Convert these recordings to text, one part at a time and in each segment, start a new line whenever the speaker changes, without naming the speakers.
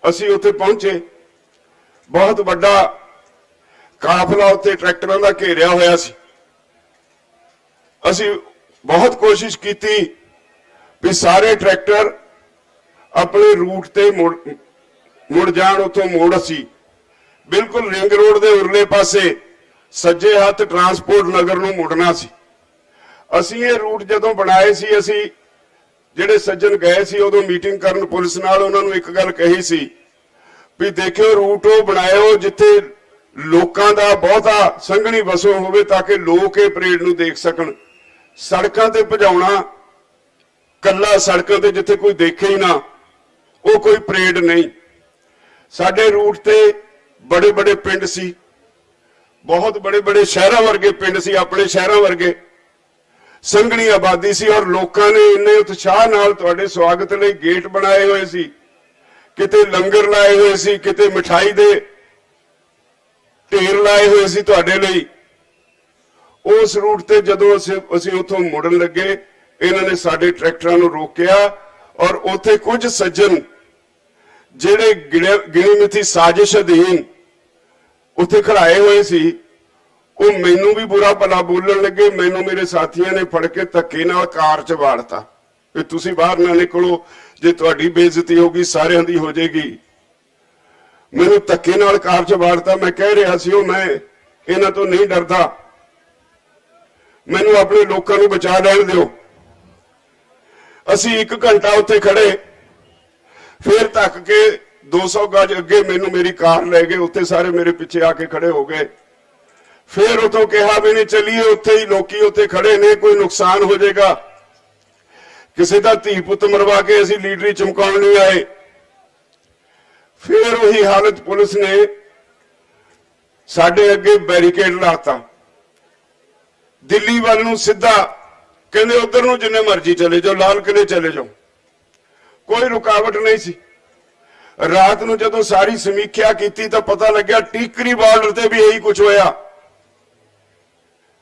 ਅਸੀਂ ਉੱਥੇ ਪਹੁੰਚੇ। बहुत बड़ा काफिला उत्ते ट्रैक्टरां दा घेरिया होया सी। असी बहुत कोशिश की भी सारे ट्रैक्टर अपने रूट ते मुड़ जाण। उत्थों मोड़ असी बिल्कुल रिंग रोड दे उरले पासे सज्जे हथ ट्रांसपोर्ट नगर नूं मुड़ना सी। असी ये रूट जदों बनाए सी, असी जिहड़े सज्जन गए सी उदों मीटिंग करन पुलिस नाल उन्हां नूं एक गल कही सी भी देखियो रूट वो बनाए जिथे लोकां दा बहुता संघनी वसों होवे ताकि लोग ये परेड नूं देख सकन। सड़कां ते भजाउणा कल्ला सड़कां ते जिथे कोई देखे ही ना, वो कोई परेड नहीं। साडे रूट ते बड़े बड़े पिंड सी, बहुत बड़े बड़े शहरां वर्गे पिंड सी, अपने शहरां वर्गे संघनी आबादी सी और लोकां ने इन्ने उत्साह नाल तुहाडे स्वागत लई गेट बनाए होए सी, किते लंगर लाए हुए सी, किते मिठाई दे ढेर लाए हुए सी तुहाडे लई। उस रूट ते जदों असीं उत्थों मुड़न लगे इन्हां ने साडे ट्रैक्टरां नूं रोकिया और उत्थे कुछ सज्जन जिहड़े गिणी मिथी साजिश अधीन उत्थे खड़ाए हुए सी, वो मैनूं भी बुरा भला बोलण लगे। मैनूं मेरे साथियां ने फड़ के धक्के नाल कार च वाड़ता कि तुसीं बाहर ना निकलो, जे तुहाडी बेइज्जती होगी सारियां दी हो जाएगी। मैनूं धक्के नाल कार च वाड़ता। मैं कह रहा सी मैं इन्हां तों नहीं डरदा, मैनूं अपने लोकां नूं बचा लैण दिओ। असीं 1 घंटा उत्थे खड़े, फिर धक्क के 200 गज अगे मैनूं मेरी कार लै गए। उत्थे सारे मेरे पिछे आके खड़े हो गए। फिर उतों कहा भी नहीं चलिए, उत्थे ही लोकी उत्थे खड़े ने, कोई नुकसान हो जाएगा, किसी का धी पुत मरवा के असीं लीडरी चमकाउण नहीं आए। फिर वही हालत, पुलिस ने साडे अगे बैरीकेड लाता, दिल्ली वाल नूं सीधा कहंदे उधर नूं जिन्ने मर्जी चले जाओ, लाल किले चले जाओ, कोई रुकावट नहीं सी। रात नूं जदों सारी समीक्षा की तो पता लग्या टीकरी बॉर्डर ते भी यही कुछ होया।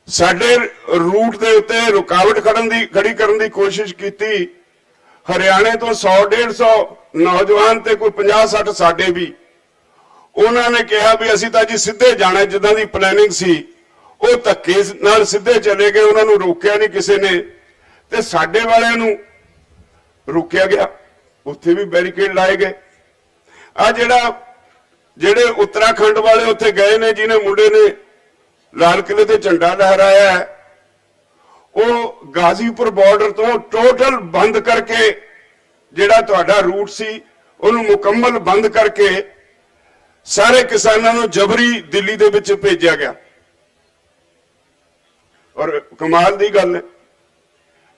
साडे रूट दे उत्ते रुकावट खड़ी करन दी कोशिश की। हरियाणे तो 100-150 नौजवान ते कोई 50-60 साडे भी, उन्होंने कहा भी असीं तां जी सीधे जाना, जिद्दां दी प्लैनिंग सी वो धक्के नाल सीधे चले गए। उन्होंने रोकिया नहीं किसी ने, ते साडे वालियां नूं रोकिया गया, उत्थे भी बैरीकेड लाए गए। आ जेड़े उत्तराखंड वाले उत्थे गए ने, जिन्हें मुंडे ने लाल किले ते झंडा लहराया है, वो गाजीपुर बॉर्डर तो टोटल बंद करके जिहड़ा तुहाडा रूट सी उहनूं मुकम्मल बंद करके सारे किसानों नूं जबरी दिल्ली दे विच भेजिया गया। और कमाल दी गल है,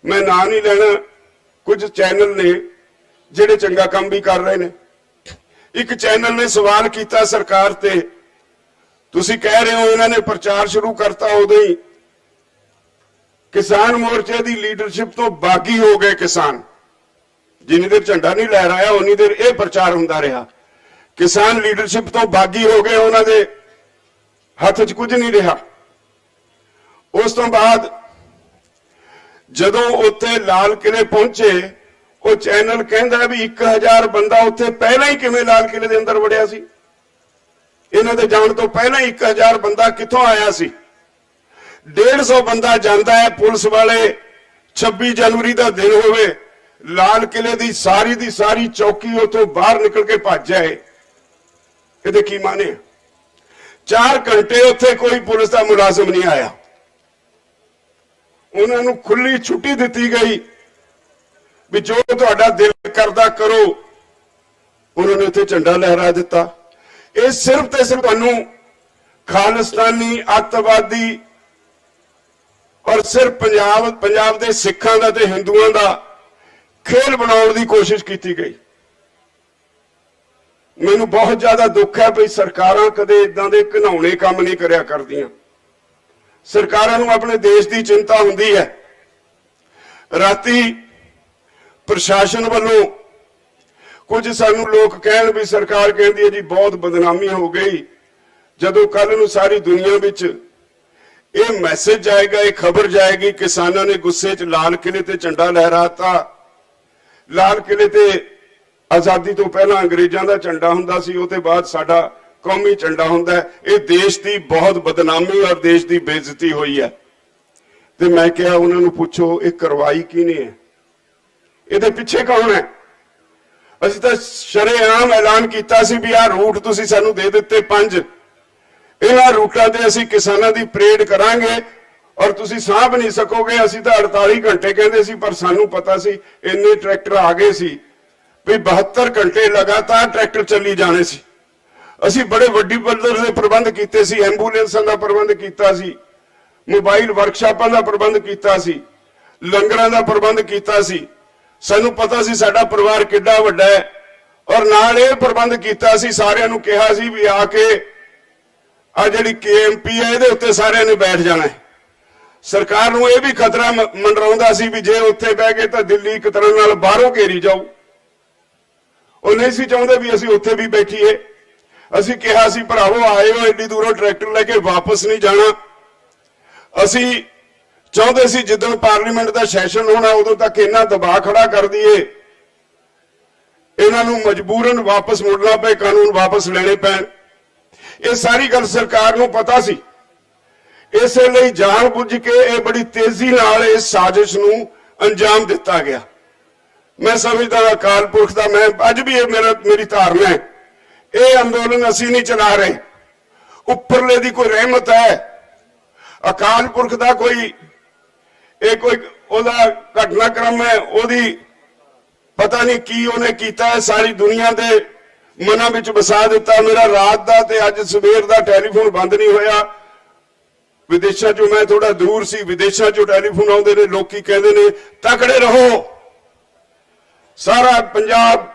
मैं ना नहीं लेना, कुछ चैनल ने जिहड़े चंगा काम भी कर रहे ने। एक चैनल ने सवाल किया सरकार ते, तुसी कह रहे हो इन्होंने प्रचार शुरू करता, उदों ही किसान मोर्चे की लीडरशिप तो बागी हो गए किसान। जिन्नी देर झंडा नहीं लहराया उन्नी देर यह प्रचार होंदा रहा। किसान लीडरशिप तो बागी हो गए, उन्होंने हाथ च कुछ नहीं रहा। उस तो बाद जदों उत्थे लाल किले पहुंचे, वो चैनल कहता भी 1000 बंदा उत्थे पहला ही किवें लाल किले दे अंदर वड़िया सी। इन्हां दे जाण तो पहला ही 1000 बंदा कित्थों आया सी। 150 बंदा जाता है, पुलिस वाले 26 जनवरी का दिन होवे, लाल किले की सारी चौकी उतों बाहर निकल के भज जाए, ये की माने। 4 घंटे उत्थे कोई पुलिस का मुलाजिम नहीं आया, उन्होंने खुली छुट्टी दी गई भी जो तुहाडा दिल करदा करो। उन्होंने उत्थे झंडा लहरा दिता। ये सिर्फ ते सिर्फ तुहानूं खालिस्तानी अतवादी और सिर्फ पंजाब दे सिखां दा ते हिंदुआं दा खेल बनाउण दी कोशिश की गई। मैनू बहुत ज्यादा दुख है भी सरकारां कदे इदां दे घिनौणे काम नहीं करिया करदियां। सरकारां नूं अपने देश की चिंता हुंदी है। राती प्रशासन वालों कुछ सानू लोग कहण भी सरकार कहती है जी बहुत बदनामी हो गई, जदों कल नूं सारी दुनिया विच ये मैसेज जाएगा, ये खबर जाएगी किसानों ने गुस्से च लाल किले ते झंडा लहराता, लाल किले ते आजादी तो पहला अंग्रेजां दा झंडा हुंदा सी, उहते बाद साडा कौमी झंडा हुंदा है। ये देश की बहुत बदनामी और देश की बेइज्जती हुई है। तो मैं क्या उन्होंने पूछो ये करवाई किने है, ये पिछे कौन है? असीं तां शरेआम ऐलान किया सी भी आ रूट तुसीं सानूं दे दिते 5, इन्हां रूटां ते असीं किसानां दी परेड करांगे और तुसीं साहब नहीं सकोगे। असीं तां 48 घंटे कहंदे सी, पर सानूं पता सी इन्ने ट्रैक्टर आ गए सी भी 72 घंटे लगातार ट्रैक्टर चली जाने सी। असीं बड़े वड्डी पद्धर दे प्रबंध कीते सी, एंबूलेंसां दा प्रबंध कीता सी, मोबाइल वर्कशापां दा प्रबंध कीता सी, लंगरां दा प्रबंध कीता सी। सानूं पता सी साडा परिवार किड्डा वड्डा है और नाल इह प्रबंध कीता सी, सारिआं नूं कहा सी भी आके आ जिहड़ी KMP है इहदे उत्ते सारिआं ने बैठ जाना है। सरकार नूं इह भी खतरा मंडराउंदा सी भी जे उत्थे बह गए तां दिल्ली एक तरह नाल बाहरों घेरी जाऊ। ਉਹ नहीं सी चाहुंदे भी असीं उत्थे भी बैठीए। असीं कहा सी भरावो आए हो एडी दूरों ट्रैक्टर लेके वापस नहीं जाना। असीं चाहुंदे सी जिद्दण पार्लीमेंट का सैशन होना उदों तक इन्ना दबाव खड़ा कर दईए, इन्हां नूं मजबूरन वापस मुड़ना पे, कानून वापस लेने पैण। ये सारी गल सरकार नूं पता सी, इसलिए जान बुझ के ये बड़ी तेजी नाल इस साजिश नूं अंजाम दिता गया। मैं समझदा अकाल पुरख का, मैं अज भी मेरी धारणा है, ये अंदोलन असी नहीं चला रहे, उपरले दी कोई रहमत है, अकाल पुरख का कोई ओदा घटनाक्रम है, ओदी पता नहीं की उन्हें कीता है, सारी दुनिया के मनां विच बसा दिता। मेरा रात का ते अज सवेर का टैलीफोन बंद नहीं होया। विदेशों चों मैं थोड़ा दूर सी, विदेशों चों टैलीफोन आउंदे ने, लोकी कहंदे ने तकड़े रहो। सारा पंजाब,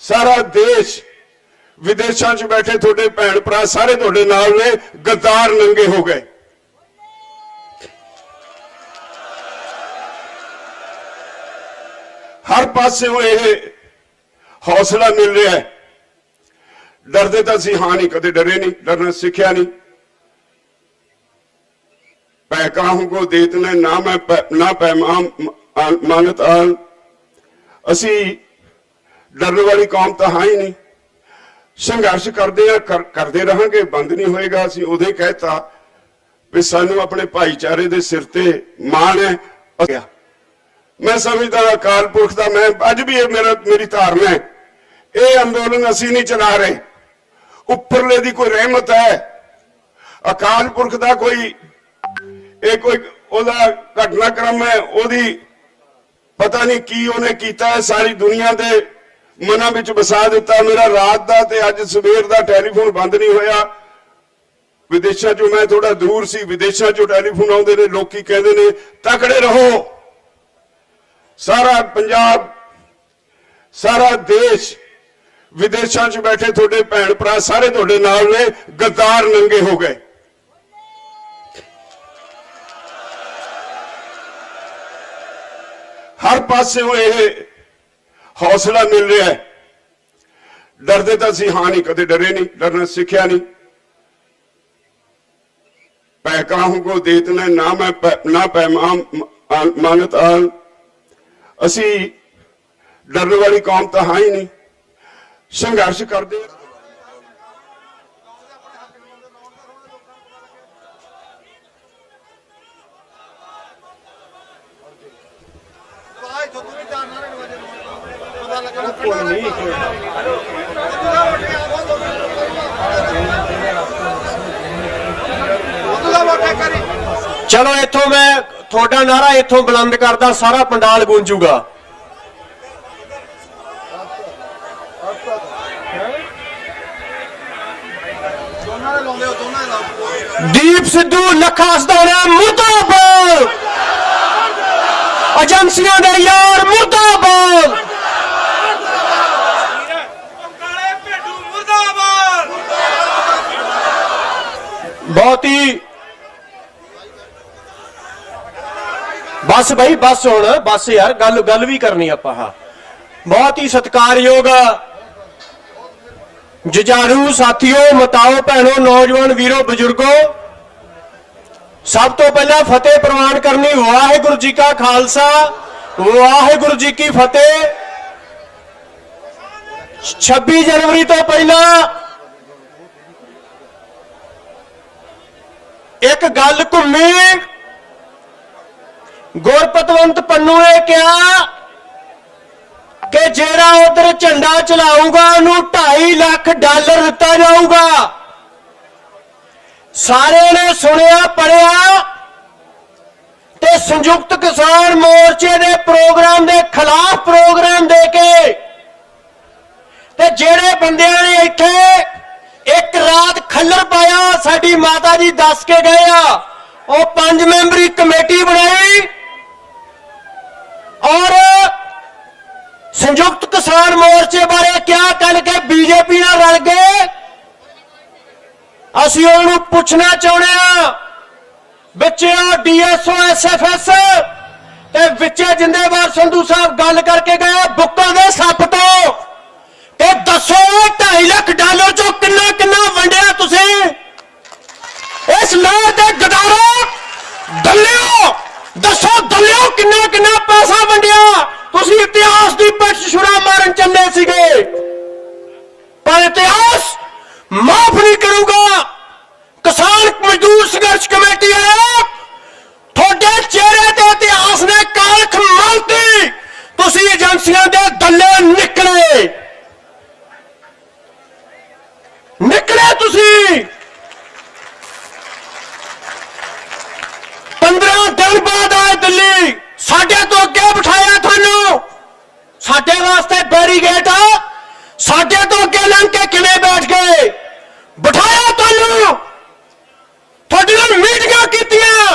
सारा देश, विदेशों च बैठे थोड़े भैन भरा सारे थोड़े नाल ने, गद्दार नंगे हो गए। हर पासे ये हौसला मिल रहा है। डरते तो असीं हाँ नहीं, कदे डरे नहीं, डरना सीखिया नहीं। पैकाहू को देतने ना मैं ना पैमाम मानत आन। असी डरने वाली कौम तो हाँ ही नहीं, संघर्ष करते रहेंगे, बंद नहीं होएगा। असी उदे कहता भी सानू अपने भाईचारे के सिर ते मान है। मैं समझदा अकाल पुरख का, मैं अज भी मेरी धारणा है, ये अंदोलन असी नहीं चला रहे, उपरले दी कोई रहमत है। अकाल पुरख का कोई ओदा घटनाक्रम है, ओदी पता नहीं की उन्हें कीता है, सारी दुनिया के मनां विच बसा दिता। मेरा रात का ते अज सवेर का टैलीफोन बंद नहीं होया। विदेशों चों मैं थोड़ा दूर सी, विदेशों चों टैलीफोन आउंदे ने, लोकी कहंदे ने तकड़े रहो। सारा पंजाब, सारा देश, विदेशों च बैठे थोड़े भैन भरा सारे थोड़े नाल ने, गद्दार नंगे हो गए। हर पासे ये हौसला मिल रहा है। डरते तो असीं हाँ नहीं, कदे डरे नहीं, डरना सीखिया नहीं। पैकाहू को देतने ना मैं ना पैमाम मानत आन। असी डरने वाली कौम तो हाँ ही नहीं, संघर्ष करते।
चलो इथों मैं थोड़ा नारा इथों बुलंद करदा, सारा पंडाल गूंजूगा। दीप सिद्धू, लखा सदाना मुर्दाबाद, एजेंसियां दे यार मुर्दाबाद, बहुत ही बस भाई बस हुण बस यार गल भी करनी आपां। हाँ, बहुत ही सत्कारयोग जुझारू साथियों, मताओ भैनों, नौजवान वीरों, बजुर्गों, सब तो पहला फतेह प्रवान करनी। वाहिगुरू जी का खालसा, वाहिगुरू जी की फतेह। 26 जनवरी तो पहला एक गल घूमी, गुरपतवंत पन्नू ने कहा कि जेड़ा उधर झंडा चलाऊगा उन्होंने $2.5 लाख दिता जाऊगा। सारे ने सुनिया पढ़िया ते संयुक्त किसान मोर्चे दे प्रोग्राम दे खिलाफ प्रोग्राम दे के ते जेड़े बंदियां ने इत्थे एक रात खल्लर पाया, साडी माता जी दस के गए आ, वो 5 मैंबरी कमेटी बनाई और संयुक्त किसान मोर्चे बारे क्या कल के बीजेपी नाल रल गए। ਅਸੀਂ ਉਹਨੂੰ ਪੁੱਛਣਾ ਚਾਹੁੰਦੇ ਆ, ਵਿੱਚੇ ਡੀਐਸਓ ਐਸਐਫਐਸ ਤੇ ਵਿੱਚੇ ਜਿੰਦੇਵਾਰ ਸੰਧੂ ਸਾਹਿਬ ਗੱਲ ਕਰਕੇ ਗਏ ਬੁੱਕਾਂ ਦੇ ਸੱਪ ਤੋਂ ਤੇ ਦੱਸੋ $2.5 ਲੱਖ ਚੋਂ ਕਿੰਨਾ ਕਿੰਨਾ ਵੰਡਿਆ ਤੁਸੀਂ ਇਸ ਲਾਹ ਦੇ ਗਦਾਰੋ ਦੱਲਿਓ, ਦੱਸੋ ਦੱਲਿਓ ਕਿੰਨਾ ਕਿੰਨਾ ਪੈਸਾ ਵੰਡਿਆ ਤੁਸੀਂ। ਇਤਿਹਾਸ ਦੀ ਪਿੱਠ ਛੁਰਾ ਮਾਰਨ ਚੱਲੇ ਸੀਗੇ ਪਰ ਇਤਿਹਾਸ माफ नहीं करूंगा। किसान मजदूर संघर्ष कमेटी आया, थोड़े चेहरे के इतिहास ने कालख मानती, तुसी एजेंसियां दे दल्ले निकले निकले तुसी 15 दिन बाद आए दिल्ली, साडे तो अगे बिठाया थानू, साडे वास्ते बैरीगेट साडे तो अगे लंघ के किवें बैठ गए, बिठाया थानू, थोड़े नाल मीटिंगां कीतियां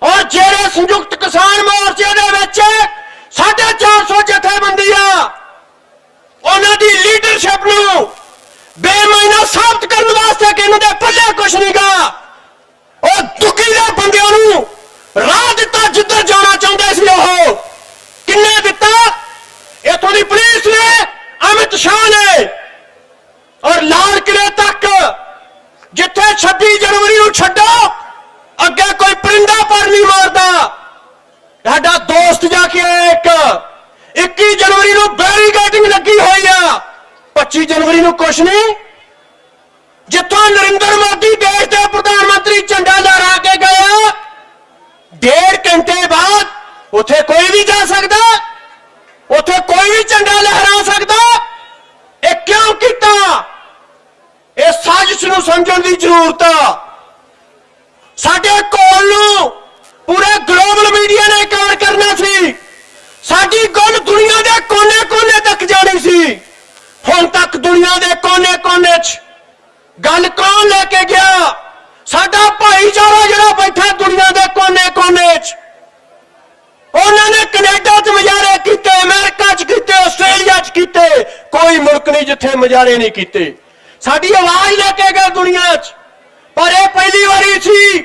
और जेड़े संयुक्त किसान मोर्चे दे विच 450 जथेबंदी आ उन्हां दी लीडरशिप नू बेमाना साबित करने वास्ते कि इन्हां दे पल्ले कुछ नहीं गा, और दुखी दे बंदियां नू राह दिता जिधर जाना चाहुंदे सी। ओह किन्ने दिता? इत्थों दी पुलिस ने, अमित शाह ने और लाल किले तक जिथे 26 जनवरी नू छड्डो अगे कोई परिंदा पर नहीं मारदा। साडा दोस्त जाके आया एक 21 जनवरी नू बैरीगेटिंग लगी हुई आ, 25 जनवरी नू कुछ नहीं। जिथों नरेंद्र मोदी देश के प्रधानमंत्री झंडा लहरा के गया, 1.5 घंटे बाद उथे कोई भी जा सकता, उथे कोई भी झंडा लहरा सकता। ये क्यों किया? ये साजिश नूं समझण दी जरूरत आ। साडे कोल नूं पूरे ग्लोबल मीडिया ने कवर करना सी, साडी गल दुनिया दे कोने कोने तक जानी सी। हुण तक दुनिया दे कोने कोने च गल कौन लेके गया? साडा भाईचारा जिहड़ा बैठा दुनिया दे कोने कोने च, उन्होंने कनेडा च मुजाहरे कीते, अमेरिका च कीते, आस्ट्रेलिया च कीते, कोई मुल्क नहीं जिथे मुजाहरे नहीं कीते। साडी आवाज लेके गए दुनिया च, पर यह पहली बारी सी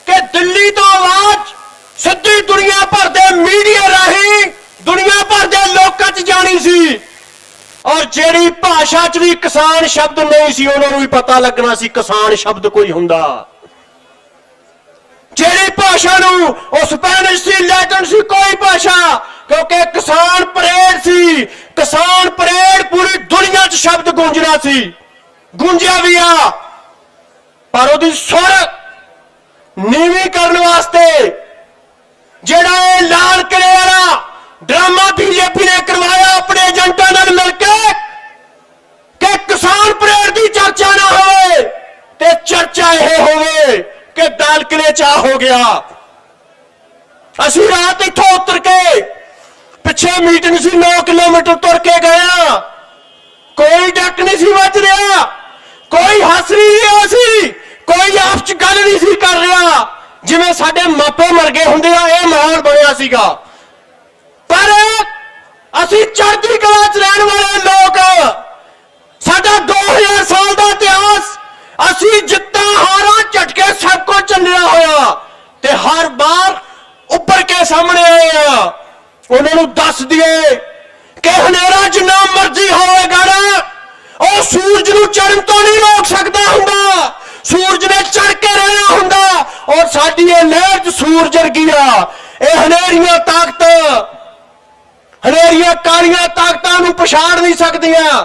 कि दिल्ली तो आवाज सीधी दुनिया भर के मीडिया राही दुनिया भर के लोगों च जानी सी। और जेड़ी भाषा च भी किसान शब्द नहीं सी उन्होंने भी पता लगना सी किसान शब्द कोई हुंदा। जेड़ी भाषा नूं उस स्पेनिश सी, लैटिन सी, कोई भाषा, क्योंकि किसान परेड सी, किसान परेड पूरी दुनिया च शब्द गूंजना सी, गूंजिया भी आ, पर उहदी सुर नीवी करने वास्ते जेड़ा ये लाल किले वाला ड्रामा बीजेपी ने करवाया अपने एजेंटां नाल मिलके कि किसान परेड की चर्चा ना होवे ते चर्चा यह होवे कि दाल किले चा हो गया। असी रात इथों उतर के पिछे मीटिंग सी 9 किलोमीटर तुर के गया, कोई डक नहीं सी बज रहा, कोई हस नहीं रहा सी, कोई आपस च गल नहीं सी कर रहा, जिवें साडे मापे मर गए हुंदे आ, इह माहौल बनिया सीगा। पर असी चढ़दी कला च रहण वाले लोग, साडा 2000 साल का इतिहास, असी जित्तां हारां झटके सब कुछ चलिया होया ते हर बार उपर के सामने आए आ। उन्होंने दस दिए कि हनेरा जिन्ना मर्जी होवेगा ना, और सूरज नूं चढ़न तो नहीं रोक सकता हुंदा, सूरज ने चढ़ के रहना हुंदा। और साडी ये लहर सूरज वर्गी आ, ये हनेरियां ताकत ਹਨੇਰੀਆਂ ਕਾਲੀਆਂ ਤਾਕਤਾਂ ਨੂੰ ਪਛਾੜ ਨਹੀਂ ਸਕਦੀਆਂ।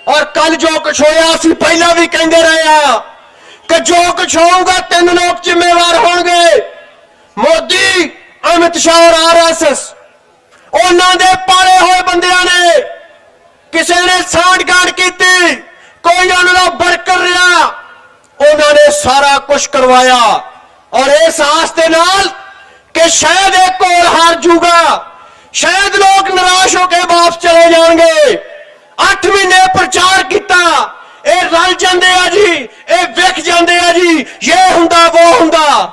ਔਰ ਕੱਲ ਜੋ ਕੁਛ ਹੋਇਆ ਅਸੀਂ ਪਹਿਲਾਂ ਵੀ ਕਹਿੰਦੇ ਰਹੇ ਆ ਕਿ ਜੋ ਕੁਛ ਹੋਊਗਾ 3 ਲੋਕ ਜ਼ਿੰਮੇਵਾਰ ਹੋਣਗੇ, ਮੋਦੀ, ਅਮਿਤ ਸ਼ਾਹ ਔਰ ਆਰਐਸਐਸ। ਉਹਨਾਂ ਦੇ ਪਾਲੇ ਹੋਏ ਬੰਦਿਆਂ ਨੇ, ਕਿਸੇ ਨੇ ਸਾਂਠ-ਗਾਂਠ ਕੀਤੀ, ਕੋਈ ਉਹਨਾਂ ਦਾ ਵਰਕਰ ਰਿਹਾ, ਉਹਨਾਂ ਨੇ ਸਾਰਾ ਕੁਝ ਕਰਵਾਇਆ। ਔਰ ਇਸ ਆਸ ਦੇ ਨਾਲ ਕਿ ਸ਼ਾਇਦ ਇਹ ਘੋਲ ਹਾਰ ਜੂਗਾ, ਸ਼ਾਇਦ ਲੋਕ ਨਿਰਾਸ਼ ਹੋ ਕੇ ਵਾਪਸ ਚਲੇ ਜਾਣਗੇ। 8 ਮਹੀਨੇ ਪ੍ਰਚਾਰ ਕੀਤਾ, ਇਹ ਰਲ ਜਾਂਦੇ ਆ ਜੀ, ਇਹ ਵਿਕ ਜਾਂਦੇ ਆ ਜੀ, ਇਹ ਹੁੰਦਾ ਉਹ ਹੁੰਦਾ।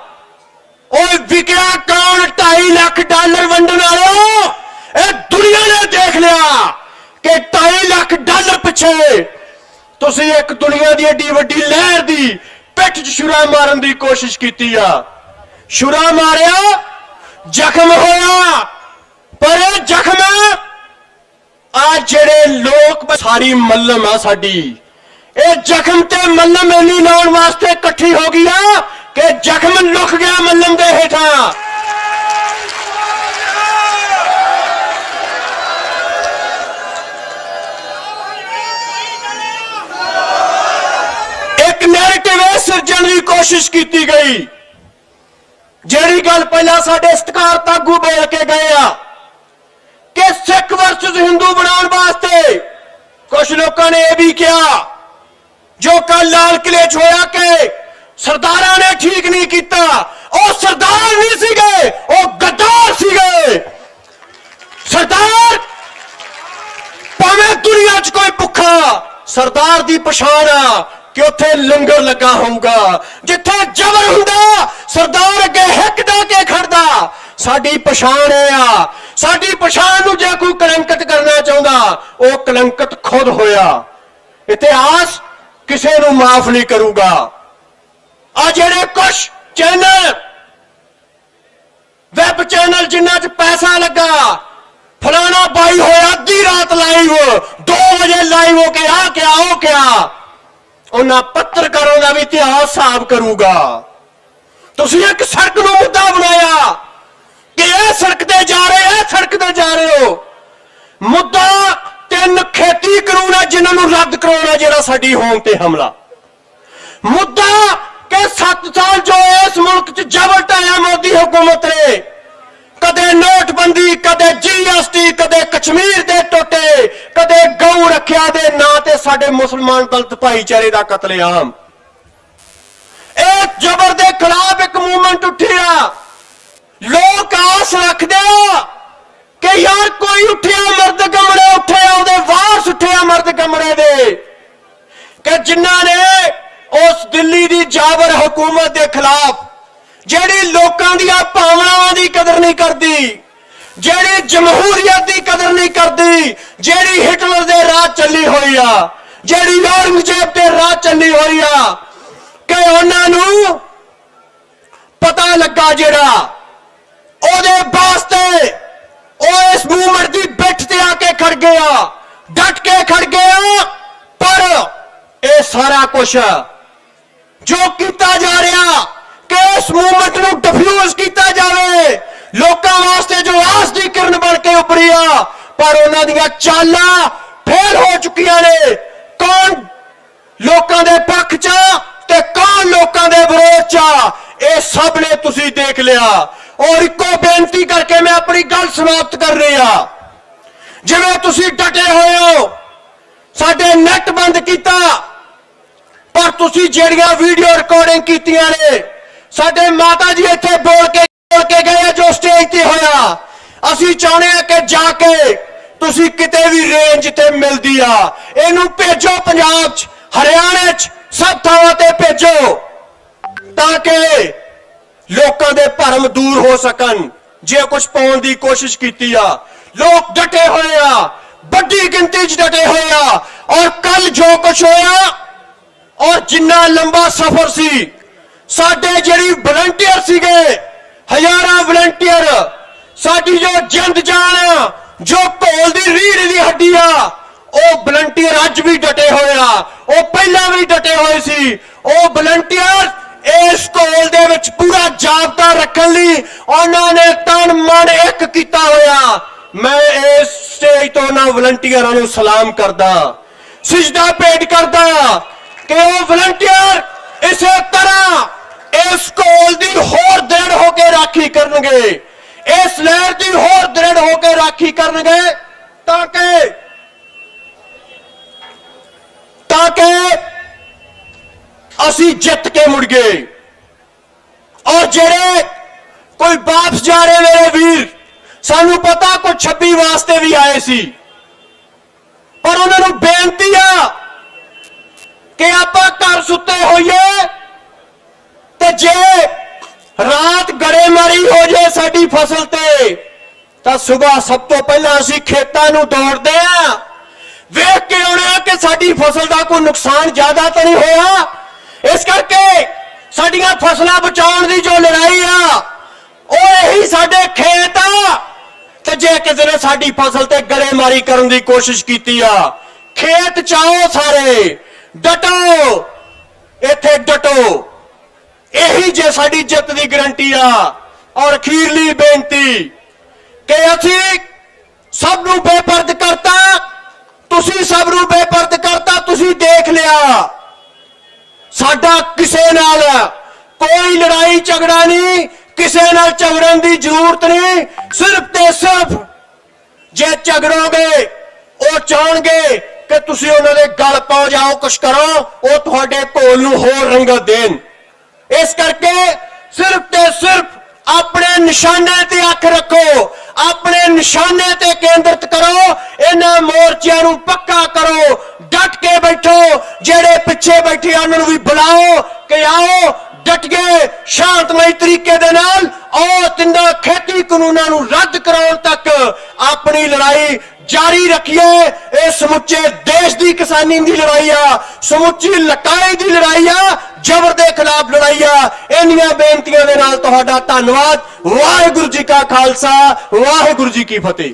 ਉਹ ਵਿਕਿਆ ਕੌਣ? $2.5 ਲੱਖ ਵੰਡਣ ਵਾਲਿਓ, ਇਹ ਦੁਨੀਆ ਨੇ ਦੇਖ ਲਿਆ ਕਿ $2.5 ਲੱਖ ਪਿੱਛੇ ਤੁਸੀਂ ਇੱਕ ਦੁਨੀਆ ਦੀ ਏਡੀ ਵੱਡੀ ਲਹਿਰ ਦੀ ਪਿੱਠ 'ਚ ਛੁਰਾ ਮਾਰਨ ਦੀ ਕੋਸ਼ਿਸ਼ ਕੀਤੀ ਆ। ਛੁਰਾ ਮਾਰਿਆ, ਜ਼ਖਮ ਹੋਇਆ, ਪਰ ਇਹ ਜ਼ਖਮ ਆ ਜਿਹੜੇ ਲੋਕ ਸਾਰੀ ਮੱਲਮ ਆ ਸਾਡੀ, ਇਹ ਜ਼ਖਮ ਤੇ ਮੱਲਮ ਇੰਨੀ ਲਾਉਣ ਵਾਸਤੇ ਇਕੱਠੀ ਹੋ ਗਈ ਆ ਕਿ ਜ਼ਖਮ ਲੁਕ ਗਿਆ ਮੱਲਮ ਦੇ ਹੇਠਾਂ। ਇੱਕ ਨੈਰੇਟਿਵ ਸਿਰਜਣ ਦੀ ਕੋਸ਼ਿਸ਼ ਕੀਤੀ ਗਈ, ਜਿਹੜੀ ਗੱਲ ਪਹਿਲਾਂ ਸਾਡੇ ਸਤਿਕਾਰਤ ਆਗੂ ਬੋਲ ਕੇ ਗਏ ਆ ਕਿ ਸਿੱਖ ਵਰਸਸ ਹਿੰਦੂ ਬਣਾਉਣ ਵਾਸਤੇ ਕੁਝ ਲੋਕਾਂ ਨੇ ਇਹ ਵੀ ਕਿਹਾ, ਜੋ ਕੱਲ ਲਾਲ ਕਿਲੇ 'ਚ ਹੋਇਆ ਕਿ ਸਰਦਾਰਾਂ ਨੇ ਠੀਕ ਨਹੀਂ ਕੀਤਾ। ਉਹ ਸਰਦਾਰ ਨਹੀਂ ਸੀਗੇ, ਉਹ ਗੱਦਾਰ ਸੀਗੇ। ਸਰਦਾਰ ਭਾਵੇਂ ਦੁਨੀਆ 'ਚ ਕੋਈ ਭੁੱਖਾ, ਸਰਦਾਰ ਦੀ ਪਛਾਣ ਆ ਕਿ ਉੱਥੇ ਲੰਗਰ ਲੱਗਾ ਹੋਊਗਾ। ਜਿੱਥੇ ਜ਼ਬਰ ਹੁੰਦਾ, ਸਰਦਾਰ ਅੱਗੇ ਹਿੱਕ ਡਾ ਕੇ ਖੜਦਾ। ਸਾਡੀ ਪਛਾਣ ਇਹ ਆ, ਸਾਡੀ ਪਛਾਣ ਨੂੰ ਜੇ ਕੋਈ ਕਲੰਕਿਤ ਕਰਨਾ ਚਾਹੁੰਦਾ, ਉਹ ਕਲੰਕਿਤ ਖੁਦ ਹੋਇਆ। ਇਤਿਹਾਸ ਕਿਸੇ ਨੂੰ ਮਾਫ ਨਹੀਂ ਕਰੂਗਾ। ਆ ਜਿਹੜੇ ਕੁਛ ਚੈਨਲ, ਵੈਬ ਚੈਨਲ ਜਿਨ੍ਹਾਂ 'ਚ ਪੈਸਾ ਲੱਗਾ, ਫਲਾਣਾ ਬਾਈ ਹੋਇਆ ਅੱਧੀ ਰਾਤ ਲਾਈਵ, 2 ਵਜੇ ਲਾਈਵ ਹੋ ਕੇ ਆ ਕਿਆ ਉਹ ਕਿਆ, ਉਹਨਾਂ ਪੱਤਰਕਾਰਾਂ ਦਾ ਵੀ ਇਤਿਹਾਸ ਸਾਫ਼ ਕਰੂਗਾ। ਤੁਸੀਂ ਇੱਕ ਸੜਕ ਨੂੰ ਮੁੱਦਾ ਬਣਾਇਆ ਕਿ ਇਹ ਸੜਕ ਤੇ ਜਾ ਰਹੇ, ਇਹ ਸੜਕ ਤੇ ਜਾ ਰਹੇ ਹੋ। ਮੁੱਦਾ 3 ਖੇਤੀ ਕਾਨੂੰਨ ਹੈ ਜਿਨ੍ਹਾਂ ਨੂੰ ਰੱਦ ਕਰਾਉਣਾ, ਜਿਹੜਾ ਸਾਡੀ ਹੋਂਦ ਤੇ ਹਮਲਾ। ਮੁੱਦਾ ਕਿ 7 ਸਾਲ ਜੋ ਇਸ ਮੁਲਕ 'ਚ ਜ਼ਬਰ ਢਾਇਆ ਮੋਦੀ ਹੁਕੂਮਤ ਨੇ, ਕਦੇ ਨੋਟਬੰਦੀ, ਕਦੇ ਜੀਐਸਟੀ, ਕਦੇ ਕਸ਼ਮੀਰ ਦੇ ਟੋਟੇ, ਕਦੇ ਗਊ ਰੱਖਿਆ ਦੇ ਨਾਂ ਤੇ ਸਾਡੇ ਮੁਸਲਮਾਨ ਦਲਿਤ ਭਾਈਚਾਰੇ ਦਾ ਕਤਲੇਆਮ। ਇਹ ਜ਼ਬਰ ਦੇ ਖਿਲਾਫ ਇੱਕ ਮੂਵਮੈਂਟ ਉੱਠੀ ਆ। ਲੋਕ ਆਸ ਰੱਖਦੇ ਆ ਕਿ ਯਾਰ ਕੋਈ ਉੱਠਿਆ ਮਰਦ ਗਮੜੇ ਉੱਠੇ, ਉਹਦੇ ਵਾਰਸ ਉੱਠਿਆ ਮਰਦ ਗਮੜੇ ਦੇ, ਕਿ ਜਿਨ੍ਹਾਂ ਨੇ ਉਸ ਦਿੱਲੀ ਦੀ ਜਾਬਰ ਹਕੂਮਤ ਦੇ ਖਿਲਾਫ, ਜਿਹੜੀ ਲੋਕਾਂ ਦੀਆਂ ਭਾਵਨਾਵਾਂ ਦੀ ਕਦਰ ਨਹੀਂ ਕਰਦੀ, ਜਿਹੜੀ ਜਮਹੂਰੀਅਤ ਦੀ ਕਦਰ ਨਹੀਂ ਕਰਦੀ, ਜਿਹੜੀ ਹਿਟਲਰ ਦੇ ਰਾਹ ਚੱਲੀ ਹੋਈ ਆ, ਜਿਹੜੀ ਔਰੰਗਜ਼ੇਬ ਦੇ ਰਾਹ ਚੱਲੀ ਹੋਈ ਆ, ਕਿ ਉਹਨਾਂ ਨੂੰ ਪਤਾ ਲੱਗਾ, ਜਿਹੜਾ ਉਹਦੇ ਵਾਸਤੇ ਉਹ ਇਸ ਮੂਵਮੈਂਟ ਦੀ ਪਿੱਠ ਤੇ ਆ ਕੇ ਖੜ ਗਿਆ, ਡਟ ਕੇ ਖੜ ਗਿਆ। ਪਰ ਇਹ ਸਾਰਾ ਕੁਝ ਜੋ ਕੀਤਾ ਜਾ ਰਿਹਾ ਕਿ ਇਸ ਮੂਵਮੈਂਟ ਨੂੰ ਡਿਫਿਊਜ਼ ਕੀਤਾ ਜਾਵੇ, ਲੋਕਾਂ ਵਾਸਤੇ ਜੋ ਆਸ ਦੀ ਕਿਰਨ ਬਣ ਕੇ ਉੱਭਰੀ ਆ, ਪਰ ਉਹਨਾਂ ਦੀਆਂ ਚਾਲਾਂ ਫੇਲ ਹੋ ਚੁੱਕੀਆਂ ਨੇ। ਕੌਣ ਲੋਕਾਂ ਦੇ ਪੱਖ 'ਚ ਤੇ ਕੌਣ ਲੋਕਾਂ ਦੇ ਵਿਰੋਧ 'ਚ, ਇਹ ਸਭ ਨੇ ਤੁਸੀਂ ਦੇਖ ਲਿਆ। ਔਰ ਇੱਕੋ ਬੇਨਤੀ ਕਰਕੇ ਮੈਂ ਆਪਣੀ ਗੱਲ ਸਮਾਪਤ ਕਰ ਰਿਹਾ, ਜਿਵੇਂ ਤੁਸੀਂ ਡਟੇ ਹੋਏ ਹੋ, ਸਾਡੇ ਨੈਟ ਬੰਦ ਕੀਤਾ, ਪਰ ਤੁਸੀਂ ਜਿਹੜੀਆਂ ਵੀਡੀਓ ਰਿਕਾਰਡਿੰਗ ਕੀਤੀਆਂ ਨੇ, ਸਾਡੇ ਮਾਤਾ ਜੀ ਇੱਥੇ ਬੋਲ ਕੇ ਗਏ ਜੋ ਸਟੇਜ ਤੇ ਹੋਇਆ, ਅਸੀਂ ਚਾਹੁੰਦੇ ਹਾਂ ਕਿ ਜਾ ਕੇ ਤੁਸੀਂ ਕਿਤੇ ਵੀ ਰੇਂਜ ਤੇ ਮਿਲਦੀ ਆ, ਇਹਨੂੰ ਭੇਜੋ ਪੰਜਾਬ 'ਚ, ਹਰਿਆਣੇ 'ਚ, ਸਭ ਥਾਵਾਂ ਤੇ ਭੇਜੋ, ਤਾਂ ਕਿ ਲੋਕਾਂ ਦੇ ਭਰਮ ਦੂਰ ਹੋ ਸਕਣ। ਜੇ ਕੁਝ ਪਾਉਣ ਦੀ ਕੋਸ਼ਿਸ਼ ਕੀਤੀ ਆ, ਲੋਕ ਡਟੇ ਹੋਏ ਆ, ਵੱਡੀ ਗਿਣਤੀ 'ਚ ਡਟੇ ਹੋਏ ਆ। ਔਰ ਕੱਲ ਜੋ ਕੁਝ ਹੋਇਆ, ਔਰ ਜਿੰਨਾ ਲੰਬਾ ਸਫ਼ਰ ਸੀ, ਸਾਡੇ ਜਿਹੜੀ ਵਲੰਟੀਅਰ ਸੀਗੇ, ਹਜ਼ਾਰਾਂ ਵਲੰਟੀਅਰ, ਸਾਡੀ ਜੋ ਜਿੰਦ ਜਾਨ, ਜੋ ਘੋਲ ਦੀ ਰੀੜ੍ਹ ਦੀ ਹੱਡੀ ਆ, ਉਹ ਵਲੰਟੀਅਰ ਅੱਜ ਵੀ ਡਟੇ ਹੋਏ ਆ, ਉਹ ਪਹਿਲਾਂ ਵੀ ਡਟੇ ਹੋਏ ਸੀ। ਉਹ ਵਲੰਟੀਅਰ ਇਸ ਘੋਲ ਦੇ ਵਿੱਚ ਪੂਰਾ ਜਾਬਤਾ ਰੱਖਣ ਲਈ ਉਹਨਾਂ ਨੇ ਤਨ ਮਨ ਇੱਕ ਕੀਤਾ ਹੋਇਆ मैं इस स्टेज तो ना वलंटियरां नूं सलाम करदा, सिजदा भेंट करदा कि वो वलंटियर इसे तरह इस कोल दी होर दृढ़ होकर राखी करनगे, इस लहर दी होर दृढ़ होकर राखी करनगे ताकि असी जित के मुड़ गए। और जेड़े कोई वापस जा रहे मेरे वीर, सानू पता कोई 26 वास्ते भी आए सी, पर उन्होंने बेनती आ कि आपां घर सुते होइए ते जे रात गड़ेमारी हो जाए साडी फसल ते तां सुबह सब तो पहला असी खेतां नूं दौड़दे आ, वेख के आउणे कि साडी फसल दा कोई नुकसान ज्यादा तो नहीं होया। इस करके साडियां फसलां बचाउण दी जो लड़ाई आ ਉਹ ਇਹੀ ਸਾਡੇ खेत आ। ਤੇ ਜੇ ਕਿਸੇ ਨੇ ਸਾਡੀ ਫਸਲ ਤੇ ਗੜੇਮਾਰੀ ਕਰਨ ਦੀ ਕੋਸ਼ਿਸ਼ ਕੀਤੀ ਆ, ਖੇਤ ਚ ਆਓ ਸਾਰੇ, ਡਟੋ, ਇੱਥੇ ਡਟੋ, ਇਹੀ ਜੇ ਸਾਡੀ ਜਿੱਤ ਦੀ ਗਰੰਟੀ ਆ। ਔਰ ਅਖੀਰਲੀ ਬੇਨਤੀ ਕਿ ਅਸੀਂ ਸਭ ਨੂੰ ਬੇਪਰਦ ਕਰਤਾ, ਤੁਸੀਂ ਸਭ ਨੂੰ ਬੇਪਰਦ ਕਰਤਾ, ਤੁਸੀਂ ਦੇਖ ਲਿਆ ਸਾਡਾ ਕਿਸੇ ਨਾਲ ਕੋਈ ਲੜਾਈ ਝਗੜਾ ਨਹੀਂ, ਕਿਸੇ ਨਾਲ ਝਗੜਨ ਦੀ ਜ਼ਰੂਰਤ ਨਹੀਂ। ਸਿਰਫ ਤੇ ਸਿਰਫ ਜੇ ਝਗੜੋਗੇ ਉਹ ਚਾਹਣਗੇ ਕਿ ਤੁਸੀਂ ਉਹਨਾਂ ਦੇ ਗਲ ਪਾ ਜਾਓ, ਕੁਛ ਕਰੋ, ਉਹ ਤੁਹਾਡੇ ਘੋਲ ਨੂੰ ਹੋਰ ਰੰਗਤ ਦੇਣ। ਇਸ ਕਰਕੇ ਸਿਰਫ ਤੇ ਸਿਰਫ ਆਪਣੇ ਨਿਸ਼ਾਨੇ ਤੇ ਅੱਖ ਰੱਖੋ, ਆਪਣੇ ਨਿਸ਼ਾਨੇ ਤੇ ਕੇਂਦਰਿਤ ਕਰੋ, ਇਹਨਾਂ ਮੋਰਚਿਆਂ ਨੂੰ ਪੱਕਾ ਕਰੋ, ਡਟ ਕੇ ਬੈਠੋ। ਜਿਹੜੇ ਪਿੱਛੇ ਬੈਠੇ ਉਹਨਾਂ ਨੂੰ ਵੀ ਬੁਲਾਓ ਕਿ ਆਓ ਡਟ ਗਏ ਸ਼ਾਂਤਮਈ ਤਰੀਕੇ ਦੇ ਨਾਲ ਉਹ ਤਿੰਨਾਂ ਖੇਤੀ ਕਾਨੂੰਨਾਂ ਨੂੰ ਰੱਦ ਕਰਾਉਣ ਤੱਕ ਆਪਣੀ ਲੜਾਈ ਜਾਰੀ ਰੱਖੀਏ। ਇਹ ਸਮੁੱਚੇ ਦੇਸ਼ ਦੀ ਕਿਸਾਨੀ ਦੀ ਲੜਾਈ ਆ, ਸਮੁੱਚੀ ਲਕਾਈ ਦੀ ਲੜਾਈ ਆ, ਜ਼ਬਰ ਦੇ ਖਿਲਾਫ ਲੜਾਈ ਆ। ਇੰਨੀਆਂ ਬੇਨਤੀਆਂ ਦੇ ਨਾਲ ਤੁਹਾਡਾ ਧੰਨਵਾਦ। ਵਾਹਿਗੁਰੂ ਜੀ ਕਾ ਖਾਲਸਾ, ਵਾਹਿਗੁਰੂ ਜੀ ਕੀ ਫਤਿਹ।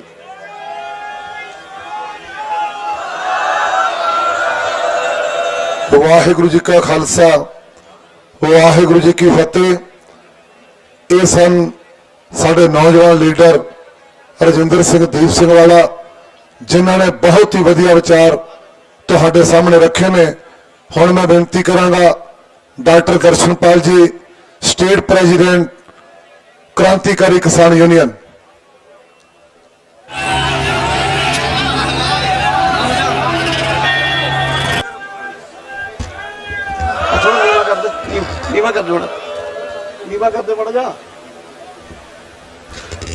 ਵਾਹਿਗੁਰੂ ਜੀ ਕਾ ਖਾਲਸਾ, ਵਾਹਿਗੁਰੂ ਜੀ ਕੀ ਫਤਿਹ। ਇਹ ਸਨ ਸਾਡੇ ਨੌਜਵਾਨ ਲੀਡਰ ਰਜਿੰਦਰ ਸਿੰਘ ਦੀਪ ਸਿੰਘ ਵਾਲਾ, ਜਿਨ੍ਹਾਂ ਨੇ ਬਹੁਤ ਹੀ ਵਧੀਆ ਵਿਚਾਰ ਤੁਹਾਡੇ ਸਾਹਮਣੇ ਰੱਖੇ ਨੇ। ਹੁਣ ਮੈਂ ਬੇਨਤੀ ਕਰਾਂਗਾ ਡਾਕਟਰ ਦਰਸ਼ਨਪਾਲ ਜੀ, ਸਟੇਟ ਪ੍ਰੈਜ਼ੀਡੈਂਟ क्रांतिकारी किसान यूनियन।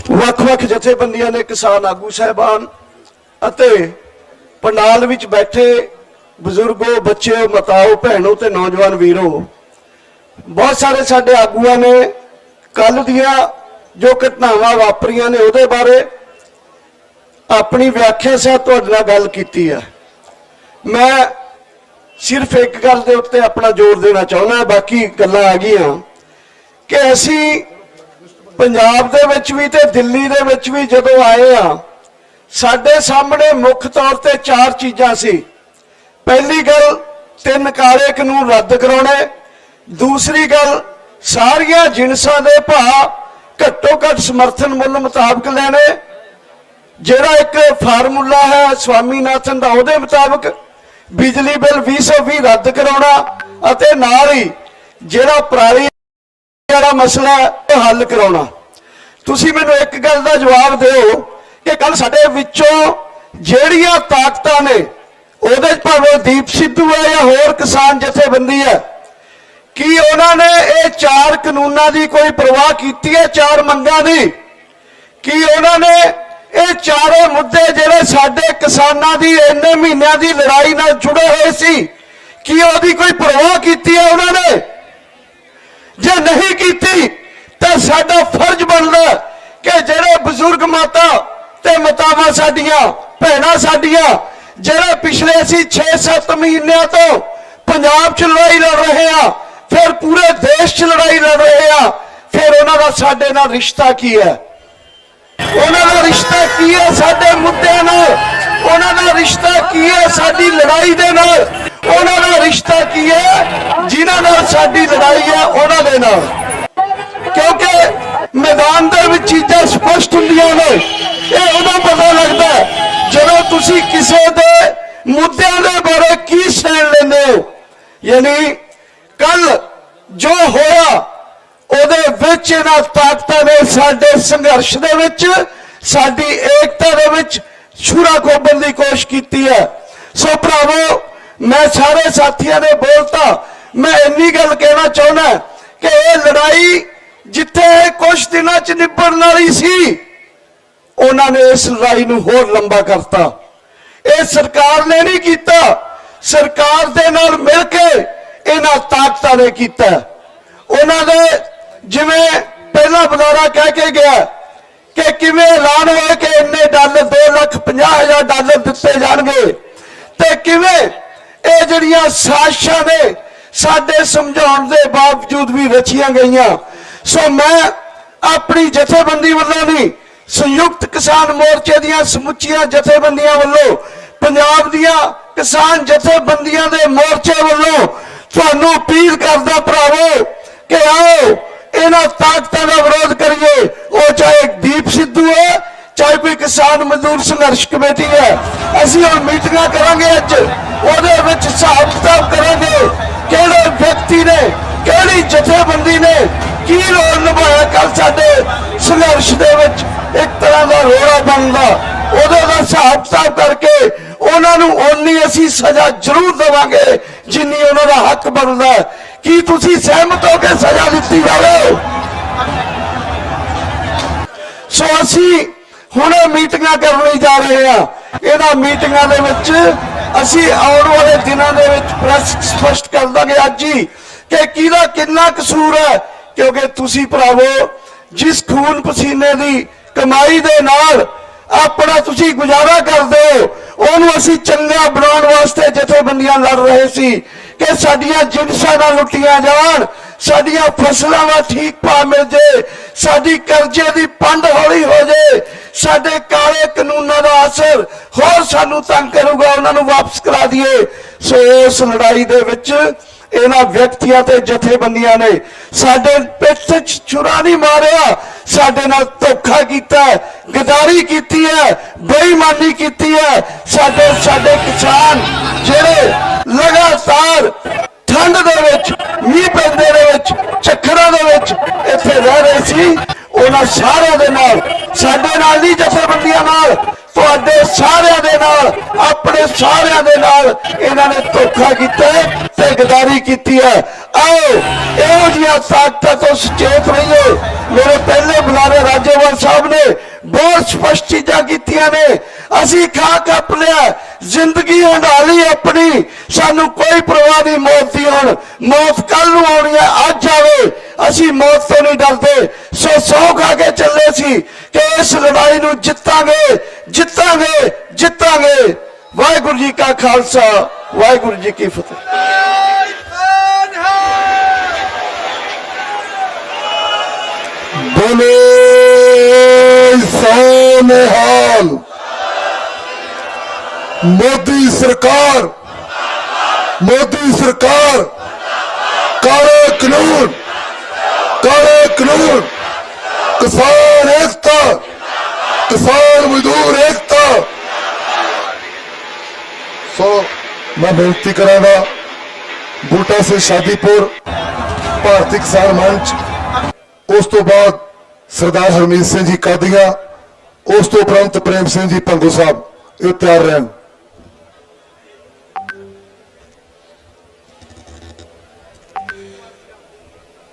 ਵੱਖ-ਵੱਖ ਜਥੇਬੰਦੀਆਂ ਦੇ ਕਿਸਾਨ ਆਗੂ ਸਾਹਿਬਾਨ ਅਤੇ ਪੰਡਾਲ ਵਿੱਚ ਬੈਠੇ ਬਜ਼ੁਰਗੋ, ਬੱਚਿਓ, ਮਾਤਾਓ, ਭੈਣੋ ਤੇ ਨੌਜਵਾਨ ਵੀਰੋ, ਬਹੁਤ ਸਾਰੇ ਸਾਡੇ ਆਗੂਆਂ ਨੇ ਕੱਲ ਦੀਆਂ ਜੋ ਘਟਨਾਵਾਂ ਵਾਪਰੀਆਂ ਨੇ ਉਹਦੇ ਬਾਰੇ ਆਪਣੀ ਵਿਆਖਿਆ ਸਹਿਤ ਤੁਹਾਡੇ ਨਾਲ ਗੱਲ ਕੀਤੀ ਹੈ। ਮੈਂ ਸਿਰਫ ਇੱਕ ਗੱਲ ਦੇ ਉੱਤੇ ਆਪਣਾ ਜ਼ੋਰ ਦੇਣਾ ਚਾਹੁੰਦਾ, ਬਾਕੀ ਗੱਲਾਂ ਆ ਗਈਆਂ ਕਿ ਅਸੀਂ ਪੰਜਾਬ ਦੇ ਵਿੱਚ ਵੀ ਤੇ ਦਿੱਲੀ ਦੇ ਵਿੱਚ ਵੀ ਜਦੋਂ ਆਏ ਆ, ਸਾਡੇ ਸਾਹਮਣੇ ਮੁੱਖ ਤੌਰ ਤੇ 4 ਚੀਜ਼ਾਂ ਸੀ। ਪਹਿਲੀ ਗੱਲ 3 ਕਾਲੇ ਕਾਨੂੰਨ ਰੱਦ ਕਰਾਉਣੇ, ਦੂਸਰੀ ਗੱਲ ਸਾਰੀਆਂ ਜਿਨਸਾਂ ਦੇ ਭਾਅ ਘੱਟੋ ਘੱਟ ਸਮਰਥਨ ਮੁੱਲ ਮੁਤਾਬਕ ਲੈਣੇ, ਜਿਹੜਾ ਇੱਕ ਫਾਰਮੂਲਾ ਹੈ ਸਵਾਮੀਨਾਥਨ ਦਾ ਉਹਦੇ ਮੁਤਾਬਕ ਬਿਜਲੀ ਬਿੱਲ 2020 ਰੱਦ ਕਰਾਉਣਾ, ਅਤੇ ਨਾਲ ਹੀ ਜਿਹੜਾ ਪਰਾਲੀ ਵਾਲਾ ਮਸਲਾ ਉਹ ਹੱਲ ਕਰਾਉਣਾ। ਤੁਸੀਂ ਮੈਨੂੰ ਇੱਕ ਗੱਲ ਦਾ ਜਵਾਬ ਦਿਓ ਕਿ ਕੱਲ ਸਾਡੇ ਵਿੱਚੋਂ ਜਿਹੜੀਆਂ ਤਾਕਤਾਂ ਨੇ, ਉਹਦੇ ਭਾਵੇਂ ਦੀਪ ਸਿੱਧੂ ਹੈ ਜਾਂ ਹੋਰ ਕਿਸਾਨ ਜਥੇਬੰਦੀ ਹੈ, ਕੀ ਉਹਨਾਂ ਨੇ ਇਹ 4 ਕਾਨੂੰਨਾਂ ਦੀ ਕੋਈ ਪਰਵਾਹ ਕੀਤੀ ਹੈ? 4 ਮੰਗਾਂ ਦੀ ਕੀ ਉਹਨਾਂ ਨੇ ਇਹ ਚਾਰੇ ਮੁੱਦੇ ਜਿਹੜੇ ਸਾਡੇ ਕਿਸਾਨਾਂ ਦੀ ਇੰਨੇ ਮਹੀਨਿਆਂ ਦੀ ਲੜਾਈ ਨਾਲ ਜੁੜੇ ਹੋਏ ਸੀ, ਕੀ ਉਹਦੀ ਕੋਈ ਪਰਵਾਹ ਕੀਤੀ ਹੈ ਉਹਨਾਂ ਨੇ? ਜੇ ਨਹੀਂ ਕੀਤੀ ਤਾਂ ਸਾਡਾ ਫਰਜ਼ ਬਣਦਾ ਕਿ ਜਿਹੜੇ ਬਜ਼ੁਰਗ ਮਾਤਾ ਤੇ ਮਾਤਾਵਾਂ ਸਾਡੀਆਂ, ਭੈਣਾਂ ਸਾਡੀਆਂ, ਜਿਹੜੇ ਪਿਛਲੇ ਅਸੀਂ 6-7 ਮਹੀਨਿਆਂ ਤੋਂ ਪੰਜਾਬ 'ਚ ਲੜਾਈ ਲੜ ਰਹੇ ਆ, ਫਿਰ ਪੂਰੇ ਦੇਸ਼ 'ਚ ਲੜਾਈ ਲੜ ਰਹੇ ਆ, ਫਿਰ ਉਹਨਾਂ ਦਾ ਸਾਡੇ ਨਾਲ ਰਿਸ਼ਤਾ ਕੀ ਹੈ? ਉਹਨਾਂ ਦਾ ਰਿਸ਼ਤਾ ਕੀ ਹੈ ਸਾਡੇ ਮੁੱਦਿਆਂ ਨਾਲ? ਉਹਨਾਂ ਦਾ ਰਿਸ਼ਤਾ ਕੀ ਹੈ ਸਾਡੀ ਲੜਾਈ ਦੇ ਨਾਲ? ਉਹਨਾਂ ਦਾ ਰਿਸ਼ਤਾ ਕੀ ਹੈ ਜਿਨ੍ਹਾਂ ਨਾਲ ਸਾਡੀ ਲੜਾਈ ਹੈ ਉਹਨਾਂ ਦੇ ਨਾਲ? ਕਿਉਂਕਿ मैदान दे विच चीज़ां स्पष्ट हुंदियां ने। ਇਹ उदों पता लगता है ਜਦੋਂ ਤੁਸੀਂ ਕਿਸੇ ਦੇ ਮੁੱਦਿਆਂ ਦੇ ਬਾਰੇ ਕੀ ਸੈਣ ਲੈਂਦੇ ਹੋ। यानी कल जो होया ਉਹਦੇ ਵਿੱਚ ਇਹਨਾਂ ਤਾਕਤਾਂ ਨੇ ਸਾਡੇ ਸੰਘਰਸ਼ ਦੇ ਵਿੱਚ, ਸਾਡੀ ਏਕਤਾ ਦੇ ਵਿੱਚ ਛੁਰਾ ਖੋਬਣ ਦੀ ਕੋਸ਼ਿਸ਼ ਕੀਤੀ ਹੈ। ਸੋ ਭਰਾਵੋ, मैं सारे साथियों ने बोलता, मैं इन्नी गल कहना चाहना कि यह लड़ाई जिथे कुछ दिनों च निबड़न वाली सी, उन्होंने इस लड़ाई नूं होर लंबा करता। यह सरकार ने नहीं किया, सरकार दे नाल मिल के इन्हां ताकतां ने किया। उन्होंने जिवें पहला बुलारा कह के गया कि किवें ऐलान होया कि इन्ने डॉलर $2,50,000 दिते जाणगे, ते किवें ਇਹ ਜਿਹੜੀਆਂ ਸਾਜ਼ਿਸ਼ਾਂ ਨੇ ਸਾਡੇ ਸਮਝਾਉਣ ਦੇ ਬਾਵਜੂਦ ਵੀ ਰਚੀਆਂ ਗਈਆਂ। ਸੋ ਮੈਂ ਆਪਣੀ ਜਥੇਬੰਦੀ ਵੱਲੋਂ ਨਹੀਂ, ਸੰਯੁਕਤ ਕਿਸਾਨ ਮੋਰਚੇ ਦੀਆਂ ਸਮੁੱਚੀਆਂ ਜਥੇਬੰਦੀਆਂ ਵੱਲੋਂ, ਪੰਜਾਬ ਦੀਆਂ ਕਿਸਾਨ ਜਥੇਬੰਦੀਆਂ ਦੇ ਮੋਰਚੇ ਵੱਲੋਂ ਤੁਹਾਨੂੰ ਅਪੀਲ ਕਰਦਾ ਭਰਾਵੋ ਕਿ ਆਓ ਇਹਨਾਂ ਤਾਕਤਾਂ ਦਾ ਵਿਰੋਧ ਕਰੀਏ। ਉਹ ਚਾਹੇ ਦੀਪ ਸਿੱਧੂ ਹੈ, चाहे कोई किसान मजदूर संघर्ष कमेटी है। असीं हुण मीटिंगां करांगे, अज उहदे विच हिसाब किताब करांगे किहड़े व्यक्ति ने, किहड़ी जथेबंदी ने की रोल निभाया कल साडे संघर्ष दे विच एक तरह का रोड़ा बनदा। उहदे दा हिसाब किताब करके उहनां नूं उन्नी असीं सज़ा जरूर देवांगे जिन्नी उहनां दा हक बनदा। की तुसीं सहमत हो के सज़ा दित्ती जावे? सो असीं हुणे मीटिंगां करने जा रहे हैं। इन्हां मीटिंगां दे विच असीं आउण वाले दिनां दे विच प्रेस स्पष्ट कर दांगे अज ही कि किहदा किन्ना कसूर है, क्योंकि तुसीं भरावो जिस खून पसीने दी कमाई दे नाल अपना तुसीं गुजारा करदे हो, ਉਹਨੂੰ ਅਸੀਂ ਚੰਗਾ ਬਣਾਉਣ ਵਾਸਤੇ ਜਥੇਬੰਦੀਆਂ ਲੜ ਰਹੇ ਸੀ ਕਿ ਸਾਡੀਆਂ ਜਿਨਸਾਂ ਨਾ ਲੁੱਟੀਆਂ ਜਾਣ, ਸਾਡੀਆਂ ਫਸਲਾਂ ਦਾ ਠੀਕ ਭਾਅ ਮਿਲ ਜੇ, ਸਾਡੀ ਕਰਜ਼ੇ ਦੀ ਪੰਡ ਹੌਲੀ ਹੋ ਜੇ, ਸਾਡੇ ਕਾਲੇ ਕਾਨੂੰਨਾਂ ਦਾ ਅਸਰ ਹੋਰ ਸਾਨੂੰ ਤੰਗ ਕਰੂਗਾ, ਉਹਨਾਂ ਨੂੰ ਵਾਪਸ ਕਰਾ ਦਈਏ। ਸੋ ਇਸ ਲੜਾਈ ਦੇ ਵਿੱਚ ਇਹਨਾਂ ਵਿਅਕਤੀਆਂ ਤੇ ਜਥੇਬੰਦੀਆਂ ਨੇ ਸਾਡੇ ਪਿੱਠ 'ਚ ਛੁਰਾ ਨਹੀਂ ਮਾਰਿਆ, ਸਾਡੇ ਨਾਲ ਧੋਖਾ ਕੀਤਾ, ਗਦਾਰੀ ਕੀਤੀ ਹੈ, ਬੇਈਮਾਨੀ ਕੀਤੀ ਹੈ। ਸਾਡੇ ਕਿਸਾਨ ਜਿਹੜੇ ਲਗਾਤਾਰ ਠੰਡ ਦੇ ਵਿੱਚ, ਮੀਂਹ ਪੈਂਦੇ ਦੇ ਵਿੱਚ, ਝੱਖੜਾਂ ਦੇ ਵਿੱਚ ਇੱਥੇ ਰਹਿ ਰਹੇ ਸੀ, ਉਹਨਾਂ ਸਾਰਿਆਂ ਦੇ ਨਾਲ, ਸਾਡੇ ਨਾਲ ਨਹੀਂ ਜਥੇਬੰਦੀਆਂ ਨਾਲ, ਤੁਹਾਡੇ ਸਾਰਿਆਂ ਦੇ ਨਾਲ, ਆਪਣੇ ਸਾਰਿਆਂ ਦੇ ਨਾਲ ਇਹਨਾਂ ਨੇ ਧੋਖਾ ਕੀਤਾ ਤੇ ਗਦਾਰੀ ਕੀਤੀ ਹੈ। आओ ਇਹੋ ਜਿਹੀਆਂ ਤਾਕਤਾਂ ਤੋਂ ਸੁਚੇਤ ਰਹੀਏ। मेरे पहले बुलारे राजेवाल साहब ने बहुत स्पष्ट चीजा कीतियां ने। असी खा कप लिया, जिंदगी हंडा ली अपनी, सानू कोई परवाह नहीं मौत दी। हुण मौत कल नूं आउणी है, अज आवे, असी मौत तो नहीं डरते। सौ खा के चले सी कि इस लड़ाई नूं जितांगे, जितांगे, जितांगे। वाहिगुरू जी का खालसा, वाहिगुरू जी की फतेह।
बोले सोनिहाल। मोदी सरकार, मोदी सरकार, काले कानून, काले कानून, किसान एकता, किसान मजदूर एकता। सो मैं बेनती करांगा बूटा से शादीपुर भारतीय किसान मंच, उस तो बाद सरदार हरमीत सिंह जी कादिया, उस तो उपरंत प्रेम सिंह जी भंगू साहब, ये तैयार रहन।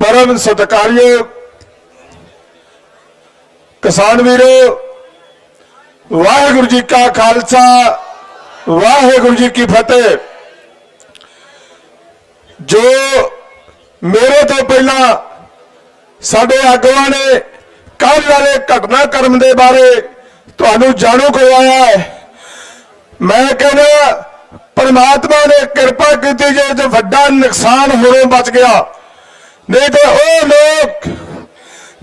परम सत्कारयोग किसान वीरो, वाहिगुरू जी का खालसा, वाहिगुरू जी की फतेह। जो मेरे तो पहला साडे आगुआं ने कल वाले घटनाक्रम के बारे तुहानू जाणू करवाया है। मैं कहना परमात्मा ने कृपा की जो वड्डा नुकसान होने बच गया, नहीं तो वो लोग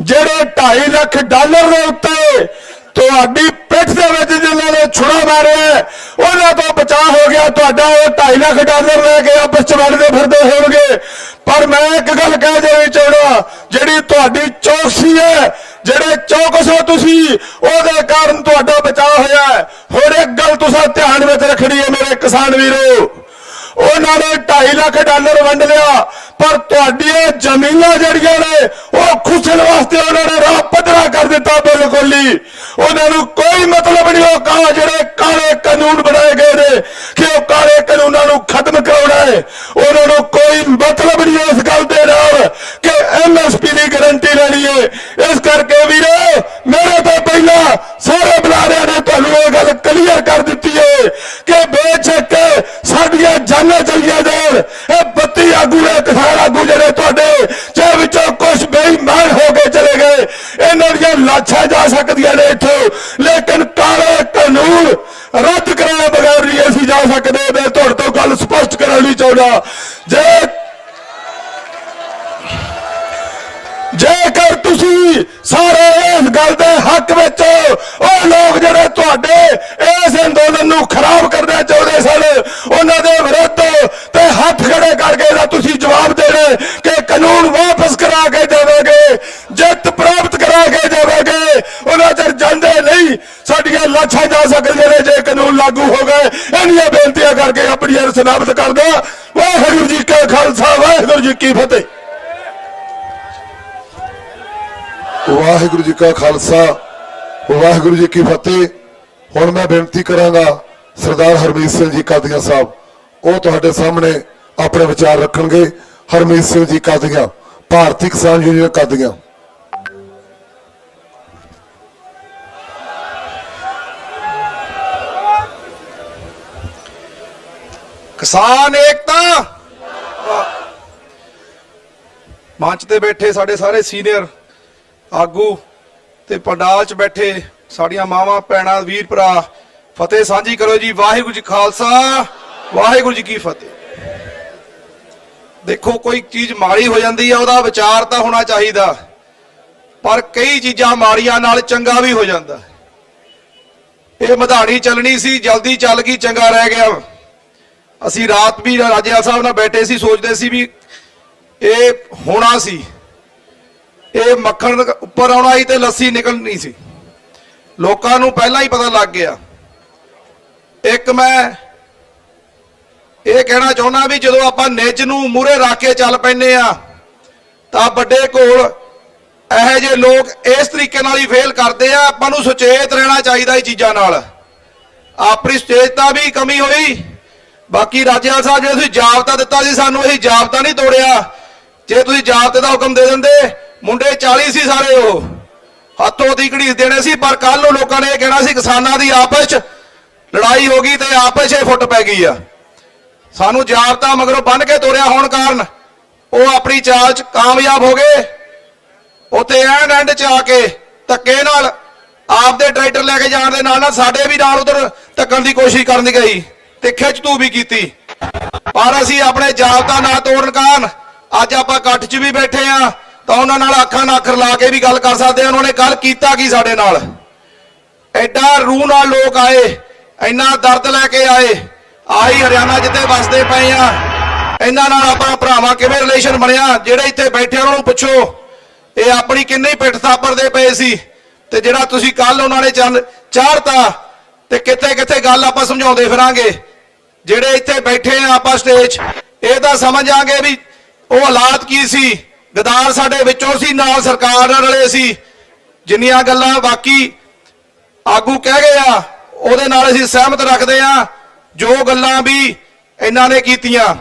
जेड़े $2.5 लाख के उत्ते तुहाडी
ਪਿੱਠ ਦੇ ਵਿੱਚ ਜਿਨ੍ਹਾਂ ਨੇ ਛੁਰਾ ਮਾਰਿਆ ਉਹਨਾਂ ਤੋਂ ਬਚਾਅ ਹੋ ਗਿਆ ਤੁਹਾਡਾ। ਉਹ 2.5 ਲੱਖ ਡਾਲਰ ਲੈ ਕੇ ਆਪਸ ਚ ਵੰਡਦੇ ਫਿਰਦੇ ਹੋਣਗੇ। ਪਰ ਮੈਂ ਇੱਕ ਗੱਲ ਕਹਿ ਦੇਣੀ ਚਾਹੁੰਦਾ, ਜਿਹੜੀ ਤੁਹਾਡੀ ਚੌਕਸੀ ਹੈ, ਜਿਹੜੇ ਚੌਕਸ ਹੋ ਤੁਸੀਂ, ਉਹਦੇ ਕਾਰਨ ਤੁਹਾਡਾ ਬਚਾਅ ਹੋਇਆ ਹੈ। ਹੋਰ ਇੱਕ ਗੱਲ ਤੁਸੀਂ ਧਿਆਨ ਵਿੱਚ ਰੱਖਣੀ ਹੈ ਮੇਰੇ ਕਿਸਾਨ ਵੀਰੋ, ਉਹਨਾਂ ਨੇ 2.5 ਲੱਖ ਡਾਲਰ ਵੰਡ ਲਿਆ, ਪਰ ਤੁਹਾਡੀਆਂ ਜ਼ਮੀਨਾਂ ਜਿਹੜੀਆਂ ਨੇ ਉਹ ਖੁਸਣ ਵਾਸਤੇ ਉਹਨਾਂ ਨੇ ਰਾਹ ਪੱਧਰਾ ਕਰ ਦਿੱਤਾ। ਬਿਲਕੁਲ ਹੀ ਉਹਨਾਂ ਨੂੰ ਕੋਈ ਮਤਲਬ ਨਹੀਂ ਉਹ ਕਹਾ ਜਿਹੜੇ ਕਾਲੇ ਕਾਨੂੰਨ ਬਣਾਏ ਗਏ ਨੇ ਕਿ ਉਹ ਕਾਲੇ ਕਾਨੂੰਨਾਂ ਨੂੰ ਖਤਮ ਕਰਾਉਣਾ ਹੈ। ਉਹਨਾਂ ਨੂੰ ਕੋਈ ਮਤਲਬ ਨਹੀਂ ਇਸ ਗੱਲ ਦੇ ਨਾਲ ਕਿ MSP ਦੀ ਗਾਰੰਟੀ ਲੈਣੀ ਹੈ। ਇਸ ਕਰਕੇ ਵੀਰੇ, ਮੇਰੇ ਤੋਂ ਪਹਿਲਾਂ ਸਾਰੇ ਬੁਲਾਰਿਆਂ ਨੇ ਤੁਹਾਨੂੰ ਇਹ ਗੱਲ ਕਲੀਅਰ ਕਰ ਦਿੱਤੀ ਹੈ ਕਿ ਬੇਸ਼ੱਕ ਸਾਡੀਆਂ ਜਾਨਾਂ ਚਲੀਆਂ ਜਾਣ, ਇਹ 32 ਆਗੂ ਨੇ, ਕਿਸਾਨ ਆਗੂ ਜਿਹੜੇ ਤੁਹਾਡੇ ਜੇ ਵਿੱਚੋਂ ਕੁਝ ਬੇਈਮਾਨ ਹੋ ਕੇ ਚਲੇ ਗਏ, ਇਹਨਾਂ ਦੀਆਂ ਲਾਸ਼ਾਂ ਜਾ ਸਕਦੀਆਂ ਨੇ ਇੱਥੋਂ, ਲੇਕਿਨ ਕਾਲੇ ਕਾਨੂੰਨ ਰੱਦ ਕਰਾਏ ਬਗੈਰ ਨਹੀਂ ਅਸੀਂ ਜਾ ਸਕਦੇ। ਮੈਂ ਤੁਹਾਡੇ ਤੋਂ ਗੱਲ ਸਪਸ਼ਟ ਕਰਾਉਣੀ ਚਾਹੁੰਦਾ, ਜੇਕਰ ਤੁਸੀਂ ਸਾਰੇ ਇਸ ਗੱਲ ਦੇ ਹੱਕ ਵਿੱਚ, ਉਹ ਲੋਕ ਜਿਹੜੇ ਤੁਹਾਡੇ ਇਸ ਅੰਦੋਲਨ ਨੂੰ ਖਰਾਬ ਕਰਨਾ ਚਾਹੁੰਦੇ ਸਨ, ਉਹਨਾਂ ਦੇ ਵਿਰੁੱਧ ਤੇ ਹੱਥ ਖੜੇ ਕਰਕੇ ਇਹਦਾ ਤੁਸੀਂ ਜਵਾਬ ਦੇਣਾ ਕਿ ਕਾਨੂੰਨ ਵਾਪਸ ਕਰਾ ਕੇ ਜਾਵਾਂਗੇ, ਜਿੱਤ ਪ੍ਰਾਪਤ ਕਰਾ ਕੇ ਜਾਵਾਂਗੇ। ਉਹਨਾਂ ਚਿਰ ਜਾਂਦੇ ਨਹੀਂ, ਸਾਡੀਆਂ ਲਾਸ਼ਾਂ ਜਾ ਸਕਦੀਆਂ ਨੇ ਜੇ ਕਾਨੂੰਨ ਲਾਗੂ ਹੋ ਗਏ। ਇੰਨੀਆਂ ਬੇਨਤੀਆਂ ਕਰਕੇ ਆਪਣੀ ਸਮਾਪਤ ਕਰਦਾ। ਵਾਹਿਗੁਰੂ ਜੀ ਕਾ ਖਾਲਸਾ, ਵਾਹਿਗੁਰੂ ਜੀ ਕੀ ਫਤਿਹ। ਵਾਹਿਗੁਰੂ ਜੀ ਕਾ ਖਾਲਸਾ, ਵਾਹਿਗੁਰੂ ਜੀ ਕੀ ਫਤਿਹ। ਹੁਣ ਮੈਂ ਬੇਨਤੀ ਕਰਾਂਗਾ ਸਰਦਾਰ ਹਰਮੀਤ ਸਿੰਘ ਜੀ ਕਾਦੀਆਂ ਸਾਹਿਬ, ਉਹ ਤੁਹਾਡੇ ਸਾਹਮਣੇ ਆਪਣੇ ਵਿਚਾਰ ਰੱਖਣਗੇ। ਹਰਮੀਤ ਸਿੰਘ ਜੀ ਕਾਦੀਆਂ, ਭਾਰਤੀ ਕਿਸਾਨ ਯੂਨੀਅਨ ਕਾਦੀਆਂ।
ਕਿਸਾਨ ਏਕਤਾ ਮੰਚ ਤੇ ਬੈਠੇ ਸਾਡੇ ਸਾਰੇ ਸੀਨੀਅਰ ਆਗੂ ਤੇ ਪੰਡਾਲ 'ਚ ਬੈਠੇ ਸਾਡੀਆਂ ਮਾਵਾਂ ਭੈਣਾਂ ਵੀਰ ਭਰਾ, ਫਤਿਹ ਸਾਂਝੀ ਕਰੋ ਜੀ। ਵਾਹਿਗੁਰੂ ਜੀ ਖਾਲਸਾ, ਵਾਹਿਗੁਰੂ ਜੀ ਕੀ ਫਤਿਹ। ਦੇਖੋ, ਕੋਈ ਚੀਜ਼ ਮਾੜੀ ਹੋ ਜਾਂਦੀ ਆ ਉਹਦਾ ਵਿਚਾਰ ਤਾਂ ਹੋਣਾ ਚਾਹੀਦਾ, ਪਰ ਕਈ ਚੀਜ਼ਾਂ ਮਾੜੀਆਂ ਨਾਲ ਚੰਗਾ ਵੀ ਹੋ ਜਾਂਦਾ। ਇਹ ਮਧਾਣੀ ਚੱਲਣੀ ਸੀ, ਜਲਦੀ ਚੱਲ ਗਈ, ਚੰਗਾ ਰਹਿ ਗਿਆ। ਅਸੀਂ ਰਾਤ ਵੀ ਰਾਜੇਵਾਲ ਸਾਹਿਬ ਨਾਲ ਬੈਠੇ ਸੀ, ਸੋਚਦੇ ਸੀ ਵੀ ਇਹ ਹੋਣਾ ਸੀ, ਇਹ ਮੱਖਣ ਉੱਪਰ ਆਉਣਾ ਸੀ ਤੇ ਲੱਸੀ ਨਿਕਲਣੀ ਸੀ। ਲੋਕਾਂ ਨੂੰ ਪਹਿਲਾਂ ਹੀ ਪਤਾ ਲੱਗ ਗਿਆ। ਇੱਕ ਮੈਂ ਇਹ ਕਹਿਣਾ ਚਾਹੁੰਦਾ ਵੀ ਜਦੋਂ ਆਪਾਂ ਨਿੱਜ ਨੂੰ ਮੂਹਰੇ ਰੱਖ ਕੇ ਚੱਲ ਪੈਂਦੇ ਆ ਤਾਂ ਵੱਡੇ ਕੋਲ ਇਹੋ ਜਿਹੇ ਲੋਕ ਇਸ ਤਰੀਕੇ ਨਾਲ ਹੀ ਫੇਲ ਕਰਦੇ ਆ। ਆਪਾਂ ਨੂੰ ਸੁਚੇਤ ਰਹਿਣਾ ਚਾਹੀਦਾ ਇਹ ਚੀਜ਼ਾਂ ਨਾਲ। ਆਪਣੀ ਸੁਚੇਤਤਾ ਵੀ ਕਮੀ ਹੋਈ। ਬਾਕੀ ਰਾਜੇਵਾਲ ਸਾਹਿਬ, ਜੇ ਤੁਸੀਂ ਜਾਬਤਾ ਦਿੱਤਾ ਸੀ ਸਾਨੂੰ, ਇਹ ਜਾਬਤਾ ਨਹੀਂ ਤੋੜਿਆ। ਜੇ ਤੁਸੀਂ ਜਾਬਤੇ ਦਾ ਹੁਕਮ ਦੇ ਦਿੰਦੇ, ਮੁੰਡੇ 40 ਸੀ ਸਾਰੇ, ਉਹ ਹੱਥੋਂ ਦੀ ਘੜੀਸ ਦੇਣੇ ਸੀ। ਪਰ ਕੱਲ ਨੂੰ ਲੋਕਾਂ ਨੇ ਇਹ ਕਹਿਣਾ ਸੀ ਕਿਸਾਨਾਂ ਦੀ ਆਪਸ 'ਚ ਲੜਾਈ ਹੋ ਗਈ ਤੇ ਆਪਸ 'ਚ ਫੁੱਟ ਪੈ ਗਈ ਆ। ਸਾਨੂੰ ਜਾਬਤਾ ਮਗਰੋਂ ਬੰਨ ਕੇ ਤੋੜਿਆ ਹੋਣ ਕਾਰਨ ਉਹ ਆਪਣੀ ਚਾਲ 'ਚ ਕਾਮਯਾਬ ਹੋ ਗਏ। ਉੱਥੇ ਐਂਡ 'ਚ ਆ ਕੇ ਧੱਕੇ ਨਾਲ ਆਪਦੇ ਟਰੈਕਟਰ ਲੈ ਕੇ ਜਾਣ ਦੇ ਨਾਲ ਸਾਡੇ ਵੀ ਨਾਲ ਉਧਰ ਧੱਕਣ ਦੀ ਕੋਸ਼ਿਸ਼ ਕਰਨ ਗਈ ਤੇ ਖਿੱਚ ਤੂ ਵੀ ਕੀਤੀ। ਪਰ ਅਸੀਂ ਆਪਣੇ ਜਾਬਤਾ ਨਾ ਤੋੜਨ ਕਾਰਨ ਅੱਜ ਆਪਾਂ ਇਕੱਠ 'ਚ ਵੀ ਬੈਠੇ ਆ ਤਾਂ ਉਹਨਾਂ ਨਾਲ ਅੱਖਾਂ ਨਾਲ ਅੱਖਰ ਲਾ ਕੇ ਵੀ ਗੱਲ ਕਰ ਸਕਦੇ ਆ। ਉਹਨਾਂ ਨੇ ਕੱਲ ਕੀਤਾ ਕੀ ਸਾਡੇ ਨਾਲ, ਐਡਾ ਰੂਹ ਨਾਲ ਲੋਕ ਆਏ, ਇੰਨਾ ਦਰਦ ਲੈ ਕੇ ਆਏ। ਆਹੀ ਹਰਿਆਣਾ ਜਿੱਥੇ ਵਸਦੇ ਪਏ ਆ, ਇਹਨਾਂ ਨਾਲ ਆਪਣਾ ਭਰਾਵਾਂ ਕਿਵੇਂ ਰਿਲੇਸ਼ਨ ਬਣਿਆ। ਜਿਹੜੇ ਇੱਥੇ ਬੈਠੇ ਉਹਨਾਂ ਨੂੰ ਪੁੱਛੋ, ਇਹ ਆਪਣੀ ਕਿੰਨੀ ਪਿੱਠ ਥਾਪੜਦੇ ਪਏ ਸੀ ਤੇ ਜਿਹੜਾ ਤੁਸੀਂ ਕੱਲ ਉਹਨਾਂ ਨੇ ਚੰਨ ਚਾੜਤਾ ਤੇ ਕਿੱਥੇ ਕਿੱਥੇ ਗੱਲ ਆਪਾਂ ਸਮਝਾਉਂਦੇ ਫਿਰਾਂਗੇ। ਜਿਹੜੇ ਇੱਥੇ ਬੈਠੇ ਆ ਆਪਾਂ ਸਟੇਜ, ਇਹ ਤਾਂ ਸਮਝਾਂਗੇ ਵੀ ਉਹ ਹਾਲਾਤ ਕੀ ਸੀ। ਗਦਾਰ ਸਾਡੇ ਵਿੱਚੋਂ ਸੀ, ਨਾਲ ਸਰਕਾਰ ਨਾਲ ਰਲੇ ਸੀ। ਜਿੰਨੀਆਂ ਗੱਲਾਂ ਬਾਕੀ ਆਗੂ ਕਹਿ ਗਏ ਆ ਉਹਦੇ ਨਾਲ ਅਸੀਂ ਸਹਿਮਤ ਰੱਖਦੇ ਆ, ਜੋ ਗੱਲਾਂ ਵੀ ਇਹਨਾਂ ਨੇ ਕੀਤੀਆਂ।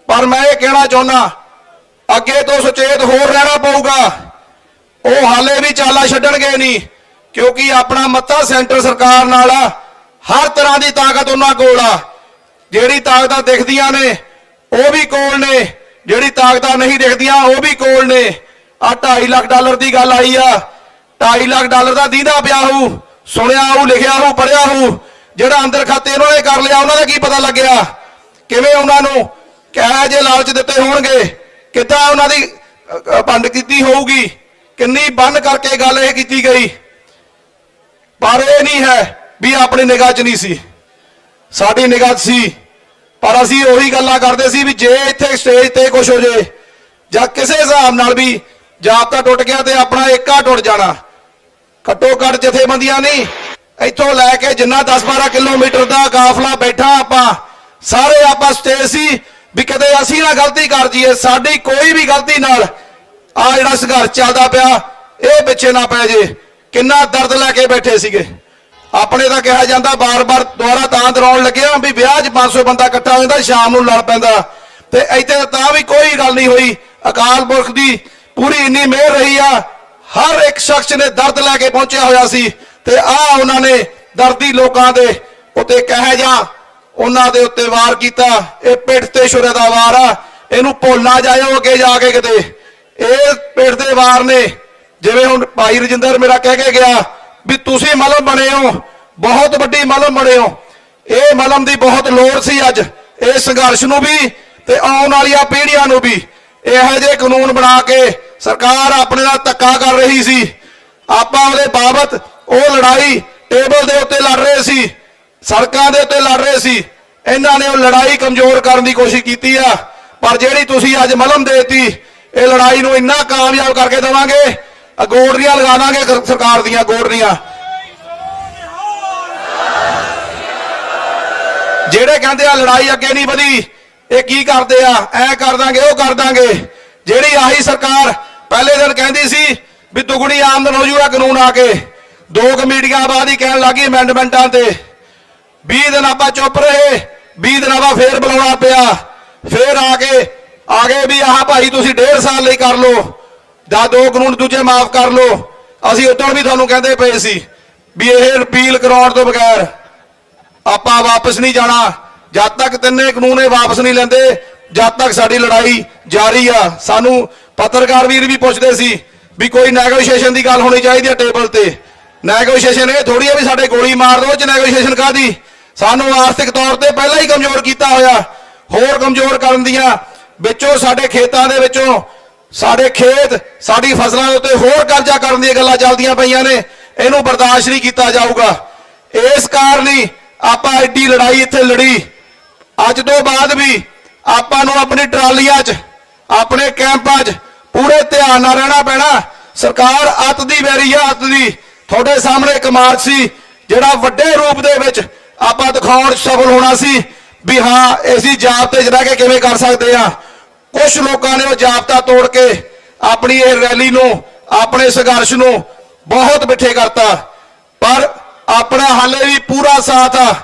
ਪਰ ਮੈਂ ਇਹ ਕਹਿਣਾ ਚਾਹੁੰਦਾ, ਅੱਗੇ ਤੋਂ ਸੁਚੇਤ ਹੋਰ ਰਹਿਣਾ ਪਊਗਾ। ਉਹ ਹਾਲੇ ਵੀ ਚਾਲਾ ਛੱਡਣਗੇ ਨਹੀਂ, ਕਿਉਂਕਿ ਆਪਣਾ ਮੱਤਾ ਸੈਂਟਰ ਸਰਕਾਰ ਨਾਲ ਆ। ਹਰ ਤਰ੍ਹਾਂ ਦੀ ਤਾਕਤ ਉਹਨਾਂ ਕੋਲ ਆ। ਜਿਹੜੀ ਤਾਕਤਾਂ ਦਿਖਦੀਆਂ ਨੇ ਉਹ ਵੀ ਕੋਲ ਨੇ, ਜਿਹੜੀ ਤਾਕਤਾਂ ਨਹੀਂ ਦਿਖਦੀਆਂ ਉਹ ਵੀ ਕੋਲ ਨੇ। ਆ 2.5 ਲੱਖ ਡਾਲਰ ਦੀ ਗੱਲ ਆਈ ਆ, 2.5 ਲੱਖ ਡਾਲਰ ਦਾ ਦੀਦਾ ਪਿਆ ਹੋਊ, ਸੁਣਿਆ ਹੋਊ, ਲਿਖਿਆ ਹੋਊ, ਪੜਿਆ ਹੋਊ। ਜਿਹੜਾ ਅੰਦਰ ਖਾਤੇ ਉਹਨਾਂ ਨੇ ਕਰ ਲਿਆ, ਉਹਨਾਂ ਦਾ ਕੀ ਪਤਾ ਲੱਗਿਆ, ਕਿਵੇਂ ਉਹਨਾਂ ਨੂੰ ਕਿਹੋ ਜਿਹੇ ਲਾਲਚ ਦਿੱਤੇ ਹੋਣਗੇ, ਕਿੱਦਾਂ ਉਹਨਾਂ ਦੀ ਭੰਡ ਕੀਤੀ ਹੋਊਗੀ, ਕਿੰਨੀ ਬੰਨ ਕਰਕੇ ਗੱਲ ਇਹ ਕੀਤੀ ਗਈ। ਪਰ ਇਹ ਨਹੀਂ ਹੈ ਵੀ ਆਪਣੀ ਨਿਗਾਹ 'ਚ ਨਹੀਂ ਸੀ, ਸਾਡੀ ਨਿਗਾਹ 'ਚ ਸੀ। ਪਰ ਅਸੀਂ ਉਹੀ ਗੱਲਾਂ ਕਰਦੇ ਸੀ ਵੀ ਜੇ ਇੱਥੇ ਸਟੇਜ ਤੇ ਕੁਝ ਹੋ ਜੇ ਜਾਂ ਕਿਸੇ ਹਿਸਾਬ ਨਾਲ ਵੀ ਜਾਬਤਾ ਟੁੱਟ ਗਿਆ ਤੇ ਆਪਣਾ ਏਕਾ ਟੁੱਟ ਜਾਣਾ। ਘੱਟੋ ਘੱਟ ਜਥੇਬੰਦੀਆਂ ਨਹੀਂ, ਇੱਥੋਂ ਲੈ ਕੇ ਜਿੰਨਾ 10-12 ਕਿਲੋਮੀਟਰ ਦਾ ਕਾਫਲਾ ਬੈਠਾ ਆਪਾਂ ਸਾਰੇ ਆਪਾਂ ਸਟੇਜ ਸੀ ਵੀ ਕਦੇ ਅਸੀਂ ਨਾ ਗਲਤੀ ਕਰ ਜਾਈਏ, ਸਾਡੀ ਕੋਈ ਵੀ ਗਲਤੀ ਨਾਲ ਆ ਜਿਹੜਾ ਸੰਘਰਸ਼ ਚੱਲਦਾ ਪਿਆ ਇਹ ਪਿੱਛੇ ਨਾ ਪੈ ਜੇ। ਕਿੰਨਾ ਦਰਦ ਲੈ ਕੇ ਬੈਠੇ ਸੀਗੇ। ਆਪਣੇ ਤਾਂ ਕਿਹਾ ਜਾਂਦਾ ਬਾਰ-ਬਾਰ ਦੁਬਾਰਾ ਤਾਂ ਦਰਾਉਣ ਲੱਗਿਆ ਵੀ ਵਿਆਹ 'ਚ 500 ਬੰਦਾ ਇਕੱਠਾ ਹੋ ਜਾਂਦਾ, ਸ਼ਾਮ ਨੂੰ ਲੜ ਪੈਂਦਾ, ਤੇ ਇੱਥੇ ਤਾਂ ਵੀ ਕੋਈ ਗੱਲ ਨਹੀਂ ਹੋਈ। ਅਕਾਲ ਪੁਰਖ ਦੀ ਪੂਰੀ ਇੰਨੀ ਮਿਹਰ ਰਹੀ ਆ, ਹਰ ਇੱਕ ਸ਼ਖਸ ਨੇ ਦਰਦ ਲੈ ਕੇ ਪਹੁੰਚਿਆ ਹੋਇਆ ਸੀ ਤੇ ਆ ਉਹਨਾਂ ਨੇ ਦਰਦੀ ਲੋਕਾਂ ਦੇ ਉੱਤੇ ਕਹਿ ਜਾ ਉਹਨਾਂ ਦੇ ਉੱਤੇ ਵਾਰ ਕੀਤਾ। ਇਹ ਪਿੱਠ ਤੇ ਛੁਰੇ ਦਾ ਵਾਰ ਆ, ਇਹਨੂੰ ਭੁੱਲ ਨਾ ਜਾਇਓ ਅੱਗੇ ਜਾ ਕੇ ਕਿਤੇ। ਇਹ ਪਿੱਠ ਦੇ ਵਾਰ ਨੇ, ਜਿਵੇਂ ਹੁਣ ਭਾਈ ਰਜਿੰਦਰ ਮੇਰਾ ਕਹਿ ਕੇ ਗਿਆ ਵੀ ਤੁਸੀਂ ਮਲਮ ਬਣੇ ਹੋ, ਬਹੁਤ ਵੱਡੀ ਮਲਮ ਬਣੇ ਹੋ। ਇਹ ਮਲਮ ਦੀ ਬਹੁਤ ਲੋੜ ਸੀ ਅੱਜ ਇਹ ਸੰਘਰਸ਼ ਨੂੰ ਵੀ ਤੇ ਆਉਣ ਵਾਲੀਆਂ ਪੀੜ੍ਹੀਆਂ ਨੂੰ ਵੀ। ਇਹੋ ਜਿਹੇ ਕਾਨੂੰਨ ਬਣਾ ਕੇ ਸਰਕਾਰ ਆਪਣੇ ਨਾਲ ਧੱਕਾ ਕਰ ਰਹੀ ਸੀ। ਆਪਾਂ ਉਹਦੇ ਬਾਬਤ ਉਹ ਲੜਾਈ ਟੇਬਲ ਦੇ ਉੱਤੇ ਲੜ ਰਹੇ ਸੀ, ਸੜਕਾਂ ਦੇ ਉੱਤੇ ਲੜ ਰਹੇ ਸੀ। ਇਹਨਾਂ ਨੇ ਉਹ ਲੜਾਈ ਕਮਜ਼ੋਰ ਕਰਨ ਦੀ ਕੋਸ਼ਿਸ਼ ਕੀਤੀ ਆ, ਪਰ ਜਿਹੜੀ ਤੁਸੀਂ ਅੱਜ ਮਲਮ ਦੇਤੀ ਇਹ ਲੜਾਈ ਨੂੰ ਇੰਨਾ ਕਾਮਯਾਬ ਕਰਕੇ ਦੇਵਾਂਗੇ, ਗੋਡਰੀਆਂ ਲਗਾ ਦਾਂਗੇ ਸਰਕਾਰ ਦੀਆਂ ਗੋਡਰੀਆਂ। ਜਿਹੜੇ ਕਹਿੰਦੇ ਆ ਲੜਾਈ ਅੱਗੇ ਨਹੀਂ ਵਧੀ, ਇਹ ਕੀ ਕਰਦੇ ਆ, ਐ ਕਰ ਦਾਂਗੇ ਉਹ ਕਰ ਦਾਂਗੇ। ਜਿਹੜੀ ਆਹੀ ਸਰਕਾਰ ਪਹਿਲੇ ਦਿਨ ਕਹਿੰਦੀ ਸੀ ਵੀ ਦੁਗਣੀ ਆਮਦਨ ਹੋ ਜੂਗਾ ਕਾਨੂੰਨ ਆ ਕੇ, 2 ਕਮੇਟੀਆਂ ਬਾਅਦ ਹੀ ਕਹਿਣ ਲੱਗੀ ਅਮੈਂਡਮੈਂਟਾਂ ਤੇ। 20 ਦਿਨ ਆਪਾਂ ਚੁੱਪ ਰਹੇ, 20 ਦਿਨ ਆਪਾਂ ਫੇਰ ਬੁਲਾਉਣਾ ਪਿਆ, ਫੇਰ ਆ ਗਏ ਵੀ ਆਹ ਭਾਈ ਤੁਸੀਂ 1.5 ਸਾਲ ਲਈ ਕਰ ਲਓ ਜਾਂ 2 ਕਾਨੂੰਨ ਦੂਜੇ ਮਾਫ ਕਰ ਲਓ। ਅਸੀਂ ਉਦੋਂ ਵੀ ਤੁਹਾਨੂੰ ਕਹਿੰਦੇ ਪਏ ਸੀ ਵੀ ਇਹ ਰਿਪੀਲ ਕਰਾਉਣ ਤੋਂ ਬਗੈਰ ਆਪਾਂ ਵਾਪਸ ਨਹੀਂ ਜਾਣਾ। ਜਦ ਤੱਕ ਤਿੰਨੇ ਕਾਨੂੰਨ ਇਹ ਵਾਪਸ ਨਹੀਂ ਲੈਂਦੇ ਜਦ ਤੱਕ ਸਾਡੀ ਲੜਾਈ ਜਾਰੀ ਆ। ਸਾਨੂੰ ਪੱਤਰਕਾਰ ਵੀਰ ਵੀ ਪੁੱਛਦੇ ਸੀ ਵੀ ਕੋਈ ਨੈਗੋਸ਼ੀਏਸ਼ਨ ਦੀ ਗੱਲ ਹੋਣੀ ਚਾਹੀਦੀ ਹੈ ਟੇਬਲ ਤੇ। ਨੈਗੋਸ਼ੀਏਸ਼ਨ ਇਹ ਥੋੜੀ ਆ ਵੀ ਸਾਡੇ ਗੋਲੀ ਮਾਰ ਦੋ, ਚ ਨੈਗੋਸ਼ੀਏਸ਼ਨ ਕਾਦੀ। ਸਾਨੂੰ ਆਰਥਿਕ ਤੌਰ ਤੇ ਪਹਿਲਾਂ ਹੀ ਕਮਜ਼ੋਰ ਕੀਤਾ ਹੋਇਆ, ਹੋਰ ਕਮਜ਼ੋਰ ਕਰਨ ਦੀਆਂ ਵਿੱਚੋਂ ਸਾਡੇ ਖੇਤਾਂ ਦੇ ਵਿੱਚੋਂ ਸਾਡੇ ਖੇਤ ਸਾਡੀ ਫਸਲਾਂ ਦੇ ਉੱਤੇ ਹੋਰ ਕਰਜ਼ਾ ਕਰਨ ਦੀਆਂ ਗੱਲਾਂ ਚੱਲਦੀਆਂ ਪਈਆਂ ਨੇ। ਇਹਨੂੰ ਬਰਦਾਸ਼ਤ ਨਹੀਂ ਕੀਤਾ ਜਾਊਗਾ। ਇਸ ਕਾਰਨ ਹੀ ਆਪਾਂ ਐਡੀ ਲੜਾਈ ਇੱਥੇ ਲੜੀ। ਅੱਜ ਤੋਂ ਬਾਅਦ ਵੀ ਆਪਾਂ ਨੂੰ ਆਪਣੀ ਟਰਾਲੀਆਂ 'ਚ ਆਪਣੇ ਕੈਂਪਾਂ 'ਚ ਪੂਰੇ ਧਿਆਨ ਨਾਲ ਰਹਿਣਾ ਪੈਣਾ। ਸਰਕਾਰ ਅੱਤ ਦੀ ਵੈਰੀ ਆ, ਅੱਤ ਦੀ। ਤੁਹਾਡੇ ਸਾਹਮਣੇ ਇੱਕ ਮਾਰਚ ਸੀ ਜਿਹੜਾ ਵੱਡੇ ਰੂਪ ਦੇ ਵਿੱਚ ਆਪਾਂ ਦਿਖਾਉਣ 'ਚ ਸਫਲ ਹੋਣਾ ਸੀ ਵੀ ਹਾਂ ਅਸੀਂ ਜਾਬਤੇ 'ਚ ਰਹਿ ਕੇ ਕਿਵੇਂ ਕਰ ਸਕਦੇ ਆ। ਕੁਝ ਲੋਕਾਂ ਨੇ ਉਹ ਜਾਬਤਾ ਤੋੜ ਕੇ ਆਪਣੀ ਇਹ ਰੈਲੀ ਨੂੰ, ਆਪਣੇ ਸੰਘਰਸ਼ ਨੂੰ ਬਹੁਤ ਮਿੱਠੇ ਕਰਤਾ, ਪਰ ਆਪਣਾ ਹਾਲੇ ਵੀ ਪੂਰਾ ਸਾਥ ਆ।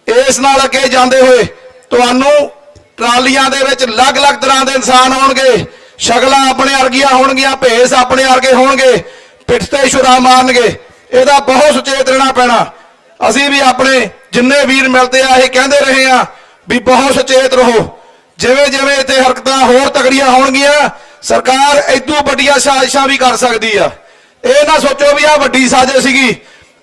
ਇਸ ਨਾਲ ਅੱਗੇ ਜਾਂਦੇ ਹੋਏ ਤੁਹਾਨੂੰ ਟਰਾਲੀਆਂ ਦੇ ਵਿੱਚ ਅਲੱਗ-ਅਲੱਗ ਤਰ੍ਹਾਂ ਦੇ ਇਨਸਾਨ ਹੋਣਗੇ, ਸ਼ਕਲਾਂ ਆਪਣੇ ਵਰਗੀਆਂ ਹੋਣਗੀਆਂ, ਭੇਸ ਆਪਣੇ ਵਰਗੇ ਹੋਣਗੇ, ਪਿੱਠ ਤੇ ਛੁਰਾ ਮਾਰਨਗੇ। ਇਹਦਾ ਬਹੁਤ ਸੁਚੇਤ ਰਹਿਣਾ ਪੈਣਾ। ਅਸੀਂ ਵੀ ਆਪਣੇ ਜਿੰਨੇ ਵੀਰ ਮਿਲਦੇ ਆ ਇਹ ਕਹਿੰਦੇ ਰਹੇ ਆ ਵੀ ਬਹੁਤ ਸੁਚੇਤ ਰਹੋ। ਜਿਵੇਂ ਜਿਵੇਂ ਇੱਥੇ ਹਰਕਤਾਂ ਹੋਰ ਤਗੜੀਆਂ ਹੋਣਗੀਆਂ ਸਰਕਾਰ ਇਦੋਂ ਵੱਡੀਆਂ ਸਾਜ਼ਿਸ਼ਾਂ ਵੀ ਕਰ ਸਕਦੀ ਆ। ਇਹ ਨਾ ਸੋਚੋ ਵੀ ਆ ਵੱਡੀ ਸਾਜ਼ਿਸ਼ ਸੀਗੀ,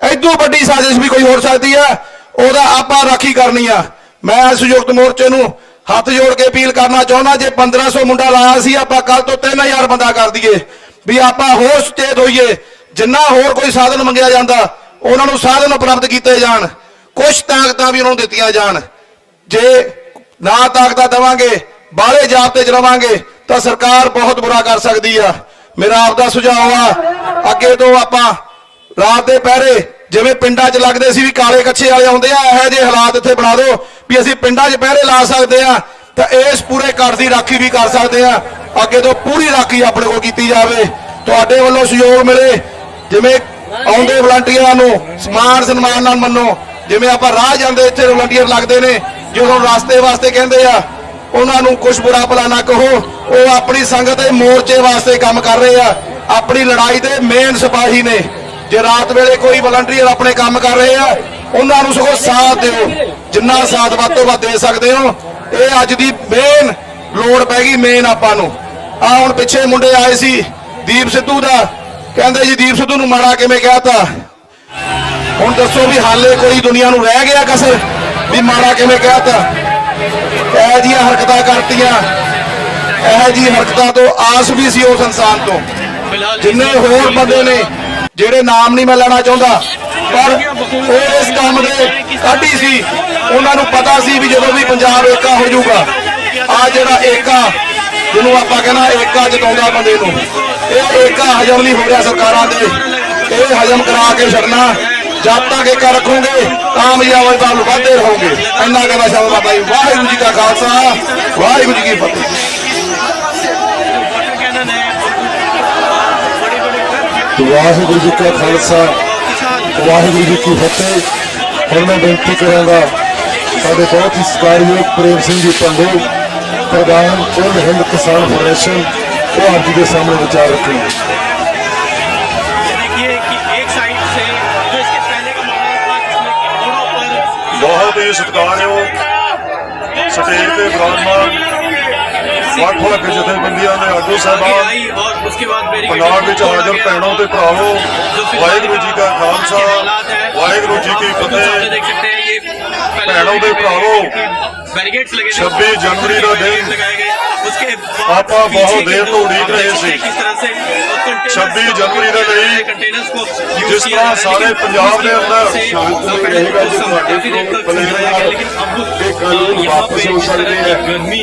ਇਦੋਂ ਵੱਡੀ ਸਾਜ਼ਿਸ਼ ਵੀ ਕੋਈ ਹੋ ਸਕਦੀ ਆ, ਉਹਦਾ ਆਪਾਂ ਰਾਖੀ ਕਰਨੀ ਆ। ਮੈਂ ਸੰਯੁਕਤ ਮੋਰਚੇ ਨੂੰ ਹੱਥ ਜੋੜ ਕੇ ਅਪੀਲ ਕਰਨਾ ਚਾਹੁੰਦਾ, ਜੇ 1500 ਮੁੰਡਾ ਲਾਇਆ ਸੀ ਆਪਾਂ ਕੱਲ ਤੋਂ 3000 ਬੰਦਾ ਕਰ ਦਈਏ ਵੀ ਆਪਾਂ ਹੋਰ ਸੁਚੇਤ ਹੋਈਏ। ਜਿੰਨਾ ਹੋਰ ਕੋਈ ਸਾਧਨ ਮੰਗਿਆ ਜਾਂਦਾ ਉਹਨਾਂ ਨੂੰ ਸਾਧਨ ਉਪਲਬਧ ਕੀਤੇ ਜਾਣ, ਕੁਝ ਤਾਕਤਾਂ ਵੀ ਉਹਨਾਂ ਨੂੰ ਦਿੱਤੀਆਂ ਜਾਣ। ਜੇ ਨਾ ਤਾਕਤਾਂ ਦੇਵਾਂਗੇ, ਬਾਹਲੇ ਜਾਬਤੇ 'ਚ ਰਵਾਂਗੇ ਤਾਂ ਸਰਕਾਰ ਬਹੁਤ ਬੁਰਾ ਕਰ ਸਕਦੀ ਆ। ਮੇਰਾ ਆਪਦਾ ਸੁਝਾਅ ਆ ਅੱਗੇ ਤੋਂ ਆਪਾਂ ਰਾਤ ਦੇ ਪਹਿਰੇ ਜਿਵੇਂ ਪਿੰਡਾਂ 'ਚ ਲੱਗਦੇ ਸੀ ਵੀ ਕਾਲੇ ਕੱਛੇ ਵਾਲੇ ਆਉਂਦੇ ਆ, ਇਹੋ ਜਿਹੇ ਹਾਲਾਤ ਇੱਥੇ ਬਣਾ ਦਿਓ ਵੀ ਅਸੀਂ ਪਿੰਡਾਂ 'ਚ ਪਹਿਰੇ ਲਾ ਸਕਦੇ ਆ ਤਾਂ ਇਸ ਪੂਰੇ ਘਰ ਦੀ ਰਾਖੀ ਵੀ ਕਰ ਸਕਦੇ ਆ। ਅੱਗੇ ਤੋਂ ਪੂਰੀ ਰਾਖੀ ਆਪਣੇ ਕੋਲ ਕੀਤੀ ਜਾਵੇ। ਤੁਹਾਡੇ ਵੱਲੋਂ ਸਹਿਯੋਗ ਮਿਲੇ, ਜਿਵੇਂ ਆਉਂਦੇ ਵਲੰਟੀਅਰਾਂ ਨੂੰ ਸਮਾਨ ਸਨਮਾਨ ਨਾਲ ਮੰਨੋ। ਜਿਵੇਂ ਆਪਾਂ ਰਾਹ ਜਾਂਦੇ ਇੱਥੇ ਵਲੰਟੀਅਰ ਲੱਗਦੇ ਨੇ, ਜਦੋਂ ਰਾਸਤੇ ਵਾਸਤੇ ਕਹਿੰਦੇ ਆ ਉਹਨਾਂ ਨੂੰ ਕੁਝ ਬੁਰਾ ਭਲਾ ਨਾ ਕਹੋ। ਉਹ ਆਪਣੀ ਸੰਗਤ ਦੇ ਮੋਰਚੇ ਵਾਸਤੇ ਕੰਮ ਕਰ ਰਹੇ ਆ, ਆਪਣੀ ਲੜਾਈ ਦੇ ਮੇਨ ਸਿਪਾਹੀ ਨੇ। ਜੇ ਰਾਤ ਵੇਲੇ ਕੋਈ ਵਲੰਟੀਅਰ ਆਪਣੇ ਕੰਮ ਕਰ ਰਹੇ ਆ ਉਹਨਾਂ ਨੂੰ ਸਗੋਂ ਸਾਥ ਦਿਓ, ਜਿੰਨਾ ਸਾਥ ਵੱਧ ਤੋਂ ਵੱਧ ਦੇ ਸਕਦੇ ਹੋ। ਇਹ ਅੱਜ ਦੀ ਮੇਨ ਲੋੜ ਪੈ ਗਈ, ਮੇਨ ਆਪਾਂ ਨੂੰ। ਆ ਹੁਣ ਪਿੱਛੇ ਮੁੰਡੇ ਆਏ ਸੀ ਦੀਪ ਸਿੱਧੂ ਦਾ, ਕਹਿੰਦੇ ਜੀ ਦੀਪ ਸਿੱਧੂ ਨੂੰ ਮਾੜਾ ਕਿਵੇਂ ਕਹਿਤਾ। ਹੁਣ ਦੱਸੋ ਵੀ ਹਾਲੇ ਕੋਈ ਦੁਨੀਆ ਨੂੰ ਰਹਿ ਗਿਆ ਕਸਰ ਵੀ ਮਾੜਾ ਕਿਵੇਂ ਕਹਿਤਾ। ਇਹ ਜੀਆਂ ਹਰਕਤਾਂ ਕਰਤੀਆਂ, ਇਹ ਜੀ ਹਰਕਤਾਂ ਤੋਂ ਆਸ ਵੀ ਸੀ ਉਸ ਇਨਸਾਨ ਤੋਂ। ਜਿੰਨੇ ਹੋਰ ਬੰਦੇ ਨੇ ਜਿਹੜੇ ਨਾਮ ਨਹੀਂ ਮੈਂ ਲੈਣਾ ਚਾਹੁੰਦਾ, ਪਰ ਉਹ ਇਸ ਕੰਮ ਦੇ ਕਾਢੀ ਸੀ। ਉਹਨਾਂ ਨੂੰ ਪਤਾ ਸੀ ਵੀ ਜਦੋਂ ਵੀ ਪੰਜਾਬ ਏਕਾ ਹੋ ਜਾਊਗਾ, ਆ ਜਿਹੜਾ ਏਕਾ ਜਿਹਨੂੰ ਆਪਾਂ ਕਹਿੰਦਾ ਏਕਾ ਜਤਾਉਂਦਾ ਬੰਦੇ ਨੂੰ, ਇਹ ਏਕਾ ਹਜਮ ਨਹੀਂ ਹੋ ਰਿਹਾ ਸਰਕਾਰਾਂ ਦੇ, ਇਹ ਹਜਮ ਕਰਾ ਕੇ ਛੱਡਣਾ। ਜਦ ਤੱਕ ਏਕਾ ਰੱਖੋਗੇ ਕਾਮਯਾਬ ਵੱਲ ਵਧਦੇ ਰਹੋਗੇ। ਇੰਨਾ ਕਹਿੰਦਾ ਸ਼ਬਦ ਬਾਬਾ ਜੀ। ਵਾਹਿਗੁਰੂ ਜੀ ਕਾ ਖਾਲਸਾ, ਵਾਹਿਗੁਰੂ ਜੀ ਕੀ ਫਤਿਹ।
ਵਾਹਿਗੁਰੂ ਜੀ ਕਾ ਖਾਲਸਾ, ਵਾਹਿਗੁਰੂ ਜੀ ਕੀ ਫਤਿਹ। ਹੁਣ ਮੈਂ ਬੇਨਤੀ ਕਰਾਂਗਾ ਸਾਡੇ ਬਹੁਤ ਹੀ ਸਤਿਕਾਰਯੋਗ ਪ੍ਰੇਮ ਸਿੰਘ ਜੀ ਪੰਡੂ, ਪ੍ਰਧਾਨ ऑल हिंद किसान फेडरेशन, वो आप जी के सामने विचार रखेंगे।
देखिए कि एक साइड से जो इसके पहले का मॉडल था जिसमें घोड़ों पर
बहुत ही सत्कारयोग स्टेज पे विराजमान ਵੱਖ-ਵੱਖ ਜਥੇਬੰਦੀਆਂ ਦੇ ਆਗੂ ਸਾਹਿਬਾਨ,
आई और उसके बाद
ਪੰਜਾਬ ਵਿੱਚ ਹਾਜ਼ਰ ਭੈਣੋਂ ਤੇ ਭਰਾਵੋ, ਵਾਹਿਗੁਰੂ ਜੀ ਕਾ ਖਾਲਸਾ, ਵਾਹਿਗੁਰੂ ਜੀ ਕੀ ਫਤਿਹ।
देख सकते हैं ये
ਭੈਣੋਂ ਤੇ ਭਰਾਵੋ,
बैरिकेड्स लगे थे,
26 जनवरी का दिन
लगाए गए। उसके बाद
ਆਪਾਂ
पीछे
बहुत
के
देर
दो
तो उड़ीक रहे
आप
थे।
देखते हैं किस तरह से कंटेनर्स
26 जनवरी ਦੇ ਲਈ
कंटेनर्स को यूज
जिस
किया
तरह
जा रहा है,
सारे
लेकिन
पंजाब
उसके
के अंदर
बाद से
शांति
पहले
रहेगा
कुछ
जो
समय
ਤੁਹਾਡੇ
काफी देर तक
बने
चलता
रहेगा।
है, लेकिन अब
ये कानून
यहाँ
वापस
पे
हो
जिस
सकते
तरह
हैं।
की गर्मी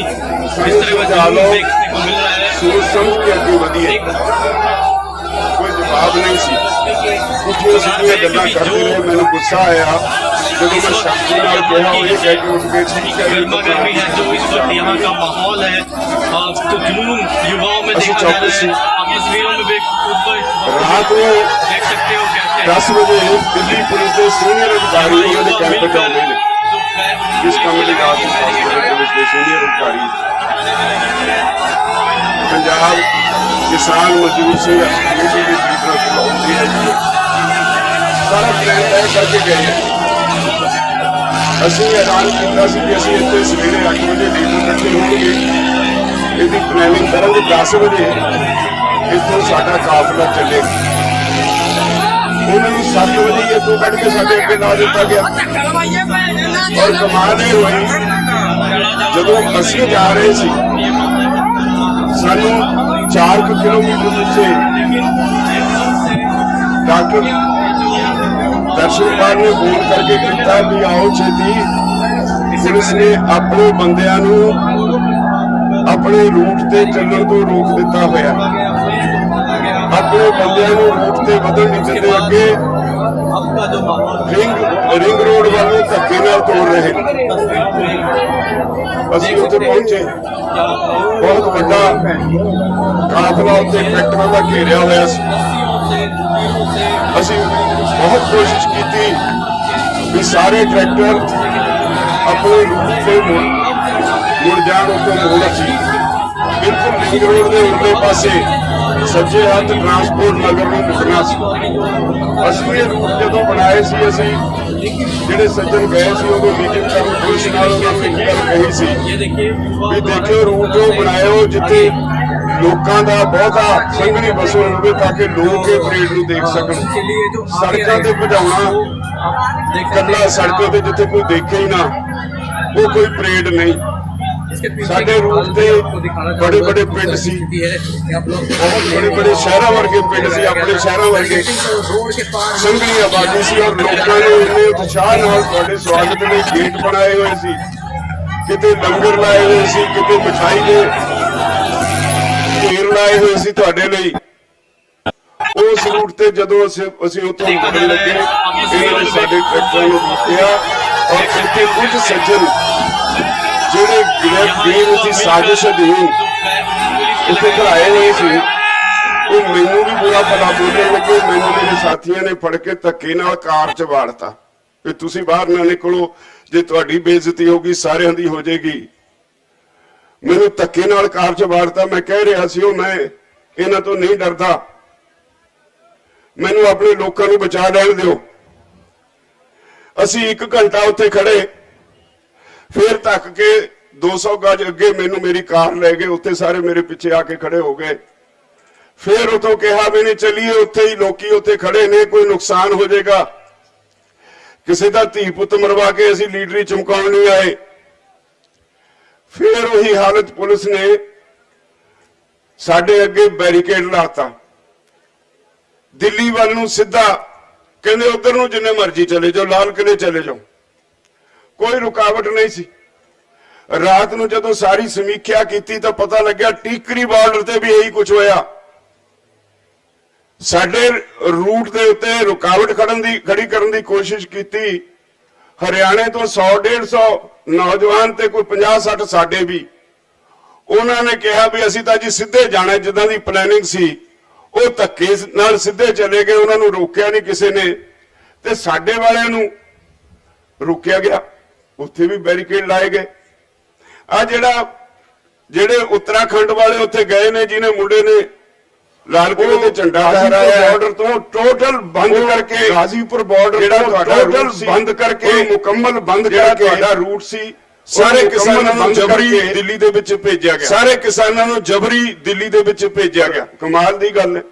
इस तरह का
डालो,
जुनून देखने को मिल रहा है।
सोच समझ के ਅੱਗੇ ਵਧੀਏ। ਕੋਈ ਜਵਾਬ ਨਹੀਂ ਸੀ। ਪੁੱਛੋ ਸਿੱਧੀਆਂ ਗੱਲਾਂ ਕਰਦੇ ਰਹੇ। ਮੈਨੂੰ ਗੁੱਸਾ ਆਇਆ ਜਦੋਂ ਮੈਂ ਸ਼ਖਸੀ ਨਾਲ ਕਿਹਾ ਉਹ ਇਹ ਕਹਿ ਕੇ ਉੱਠ ਕੇ ਠੀਕ ਹੈ
गर्मा गर्मी है जो इस वक्त यहाँ का माहौल है, तो जुनून युवाओं में
असली
देखा जा रहा
चौकस
है। आप तस्वीरों में भी
ਰਾਤ ਨੂੰ
देख सकते हो कैसे
10 ਵਜੇ ਦਿੱਲੀ ਪੁਲਿਸ ਦੇ ਸੀਨੀਅਰ ਅਧਿਕਾਰੀ ਉਹਨਾਂ ਦੇ ਕੈਂਪ ਤੇ ਆਉਂਦੇ ਨੇ। ਇਸ ਕੰਮ ਦੀ ਰਾਤ ਨੂੰ ਪੁਲਿਸ ਦੇ ਸੀਨੀਅਰ ਅਧਿਕਾਰੀ ਪੰਜਾਬ ਕਿਸਾਨ ਮਜ਼ਦੂਰ ਸੰਘਰਸ਼ ਕਮੇਟੀ ਦੇ ਲੀਡਰ ਬੁਲਾਉਂਦੇ ਹੈ ਜੀ। ਸਾਰਾ ਪਲਾਨ ਤੈਅ ਕਰਕੇ ਗਏ ਹੈ। ਅਸੀਂ ਐਲਾਨ ਕੀਤਾ ਸੀ ਕਿ ਅਸੀਂ ਇੱਥੇ ਸਵੇਰੇ 8 ਵਜੇ ਲੀਡਰ ਇਕੱਠੇ ਹੋਣਗੇ, ਇਹਦੀ ਪਲੈਨਿੰਗ ਕਰਾਂਗੇ। 10 ਵਜੇ ਇੱਥੋਂ ਸਾਡਾ ਕਾਫਲਾ ਚੱਲੇਗਾ। ਉਹਨਾਂ ਨੂੰ 7 ਵਜੇ ਇੱਥੋਂ ਕੱਢ ਕੇ ਸਾਡੇ ਅੱਗੇ ਲਾ ਦਿੱਤਾ ਗਿਆ। ਔਰ ਕਮਾਲ ਇਹ ਹੋਈ, ਜਦੋਂ ਅਸੀਂ ਜਾ ਰਹੇ ਸੀ ਸਾਨੂੰ 4 ਕਿਲੋਮੀਟਰ ਪਿੱਛੇ ਡਾਕਟਰ ਦਰਸ਼ਨਪਾਲ ਨੇ ਫੋਨ ਕਰਕੇ ਕੀਤਾ ਵੀ ਆਓ ਛੇਤੀ। ਪੁਲਿਸ ਨੇ ਆਪਣੇ ਬੰਦਿਆਂ ਨੂੰ ਆਪਣੇ ਰੂਟ ਤੇ ਚੱਲਣ ਤੋਂ ਰੋਕ ਦਿੱਤਾ ਹੋਇਆ। ਆਪਣੇ ਬੰਦਿਆਂ ਨੂੰ ਰੂਟ ਤੇ ਵਧਣ ਨਹੀਂ ਦਿੰਦੇ। ਅੱਗੇ ਰਿੰਗ ਰੋਡ ਵੱਲ ਨੂੰ ਧੱਕੇ ਨਾਲ ਤੋੜ ਰਹੇ ਨੇ। ਅਸੀਂ ਉੱਥੇ ਪਹੁੰਚੇ, ਬਹੁਤ ਵੱਡਾ ਕਾਫਲਾ ਉੱਤੇ ਟਰੈਕਟਰਾਂ ਦਾ ਘੇਰਿਆ ਹੋਇਆ ਸੀ। ਅਸੀਂ ਬਹੁਤ ਕੋਸ਼ਿਸ਼ ਕੀਤੀ ਵੀ ਸਾਰੇ ਟਰੈਕਟਰ ਆਪਣੇ ਰੂਟ ਤੇ ਮੁੜ ਜਾਣ। ਉੱਥੋਂ ਮੋੜ ਸੀ ਬਿਲਕੁਲ ਰਿੰਗ ਰੋਡ ਦੇ ਉਰਲੇ ਪਾਸੇ ਸੱਜੇ ਹੱਥ ਟਰਾਂਸਪੋਰਟ ਨਗਰ ਨੂੰ ਮੁੜਨਾ ਸੀ। ਅਸੀਂ ਇਹ ਰੂਟ ਜਦੋਂ ਬਣਾਏ ਸੀ, ਅਸੀਂ ਜਿਹੜੇ ਸੱਜਣ ਗਏ ਸੀ ਉਦੋਂ ਮੀਟਿੰਗ ਕਰਨ ਪੁਲਿਸ ਨਾਲ ਉਹਨਾਂ ਨੂੰ ਇੱਕ ਗੱਲ ਕਹੀ ਸੀ ਵੀ ਦੇਖਿਓ ਰੂਟ ਉਹ ਬਣਾਇਓ ਜਿੱਥੇ ਲੋਕਾਂ ਦਾ ਬਹੁਤਾ ਸੰਘਣੀ ਵਸੋਂ ਹੋਵੇ ਤਾਂ ਕਿ ਲੋਕ ਇਹ ਪਰੇਡ ਨੂੰ ਦੇਖ ਸਕਣ। ਸੜਕਾਂ ਤੇ ਭਜਾਉਣਾ ਇਕੱਲਾ ਸੜਕਾਂ ਤੇ ਜਿੱਥੇ ਕੋਈ ਦੇਖੇ ਹੀ ਨਾ, ਉਹ ਕੋਈ ਪਰੇਡ ਨਹੀਂ। ਸਾਡੇ ਰੂਟ ਤੇ ਬੜੇ ਬੜੇ ਪਿੰਡ ਸੀ, ਬਹੁਤ ਬੜੇ ਬੜੇ ਸ਼ਹਿਰਾਂ ਵਰਗੇ ਪਿੰਡ ਸੀ, ਆਪਣੇ ਸ਼ਹਿਰਾਂ ਵਰਗੇ ਸੰਘਣੀ ਆਬਾਦੀ ਸੀ। ਔਰ ਲੋਕਾਂ ਨੇ ਇੰਨੇ ਉਤਸ਼ਾਹ ਨਾਲ ਤੁਹਾਡੇ ਸਵਾਗਤ ਲਈ ਗੇਟ ਬਣਾਏ ਹੋਏ ਸੀ, ਕਿਤੇ ਲੰਗਰ ਲਾਏ ਹੋਏ ਸੀ, ਕਿਤੇ ਮਿਠਾਈ ਦੇ ਢੇਰ ਲਾਏ ਹੋਏ ਸੀ ਤੁਹਾਡੇ ਲਈ। ਉਸ ਰੂਟ ਤੇ ਜਦੋਂ ਅਸੀਂ ਉੱਥੋਂ ਮੁੜਨ ਲੱਗੇ, ਇਹਨਾਂ ਨੇ ਸਾਡੇ ਟਰੈਕਟਰਾਂ ਨੂੰ ਰੋਕਿਆ ਔਰ ਇੱਥੇ ਕੁਝ ਸੱਜਣ ਜਿਹੜੇ ਗ੍ਰੇਡ ਦੀ ਸਾਜ਼ਿਸ਼ ਅਧੀਨ ਉੱਥੇ ਘਰਾਏ ਹੋਏ ਸੀ, ਉਹ ਮੈਨੂੰ ਵੀ ਬੁਰਾ ਭਲਾ ਬੋਲਣ ਲੱਗੇ। ਮੈਨੂੰ ਮੇਰੇ ਸਾਥੀਆਂ ਨੇ ਫੜ ਕੇ ਧੱਕੇ ਨਾਲ ਕਾਰ 'ਚ ਵਾੜਤਾ ਵੀ ਤੁਸੀਂ ਬਾਹਰ ਨਾ ਨਿਕਲੋ, ਜੇ ਤੁਹਾਡੀ ਬੇਇੱਜ਼ਤੀ ਹੋਗੀ ਸਾਰਿਆਂ ਦੀ ਹੋ ਜਾਏਗੀ। ਮੈਨੂੰ ਧੱਕੇ ਨਾਲ ਕਾਰ 'ਚ ਵਾੜਤਾ। ਮੈਂ ਕਹਿ ਰਿਹਾ ਸੀ ਉਹ ਮੈਂ ਇਹਨਾਂ ਤੋਂ ਨਹੀਂ ਡਰਦਾ, ਮੈਨੂੰ ਆਪਣੇ ਲੋਕਾਂ ਨੂੰ ਬਚਾ ਲੈਣ ਦਿਓ। ਅਸੀਂ 1 ਘੰਟਾ ਉੱਥੇ ਖੜੇ, ਫਿਰ ਧੱਕ ਕੇ 200 ਗਜ ਅੱਗੇ ਮੈਨੂੰ ਮੇਰੀ ਕਾਰ ਲੈ ਗਏ। ਉੱਥੇ ਸਾਰੇ ਮੇਰੇ ਪਿੱਛੇ ਆ ਕੇ ਖੜੇ ਹੋ ਗਏ। ਫਿਰ ਉਤੋਂ ਕਿਹਾ ਵੀ ਨਹੀਂ ਚੱਲੀਏ, ਉੱਥੇ ਹੀ ਲੋਕੀ ਉੱਥੇ ਖੜੇ ਨੇ, ਕੋਈ ਨੁਕਸਾਨ ਹੋ ਜਾਏਗਾ। ਕਿਸੇ ਦਾ ਧੀ ਪੁੱਤ ਮਰਵਾ ਕੇ ਅਸੀਂ ਲੀਡਰੀ ਚਮਕਾਉਣ ਨਹੀਂ ਆਏ। ਫਿਰ ਉਹੀ ਹਾਲਤ, ਪੁਲਿਸ ਨੇ ਸਾਡੇ ਅੱਗੇ ਬੈਰੀਕੇਡ ਲਾਤਾ। ਦਿੱਲੀ ਵੱਲ ਨੂੰ ਸਿੱਧਾ ਕਹਿੰਦੇ ਉਧਰ ਨੂੰ ਜਿੰਨੇ ਮਰਜ਼ੀ ਚਲੇ ਜਾਓ, ਲਾਲ ਕਿਲੇ ਚਲੇ ਜਾਓ, ਕੋਈ ਰੁਕਾਵਟ ਨਹੀਂ ਸੀ। ਰਾਤ ਨੂੰ ਜਦੋਂ ਸਾਰੀ ਸਮੀਖਿਆ ਕੀਤੀ ਤਾਂ ਪਤਾ ਲੱਗਿਆ ਟੀਕਰੀ ਬਾਰਡਰ ਤੇ ਵੀ ਇਹੀ ਕੁਝ ਹੋਇਆ। ਸਾਡੇ ਰੂਟ ਦੇ ਉੱਤੇ ਰੁਕਾਵਟ ਖੜੀ ਕਰਨ ਦੀ ਕੋਸ਼ਿਸ਼ ਕੀਤੀ। ਹਰਿਆਣੇ ਤੋਂ 100-150 ਨੌਜਵਾਨ ਤੇ ਕੋਈ 50-60 ਸਾਡੇ ਵੀ, ਉਹਨਾਂ ਨੇ ਕਿਹਾ ਵੀ ਅਸੀਂ ਤਾਂ ਜੀ ਸਿੱਧੇ ਜਾਣਾ, ਜਿੱਦਾਂ ਦੀ ਪਲੈਨਿੰਗ ਸੀ ਉਹ ਧੱਕੇ ਨਾਲ ਸਿੱਧੇ ਚਲੇ ਗਏ, ਉਹਨਾਂ ਨੂੰ ਰੋਕਿਆ ਨਹੀਂ ਕਿਸੇ ਨੇ, ਤੇ ਸਾਡੇ ਵਾਲਿਆਂ ਨੂੰ ਰੋਕਿਆ ਗਿਆ, ਉੱਥੇ ਵੀ ਬੈਰੀਕੇਡ ਲਾਏ ਗਏ। ਆ ਜਿਹੜੇ ਉੱਤਰਾਖੰਡ ਵਾਲੇ ਉੱਥੇ ਗਏ ਨੇ, ਜਿਹਨੇ ਮੁੰਡੇ ਨੇ ਲਾਲ ਕਿਲੇ ਤੇ ਝੰਡਾ ਲਹਿਰਾਇਆ, ਬਾਰਡਰ ਤੋਂ ਟੋਟਲ ਬੰਦ ਕਰਕੇ, ਗਾਜ਼ੀਪੁਰ ਬਾਰਡਰ ਜਿਹੜਾ ਟੋਟਲ ਬੰਦ ਕਰਕੇ, ਮੁਕੰਮਲ ਬੰਦ ਕਰਕੇ ਤੁਹਾਡਾ ਰੂਟ ਸੀ, ਸਾਰੇ ਕਿਸਾਨਾਂ ਨੂੰ ਜਬਰੀ ਦਿੱਲੀ ਦੇ ਵਿੱਚ ਭੇਜਿਆ ਗਿਆ, ਸਾਰੇ ਕਿਸਾਨਾਂ ਨੂੰ ਜਬਰੀ ਦਿੱਲੀ ਦੇ ਵਿੱਚ ਭੇਜਿਆ ਗਿਆ। ਕਮਾਲ ਦੀ ਗੱਲ ਹੈ,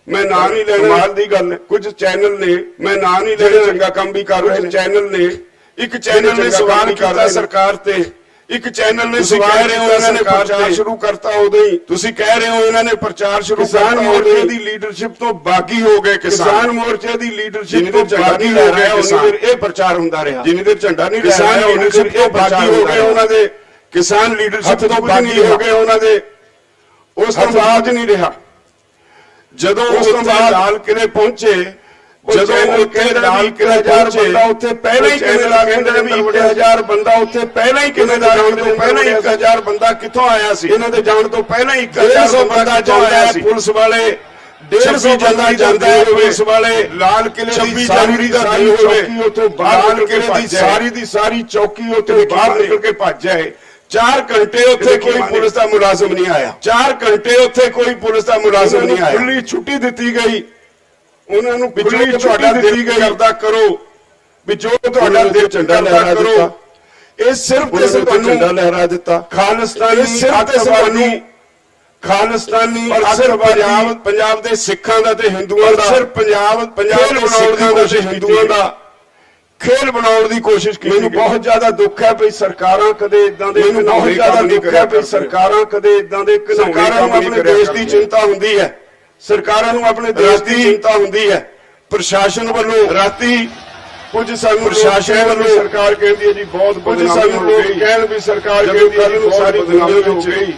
ਮੈਂ ਨਾਂ ਨਹੀਂ ਲੈਣਾ, ਕਮਾਲ ਦੀ ਗੱਲ ਹੈ। ਕੁਝ ਚੈਨਲ ਨੇ, ਮੈਂ ਨਾਂ ਨਹੀਂ ਲੈਣਾ, ਚੰਗਾ ਕੰਮ ਵੀ ਕਰ ਰਹੇ ਨੇ ਚੈਨਲ ਨੇ। ਇੱਕ ਚੈਨਲ ਨੇ ਸਵਾਲ ਕੀਤਾ ਸਰਕਾਰ ਤੇ, ਇੱਕ ਚੈਨਲ ਨੇ ਸਵਾਲ ਰਹੇ ਹੋ ਇਹਨਾਂ ਨੇ ਪ੍ਰਚਾਰ ਸ਼ੁਰੂ ਕਰਤਾ ਉਦੋਂ ਹੀ, ਤੁਸੀਂ ਕਹਿ ਰਹੇ ਹੋ ਇਹਨਾਂ ਨੇ ਪ੍ਰਚਾਰ ਸ਼ੁਰੂ ਕਰਤਾ। ਕਿਸਾਨ ਮੋਰਚੇ ਦੀ ਲੀਡਰਸ਼ਿਪ ਤੋਂ ਬਾਗੀ ਹੋ ਗਏ, ਕਿਸਾਨ ਮੋਰਚੇ ਦੀ ਲੀਡਰਸ਼ਿਪ ਤੋਂ ਬਾਗੀ ਹੋ ਗਏ, ਉਹਨਾਂ ਦੇ ਇਹ ਪ੍ਰਚਾਰ ਹੁੰਦਾ ਰਿਹਾ। ਜਿੰਨੀ ਦੇਰ ਝੰਡਾ ਨਹੀਂ ਕਿਸਾਨ ਲੀਡਰਸ਼ਿਪ ਤੋਂ ਬਾਗੀ ਹੋ ਗਏ, ਉਹਨਾਂ ਦੇ ਕਿਸਾਨ ਲੀਡਰਸ਼ਿਪ ਤੋਂ ਬਾਗੀ ਹੋ ਗਏ ਉਹਨਾਂ ਦੇ। ਉਸ ਤੋਂ ਬਾਅਦ ਨਹੀਂ ਰਿਹਾ। ਜਦੋਂ ਉਸ ਤੋਂ ਬਾਅਦ ਲਾਲ ਕਿਲੇ ਪਹੁੰਚੇ, ਜਦੋਂ ਉੱਥੇ ਲਾਲ ਕਿਲੇ 1000 ਬੰਦਾ ਉੱਥੇ ਪਹਿਲਾਂ ਹੀ ਕਹਿੰਦੇ ਵੀ 1000 ਬੰਦਾ ਉੱਥੇ ਪਹਿਲਾਂ ਹੀ ਕਿਵੇਂ ਦਾ ਜਾਣ ਤੋਂ ਪਹਿਲਾਂ ਹੀ 1000 ਬੰਦਾ ਕਿੱਥੋਂ ਆਇਆ ਸੀ? ਇਹਨਾਂ ਦੇ ਜਾਣ ਤੋਂ ਪਹਿਲਾਂ ਹੀ 1000 ਬੰਦਾ ਜਾਂਦਾ ਸੀ। ਪੁਲਿਸ ਵਾਲੇ 150 ਬੰਦਾ ਜਾਂਦਾ ਹੈ, ਪੁਲਿਸ ਵਾਲੇ ਲਾਲ ਕਿਲੇ ਦੀ ਸਾਰੀ ਦਾ ਦਿਨ ਹੋਵੇ, ਉੱਥੋਂ ਲਾਲ ਕਿਲੇ ਦੀ ਸਾਰੀ ਚੌਕੀ ਉੱਥੇ ਬਾਹਰ ਨਿਕਲ ਕੇ ਭੱਜ ਜਾਏ। 4 ਘੰਟੇ ਉੱਥੇ ਕੋਈ ਪੁਲਿਸ ਦਾ ਮੁਲਾਜ਼ਮ ਨਹੀਂ ਆਇਆ, 4 ਘੰਟੇ ਉੱਥੇ ਕੋਈ ਪੁਲਿਸ ਦਾ ਮੁਲਾਜ਼ਮ ਨਹੀਂ ਆਇਆ। ਖੁੱਲੀ ਛੁੱਟੀ ਦਿੱਤੀ ਗਈ ਉਹਨਾਂ ਨੂੰ, ਵਿੱਚੋਂ ਤੁਹਾਡਾ ਦਿਲ ਕਰਦਾ ਕਰੋ ਵੀ ਜੋ ਤੁਹਾਡਾ ਦਿਲ ਝੰਡਾ ਲਹਿਰਾ ਦਿੱਤਾ। ਇਹ ਸਿਰਫ ਤੇ ਸਿਰਫ ਤੁਹਾਨੂੰ ਝੰਡਾ ਲਹਿਰਾ ਦਿੱਤਾ, ਖਾਲਿਸਤਾਨੀ ਸਿਰਫ ਤੇ ਤੁਹਾਨੂੰ ਖਾਲਿਸਤਾਨੀ ਪੰਜਾਬ ਦੇ ਸਿੱਖਾਂ ਦਾ ਤੇ ਹਿੰਦੂਆਂ ਦਾ, ਸਿਰਫ ਪੰਜਾਬ ਦੇ ਸਿੱਖਾਂ ਦਾ ਤੇ ਹਿੰਦੂਆਂ ਦਾ ਖੇਲ ਬਣਾਉਣ ਦੀ ਕੋਸ਼ਿਸ਼ ਕੀਤੀ। ਮੈਨੂੰ ਬਹੁਤ ਜ਼ਿਆਦਾ ਦੁੱਖ ਹੈ ਵੀ ਸਰਕਾਰਾਂ ਕਦੇ ਇਦਾਂ ਦੇ, ਮੈਨੂੰ ਬਹੁਤ ਜ਼ਿਆਦਾ ਦੁੱਖ ਹੈ ਵੀ ਸਰਕਾਰਾਂ ਕਦੇ ਇਦਾਂ ਦੇ, ਸਰਕਾਰਾਂ ਨੂੰ ਆਪਣੇ ਦੇਸ਼ ਦੀ ਚਿੰਤਾ ਹੁੰਦੀ ਹੈ, ਸਰਕਾਰਾਂ ਨੂੰ ਆਪਣੇ ਦੇਸ਼ ਦੀ ਚਿੰਤਾ ਹੁੰਦੀ ਹੈ। ਪ੍ਰਸ਼ਾਸਨ ਵੱਲੋਂ ਰਾਤੀ ਕੁਝ ਸਾਨੂੰ ਪ੍ਰਸ਼ਾਸਨ ਵੱਲੋਂ ਸਰਕਾਰ ਕਹਿੰਦੀ ਹੈ ਜੀ ਬਹੁਤ ਬਦਨਾਮੀ ਹੋ ਗਈ, ਕਹਿਣ ਵੀ ਸਰਕਾਰ ਕਹਿੰਦੀ ਹੈ ਜੀ ਸਾਰੀ ਦੁਨੀਆ ਵਿੱਚ ਗਈ।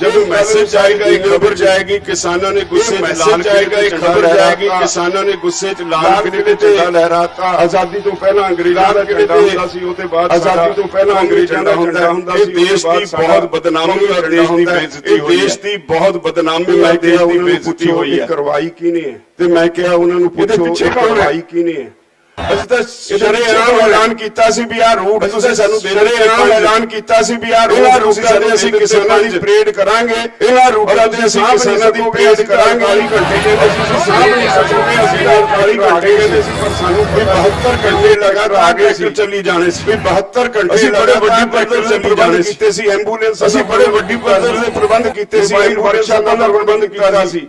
ਜਦੋਂ ਮੈਸੇਜ ਆਏਗਾ, ਇੱਕ ਖਬਰ ਜਾਏਗੀ, ਕਿਸਾਨਾਂ ਨੇ ਗੁੱਸੇ ਚ ਲਾਲ ਆਏਗਾ, ਇੱਕ ਖਬਰ ਜਾਏਗੀ, ਕਿਸਾਨਾਂ ਨੇ ਗੁੱਸੇ ਚ ਲਾਲ ਕਿਲੇ ਤੇ ਝੰਡਾ ਲਹਿਰਾਤਾ। ਆਜ਼ਾਦੀ ਤੋਂ ਪਹਿਲਾਂ ਅੰਗਰੇਜ਼ਾਂ ਦਾ ਝੰਡਾ ਹੁੰਦਾ ਸੀ, ਉਹਦੇ ਬਾਅਦ ਆਜ਼ਾਦੀ ਤੋਂ ਪਹਿਲਾਂ ਅੰਗਰੇਜ਼ਾਂ ਦਾ ਝੰਡਾ ਹੁੰਦਾ ਸੀ। ਦੇਸ਼ ਦੀ ਬਹੁਤ ਬਦਨਾਮੀ ਔਰ ਦੇਸ਼ ਦੀ ਬੇਇੱਜ਼ਤੀ ਹੋਈ ਹੈ, ਦੇਸ਼ ਦੀ ਬਹੁਤ ਬਦਨਾਮੀ ਔਰ ਦੇਸ਼ ਦੀ ਬੇਇੱਜ਼ਤੀ ਹੋਈ ਹੈ। ਕਰਵਾਈ ਕਿਹਨੇ ਹੈ? ਤੇ ਮੈਂ ਕਿਹਾ ਉਹਨਾਂ ਨੂੰ ਪੁੱਛੋ ਕਰਵਾਈ ਕਿਹਨੇ ਹੈ? ਅਸੀਂ ਤਾਂ ਸ਼ਰੇਆਮ ਐਲਾਨ ਕੀਤਾ ਸੀ ਵੀ ਆਹ ਰੂਟ ਤੁਸੀਂ ਸਾਨੂੰ ਦੇ ਦਿਓ, ਸ਼ਰੇਆਮ ਐਲਾਨ ਕੀਤਾ ਸੀ ਵੀ ਆਹ ਰੂਟ ਤੁਸੀਂ ਸਾਨੂੰ, ਅਸੀਂ ਕਿਸਾਨਾਂ ਦੀ ਪਰੇਡ ਕਰਾਂਗੇ, ਇਹਨਾਂ ਰੂਟਾਂ ਤੇ ਅਸੀਂ ਕਿਸਾਨਾਂ ਦੀ ਪਰੇਡ ਕਰਾਂਗੇ। 40 ਘੰਟੇ ਕਹਿੰਦੇ ਸੀ ਸਾਹਬ ਨਹੀਂ ਸਕੋਗੇ, ਅਸੀਂ 40 ਘੰਟੇ ਕਹਿੰਦੇ ਸੀ, ਪਰ ਸਾਨੂੰ 72 ਘੰਟੇ ਲਗਾਤਾਰ ਅੱਗੇ ਚੱਲੀ ਜਾਣੇ ਸੀ। 72 ਘੰਟੇ ਅਸੀਂ ਬੜੇ ਵੱਡੀ ਪੱਧਰ ਤੇ ਪ੍ਰਬੰਧ ਕੀਤੇ ਸੀ, ਐਂਬੂਲੈਂਸ ਅਸੀਂ ਬੜੇ ਵੱਡੀ ਪੱਧਰ ਤੇ ਪ੍ਰਬੰਧ ਕੀਤੇ ਸੀ, ਵਰਕਸ਼ਾਪਾਂ ਦਾ ਪ੍ਰਬੰਧ ਕੀਤਾ ਸੀ,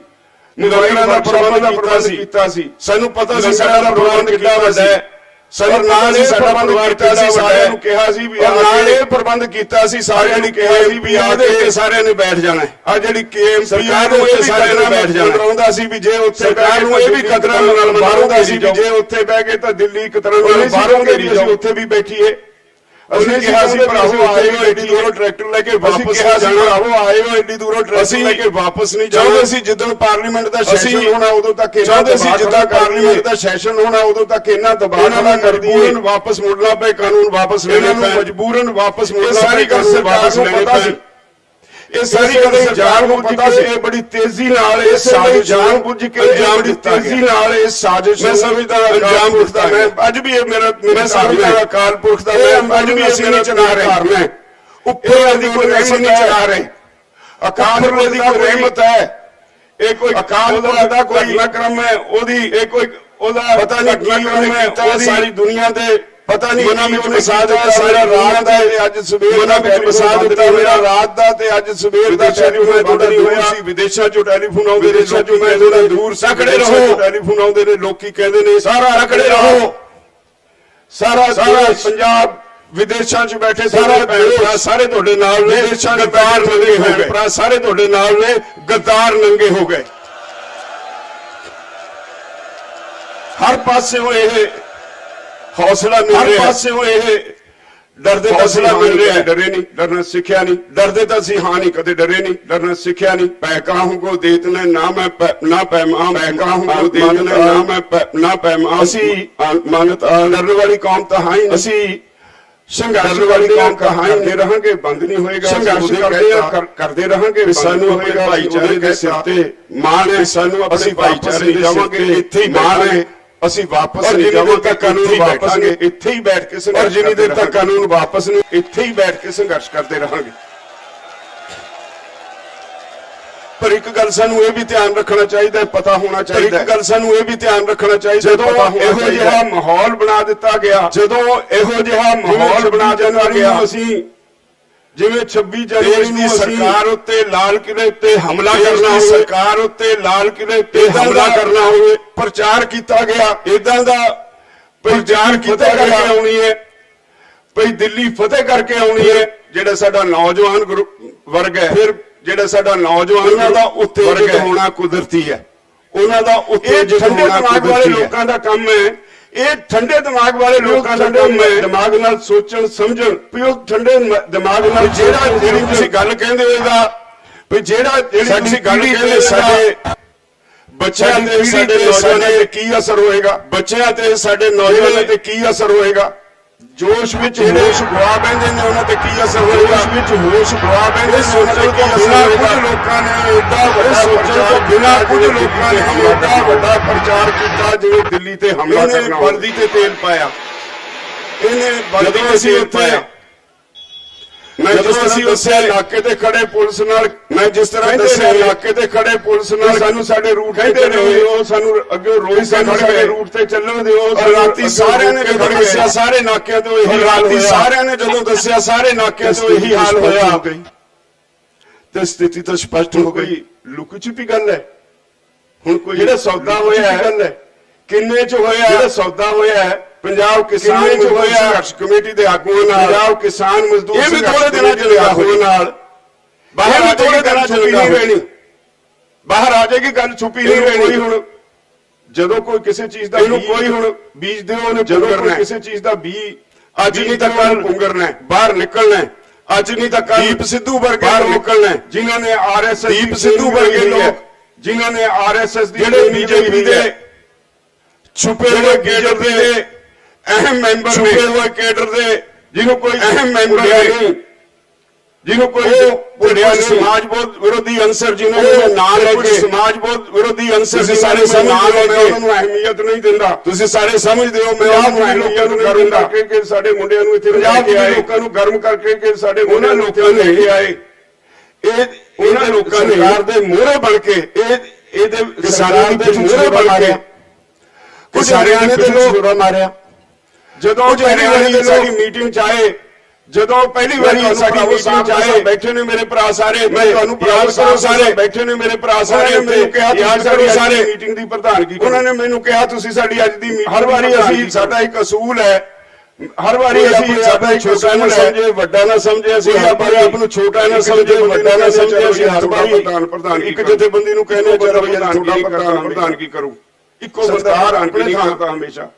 ਮੋਬਾਈਲਾਂ ਦਾ ਪ੍ਰਬੰਧ ਕੀਤਾ ਸੀ। ਸਾਨੂੰ ਪਤਾ ਸੀ ਸਾਡਾ ਪ੍ਰਬੰਧ ਕਿੰਨਾ ਵੱਡਾ ਹੈ, ਸਾਨੂੰ ਨਾਲ ਹੀ ਸਾਡਾ ਪ੍ਰਬੰਧ ਕੀਤਾ ਸੀ, ਸਾਰਿਆਂ ਨੂੰ ਕਿਹਾ ਸੀ ਵੀ ਨਾਲ ਇਹ ਪ੍ਰਬੰਧ ਕੀਤਾ ਸੀ, ਸਾਰਿਆਂ ਨੇ ਕਿਹਾ ਸੀ ਵੀ ਆ ਕੇ ਸਾਰਿਆਂ ਨੇ ਬੈਠ ਜਾਣਾ। ਆ ਜਿਹੜੀ ਕੇਐਮਪੀ ਆ ਉਹ ਇਹ ਸਾਰਿਆਂ ਨੇ ਬੈਠ ਜਾਣਾ ਆਉਂਦਾ ਸੀ ਵੀ ਜੇ ਉੱਥੇ ਸਰਕਾਰ ਨੂੰ ਇਹ ਵੀ ਖਤਰਾ ਮੰਨਦਾ ਸੀ ਵੀ ਜੇ ਉੱਥੇ ਬਹਿ ਕੇ ਤਾਂ ਦਿੱਲੀ ਇੱਕ ਤਰ੍ਹਾਂ ਨਾਲ ਬਾਹਰੋਂ ਗਈ, ਅਸੀਂ ਉੱਥੇ ਵੀ ਬੈਠੀਏ। ਅਸੀਂ ਕਿਹਾ ਸੀ ਭਰਾਵੋ ਆਏ ਹੋ ਏਡੀ ਦੂਰੋਂ ਟਰੈਕਟਰ ਲੈ ਕੇ ਵਾਪਸ ਜਾਣਾ, ਭਰਾਵੋ ਆਏ ਹੋ ਏਡੀ ਦੂਰੋਂ ਟਰੈਕਟਰ ਲੈ ਕੇ ਵਾਪਸ ਨਹੀਂ ਜਾਣਾ। ਅਸੀਂ ਜਿੱਦਣ ਪਾਰਲੀਮੈਂਟ ਦਾ ਸੈਸ਼ਨ ਹੋਣਾ ਉਦੋਂ ਤੱਕ ਚਾਹੁੰਦੇ ਸੀ, ਜਿੱਦਾਂ ਪਾਰਲੀਮੈਂਟ ਦਾ ਸੈਸ਼ਨ ਹੋਣਾ ਉਦੋਂ ਤੱਕ ਇਹਨਾਂ ਦਬਾਅ ਨਾ ਕਰਦੀ, ਇਹਨਾਂ ਵਾਪਸ ਮੁੜਨਾ ਪਏ, ਕਾਨੂੰਨ ਵਾਪਸ ਲੈਣਾ ਪਏ, ਮਜਬੂਰਨ ਵਾਪਸ ਮੁੜਨਾ ਪਏ, ਕਾਨੂੰਨ ਵਾਪਸ ਲੈਣੇ ਪਏ। ਇਹ ਸਾਰੀ ਗੱਲ ਜਾਣ ਨੂੰ ਪਤਾ ਸੀ, ਇਹ ਬੜੀ ਤੇਜ਼ੀ ਨਾਲ ਇਹ ਸਾਜ਼ਿਸ਼ ਜਾਣ ਬੁੱਝ ਕੇ ਅੰਜਾਮ ਦਿੱਤਾ, ਤੇਜ਼ੀ ਨਾਲ ਇਹ ਸਾਜ਼ਿਸ਼ ਮੈਂ ਸਮਝਦਾ ਅੰਜਾਮ ਦਿੱਤਾ। ਮੈਂ ਅੱਜ ਵੀ ਇਹ ਮੇਰਾ ਸਮਝਦਾ ਅਕਾਲ ਪੁਰਖ ਦਾ, ਮੈਂ ਅੱਜ ਵੀ ਅਸੀਂ ਨਹੀਂ ਚਲਾ ਰਹੇ, ਉੱਪਰ ਦੀ ਕੋਈ ਰਹਿਮਤ ਨਹੀਂ ਚਲਾ ਰਹੇ, ਅਕਾਲ ਪੁਰਖ ਦੀ ਕੋਈ ਰਹਿਮਤ ਹੈ। ਇਹ ਕੋਈ ਅਕਾਲ ਪੁਰਖ ਦਾ ਕੋਈ ਘਟਨਾਕ੍ਰਮ ਹੈ, ਉਹਦੀ ਇਹ ਕੋਈ ਉਹਦਾ ਪਤਾ ਨਹੀਂ ਕੀ ਉਹਨੇ ਕੀਤਾ, ਸਾਰੀ ਦੁਨੀਆ ਦੇ ਪਤਾ ਨਹੀਂ ਮਨਾਂ ਵਿੱਚ ਵਸਾ ਦਿੱਤਾ ਮੇਰਾ ਰਾਤ ਦਾ ਤੇ ਅੱਜ ਸਵੇਰ ਮਨਾਂ ਵਿੱਚ ਵਸਾ ਦਿੱਤਾ ਮੇਰਾ ਰਾਤ ਦਾ ਤੇ ਅੱਜ ਸਵੇਰ ਦਾ। ਟੈਲੀਫੋਨ ਥੋੜਾ ਦੂਰ ਸੀ, ਵਿਦੇਸ਼ਾਂ ਚੋਂ ਟੈਲੀਫੋਨ ਆਉਂਦੇ ਨੇ, ਲੋਕੀ ਮੈਂ ਥੋੜਾ ਦੂਰ ਸਾਕੜੇ ਰਹੋ, ਟੈਲੀਫੋਨ ਆਉਂਦੇ ਨੇ, ਲੋਕੀ ਕਹਿੰਦੇ ਨੇ ਸਾਰਾ ਰਕੜੇ ਰਹੋ, ਸਾਰਾ ਪੰਜਾਬ ਵਿਦੇਸ਼ਾਂ 'ਚ ਬੈਠੇ ਸਾਰੇ ਭਰਾ ਸਾਰੇ ਤੁਹਾਡੇ ਨਾਲ ਨੇ, ਵਿਦੇਸ਼ਾਂ ਦੇ ਗੱਦਾਰ ਨੰਗੇ ਹੋ ਗਏ, ਭਰਾ ਸਾਰੇ ਤੁਹਾਡੇ ਨਾਲ ਨੇ, ਗੱਦਾਰ ਨੰਗੇ ਹੋ ਗਏ। ਹਰ ਪਾਸਿਓਂ ਇਹ ਹੌਸਲਾ ਮਿਲ ਰਿਹਾ, ਹਰ ਪਾਸਿਓਂ ਇਹ ਡਰਦੇ ਤਾਂ ਹੌਸਲਾ ਮਿਲ ਰਿਹਾ, ਡਰੇ ਨਹੀਂ, ਡਰਨਾ ਸਿੱਖਿਆ ਨਹੀਂ, ਡਰਦੇ ਤਾਂ ਅਸੀਂ ਹਾਂ ਨਹੀਂ ਕਦੇ ਡਰੇ ਨਹੀਂ, ਡਰਨਾ ਸਿੱਖਿਆ ਨਹੀਂ। ਪੈ ਕਾਹੂ ਕੋ ਦੇਤਨੇ ਨਾ ਮੈਂ ਨਾ ਪੈਮਾ, ਪੈ ਕਾਹੂ ਕੋ ਦੇਤਨੇ ਨਾ ਮੈਂ ਨਾ ਪੈਮਾ। ਅਸੀਂ ਮਾਨਤ ਡਰਨ ਵਾਲੀ ਕੌਮ ਤਾਂ ਹਾਂ ਹੀ, ਅਸੀਂ ਸੰਘਰਸ਼ ਵਾਲੀ ਕੌਮ ਕਹਾਂਗੇ ਰਹਾਂਗੇ, ਬੰਦ ਨਹੀਂ ਹੋਏਗਾ। ਸੰਘਰਸ਼ ਕਰਦੇ ਰਹਾਂਗੇ, ਸਾਨੂੰ ਆਪਣੇ ਭਾਈਚਾਰੇ ਦੇ ਸਿਰ ਤੇ ਮਾਣ ਹੈ, ਸਾਨੂੰ ਆਪਣੇ ਭਾਈਚਾਰੇ ਦੇ ਜਾਵਾਂਗੇ, ਇੱਥੇ ਹੀ ਮਾਣ ਹੈ। ਅਸੀਂ ਵਾਪਸ ਨਹੀਂ ਜਾਵਾਂਗੇ, ਕਾਨੂੰਨ ਵਾਪਸ ਨਹੀਂ, ਇੱਥੇ ਹੀ ਬੈਠ ਕੇ ਸੰਘਰਸ਼, ਜਿੰਨੀ ਦੇਰ ਤੱਕ ਕਾਨੂੰਨ ਵਾਪਸ ਨਹੀਂ ਇੱਥੇ ਹੀ ਬੈਠ ਕੇ ਸੰਘਰਸ਼ ਕਰਦੇ ਰਹਾਂਗੇ। ਪਰ ਇੱਕ ਗੱਲ ਸਾਨੂੰ ਇਹ ਵੀ ਧਿਆਨ ਰੱਖਣਾ ਚਾਹੀਦਾ ਹੈ, ਪਤਾ ਹੋਣਾ ਚਾਹੀਦਾ ਹੈ, ਇੱਕ ਗੱਲ ਸਾਨੂੰ ਇਹ ਵੀ ਧਿਆਨ ਰੱਖਣਾ ਚਾਹੀਦਾ ਹੈ, ਜਦੋਂ ਇਹੋ ਜਿਹਾ ਮਾਹੌਲ ਬਣਾ ਦਿੱਤਾ ਗਿਆ, ਜਦੋਂ ਇਹੋ ਜਿਹਾ ਮਾਹੌਲ ਬਣਾ ਦਿੱਤਾ ਗਿਆ, ਅਸੀਂ ਜਿਵੇਂ 26 ਜਨਵਰੀ ਨੂੰ ਸਰਕਾਰ ਉੱਤੇ ਲਾਲ ਕਿਲੇ ਉੱਤੇ ਹਮਲਾ ਕਰਨਾ ਹੋਵੇ, ਸਰਕਾਰ ਉੱਤੇ ਲਾਲ ਕਿਲੇ ਉੱਤੇ ਹਮਲਾ ਕਰਨਾ ਹੋਵੇ, ਪ੍ਰਚਾਰ ਕੀਤਾ ਗਿਆ, ਇਦਾਂ ਦਾ ਪ੍ਰਚਾਰ ਕੀਤਾ ਗਿਆ ਆਉਣੀ ਹੈ ਭਈ ਦਿੱਲੀ ਫਤਿਹ ਕਰਕੇ ਆਉਣੀ ਹੈ। ਜਿਹੜਾ ਸਾਡਾ ਨੌਜਵਾਨ ਵਰਗ ਹੈ, ਫਿਰ ਜਿਹੜਾ ਸਾਡਾ ਨੌਜਵਾਨ ਉਹਨਾਂ ਦਾ ਉੱਤੇਜਿਤ ਹੋਣਾ ਕੁਦਰਤੀ ਹੈ, ਉਹਨਾਂ ਦਾ ਉੱਤੇਜਿਤ ਹੋਣਾ ਦਿਮਾਗ ਵਾਲੇ ਲੋਕਾਂ ਦਾ ਕੰਮ ਹੈ। ਇਹ ਠੰਡੇ ਦਿਮਾਗ ਵਾਲੇ ਲੋਕਾਂ ਦਾ ਕੰਮ ਹੈ, ਦਿਮਾਗ ਨਾਲ ਸੋਚਣ ਸਮਝਣ, ਵੀ ਉਹ ਠੰਡੇ ਦਿਮਾਗ ਨਾਲ ਜਿਹੜੀ ਤੁਸੀਂ ਗੱਲ ਕਹਿੰਦੇ ਹੋ ਇਹਦਾ, ਵੀ ਜਿਹੜੀ ਤੁਸੀਂ ਗੱਲ ਕਹਿੰਦੇ ਸਾਡੇ ਬੱਚਿਆਂ ਤੇ ਸਾਡੇ ਨੌਜਵਾਨਾਂ ਤੇ ਕੀ ਅਸਰ ਹੋਏਗਾ, ਬੱਚਿਆਂ ਤੇ ਸਾਡੇ ਨੌਜਵਾਨਾਂ ਤੇ ਕੀ ਅਸਰ ਹੋਏਗਾ, ਜੋਸ਼ ਵਿੱਚ ਹੋਸ਼ ਗਵਾ ਬੈਂਦੇ ਨੇ ਉਹਨਾਂ ਤੇ ਕੀ ਅਸਰ ਹੋਏਗਾ, ਵਿੱਚ ਹੋਸ਼ ਗਵਾ ਬੈਂਦੇ ਸੋਚਣ ਤੋਂ ਬਿਨਾਂ ਕੁਝ ਲੋਕਾਂ ਨੇ ਏਡਾ ਵੱਡਾ ਸੋਚਣ ਤੋਂ ਬਿਨਾਂ ਕੁਝ ਲੋਕਾਂ ਨੇ ਏਡਾ ਵੱਡਾ ਪ੍ਰਚਾਰ ਕੀਤਾ ਜਿਵੇਂ ਦਿੱਲੀ ਤੇ ਹਮਲਾ ਕਰਨਾ, ਵਰਦੀ ਤੇ ਤੇਲ ਪਾਇਆ, ਇਹਨੇ ਵਰਦੀ ਤੇ ਤੇਲ ਪਾਇਆ। ਮੈਂ ਜਿਸ ਤਰ੍ਹਾਂ ਦੱਸਿਆ ਇਲਾਕੇ ਤੇ ਖੜੇ ਪੁਲਿਸ ਨਾਲ, ਮੈਂ ਜਿਸ ਤਰ੍ਹਾਂ ਦੱਸਿਆ ਇਲਾਕੇ ਤੇ ਖੜੇ ਪੁਲਿਸ ਨਾਲ ਸਾਨੂੰ ਸਾਡੇ ਰੂਟ ਤੇ ਚੱਲਣ ਦਿਓ, ਸਾਨੂੰ ਅੱਗੇ ਰੋਜ਼ ਸਾਡੇ ਰੂਟ ਤੇ ਚੱਲਣ ਦਿਓ। ਰਾਤੀ ਸਾਰਿਆਂ ਨੇ ਜਦੋਂ ਦੱਸਿਆ ਸਾਰੇ ਨਾਕਿਆਂ ਤੋਂ ਇਹੀ ਹਾਲ ਹੋਇਆ, ਸਾਰਿਆਂ ਨੇ ਜਦੋਂ ਦੱਸਿਆ ਸਾਰੇ ਨਾਕਿਆਂ ਤੋਂ ਇਹੀ ਹਾਲ ਹੋਇਆ ਤੇ ਸਥਿਤੀ ਤਾਂ ਸਪਸ਼ਟ ਹੋ ਗਈ। ਲੁਕ ਛਿਪੀ ਗੱਲ ਹੈ। ਹੁਣ ਕੋਈ ਜਿਹੜਾ ਸੌਦਾ ਹੋਇਆ ਹੈ ਕਿੰਨੇ ਚ ਹੋਇਆ, ਜਿਹੜਾ ਸੌਦਾ ਹੋਇਆ ਹੈ ਪੰਜਾਬ ਕਿਸਾਨ ਮਜ਼ਦੂਰ ਸੰਘਰਸ਼ ਕਮੇਟੀ ਦੇ ਆਗੂਆਂ ਨਾਲ, ਪੰਜਾਬ ਕਿਸਾਨ ਮਜ਼ਦੂਰ ਇਹ ਵੀ ਥੋੜੇ ਦਿਨਾਂ ਚ ਆਗੂਆਂ ਨਾਲ ਬਾਹਰ ਆ ਜਾਏਗੀ ਗੱਲ, ਛੁਪੀ ਨਹੀਂ ਰਹਿਣੀ, ਬਾਹਰ ਆ ਜਾਏਗੀ ਗੱਲ, ਛੁਪੀ ਨਹੀਂ ਰਹਿਣੀ। ਹੁਣ ਜਦੋਂ ਕੋਈ ਕਿਸੇ ਚੀਜ਼ ਦਾ ਇਹਨੂੰ ਕੋਈ ਹੁਣ ਬੀਜ ਦਿਓ, ਉਹਨੂੰ ਜਦੋਂ ਕੋਈ ਕਿਸੇ ਚੀਜ਼ ਦਾ ਬੀਜ ਅੱਜ ਨਹੀਂ ਤਾਂ ਕੱਲ ਪੁੰਗਰਨਾ, ਬਾਹਰ ਨਿਕਲਣਾ, ਅੱਜ ਨਹੀਂ ਤਾਂ ਕੱਲ। ਦੀਪ ਸਿੱਧੂ ਵਰਗੇ ਬਾਹਰ ਨਿਕਲਣਾ, ਜਿਨ੍ਹਾਂ ਨੇ ਆਰਐਸਐਸ, ਦੀਪ ਸਿੱਧੂ ਵਰਗੇ ਲੋਕ ਜਿਨ੍ਹਾਂ ਨੇ ਆਰਐਸਐਸ ਦੀ, ਜਿਹੜੇ ਬੀਜੇਪੀ ਦੇ ਛੁਪੇ ਹੋਏ ਕੇਡਰ ਦੇ ਅਹਿਮ ਮੈਂਬਰ, ਛੁਪੇ ਹੋਏ ਕੇਡਰ ਦੇ ਜਿਹਨੂੰ ਕੋਈ ਅਹਿਮ ਮੈਂਬਰ ਨਹੀਂ, ਜਿਹਨੂੰ ਕੋਈ ਸਮਾਜ ਵਿਰੋਧੀ ਅੰਸਰ, ਜਿਹਨਾਂ ਨੇ ਨਾਂ ਲੈ ਕੇ ਸਮਾਜ ਵਿਰੋਧੀ ਅੰਸਰ ਸਾਰੇ ਨਾਂ ਲੈ ਕੇ ਉਹਨਾਂ ਨੂੰ ਅਹਿਮੀਅਤ ਨਹੀਂ ਦਿੰਦਾ। ਤੁਸੀਂ ਸਾਰੇ ਸਮਝਦੇ ਹੋ, ਮੈਂ ਉਹਨਾਂ ਨੂੰ ਲੋਕਾਂ ਨੂੰ ਗਰਮ ਕਰਕੇ ਕਿ ਸਾਡੇ ਮੁੰਡਿਆਂ ਨੂੰ ਇੱਥੇ ਪੰਜਾਬ ਦੇ ਲੋਕਾਂ ਨੂੰ ਗਰਮ ਕਰਕੇ ਕਿ ਸਾਡੇ ਮੁੰਡਿਆਂ ਨੂੰ ਲੋਕਾਂ ਲੈ ਕੇ ਆਏ, ਇਹ ਉਹਨਾਂ ਲੋਕਾਂ ਨੇ ਸਰਕਾਰ ਦੇ ਮੋਹਰੇ ਬਣ ਕੇ ਇਹਦੇ ਕਿਸਾਨਾਂ ਦੇ ਮੋਹਰੇ ਬਣ ਕੇ ਕੁਝ ਹਰਿਆਣੇ ਦੇ ਲੋਕ ਮਾਰਿਆ। ਜਦੋਂ ਪਹਿਲੀ ਵਾਰੀ ਸਾਡੀ ਮੀਟਿੰਗ ਚ ਆਏ, ਜਦੋਂ ਪਹਿਲੀ ਵਾਰੀ ਸਾਡੀ ਮੀਟਿੰਗ ਚ ਆਏ, ਬੈਠੇ ਨੇ ਮੇਰੇ ਭਰਾ ਸਾਰੇ, ਮੈਂ ਤੁਹਾਨੂੰ ਯਾਦ ਕਰੋ ਸਾਰੇ ਬੈਠੇ ਨੇ ਮੇਰੇ ਭਰਾ ਸਾਰੇ, ਮੈਨੂੰ ਕਿਹਾ ਯਾਦ ਕਰੋ ਸਾਰੇ ਮੀਟਿੰਗ ਦੀ ਪ੍ਰਧਾਨਗੀ, ਉਹਨਾਂ ਨੇ ਮੈਨੂੰ ਕਿਹਾ ਤੁਸੀਂ ਸਾਡੀ ਅੱਜ ਦੀ ਮੀਟਿੰਗ, ਹਰ ਵਾਰੀ ਅਸੀਂ ਸਾਡਾ ਇੱਕ ਅਸੂਲ ਹੈ, ਹਰ ਵਾਰੀ ਅਸੀਂ ਸਾਡਾ ਇੱਕ ਛੋਟਾ ਨਾ ਸਮਝੇ ਵੱਡਾ ਨਾ ਸਮਝੇ, ਅਸੀਂ ਆਪਣੇ ਆਪ ਨੂੰ ਛੋਟਾ ਨਾ ਸਮਝੇ ਵੱਡਾ ਨਾ ਸਮਝੇ, ਅਸੀਂ ਹਰ ਵਾਰੀ ਪ੍ਰਧਾਨ ਇੱਕ ਜਥੇਬੰਦੀ ਨੂੰ ਕਹਿੰਦੇ ਚਲੋ ਪ੍ਰਧਾਨ ਕੀ ਕਰੂ, ਇੱਕੋ ਸਰਕਾਰ ਆਪਣੇ ਥਾਂ ਤਾਂ ਹਮੇਸ਼ਾ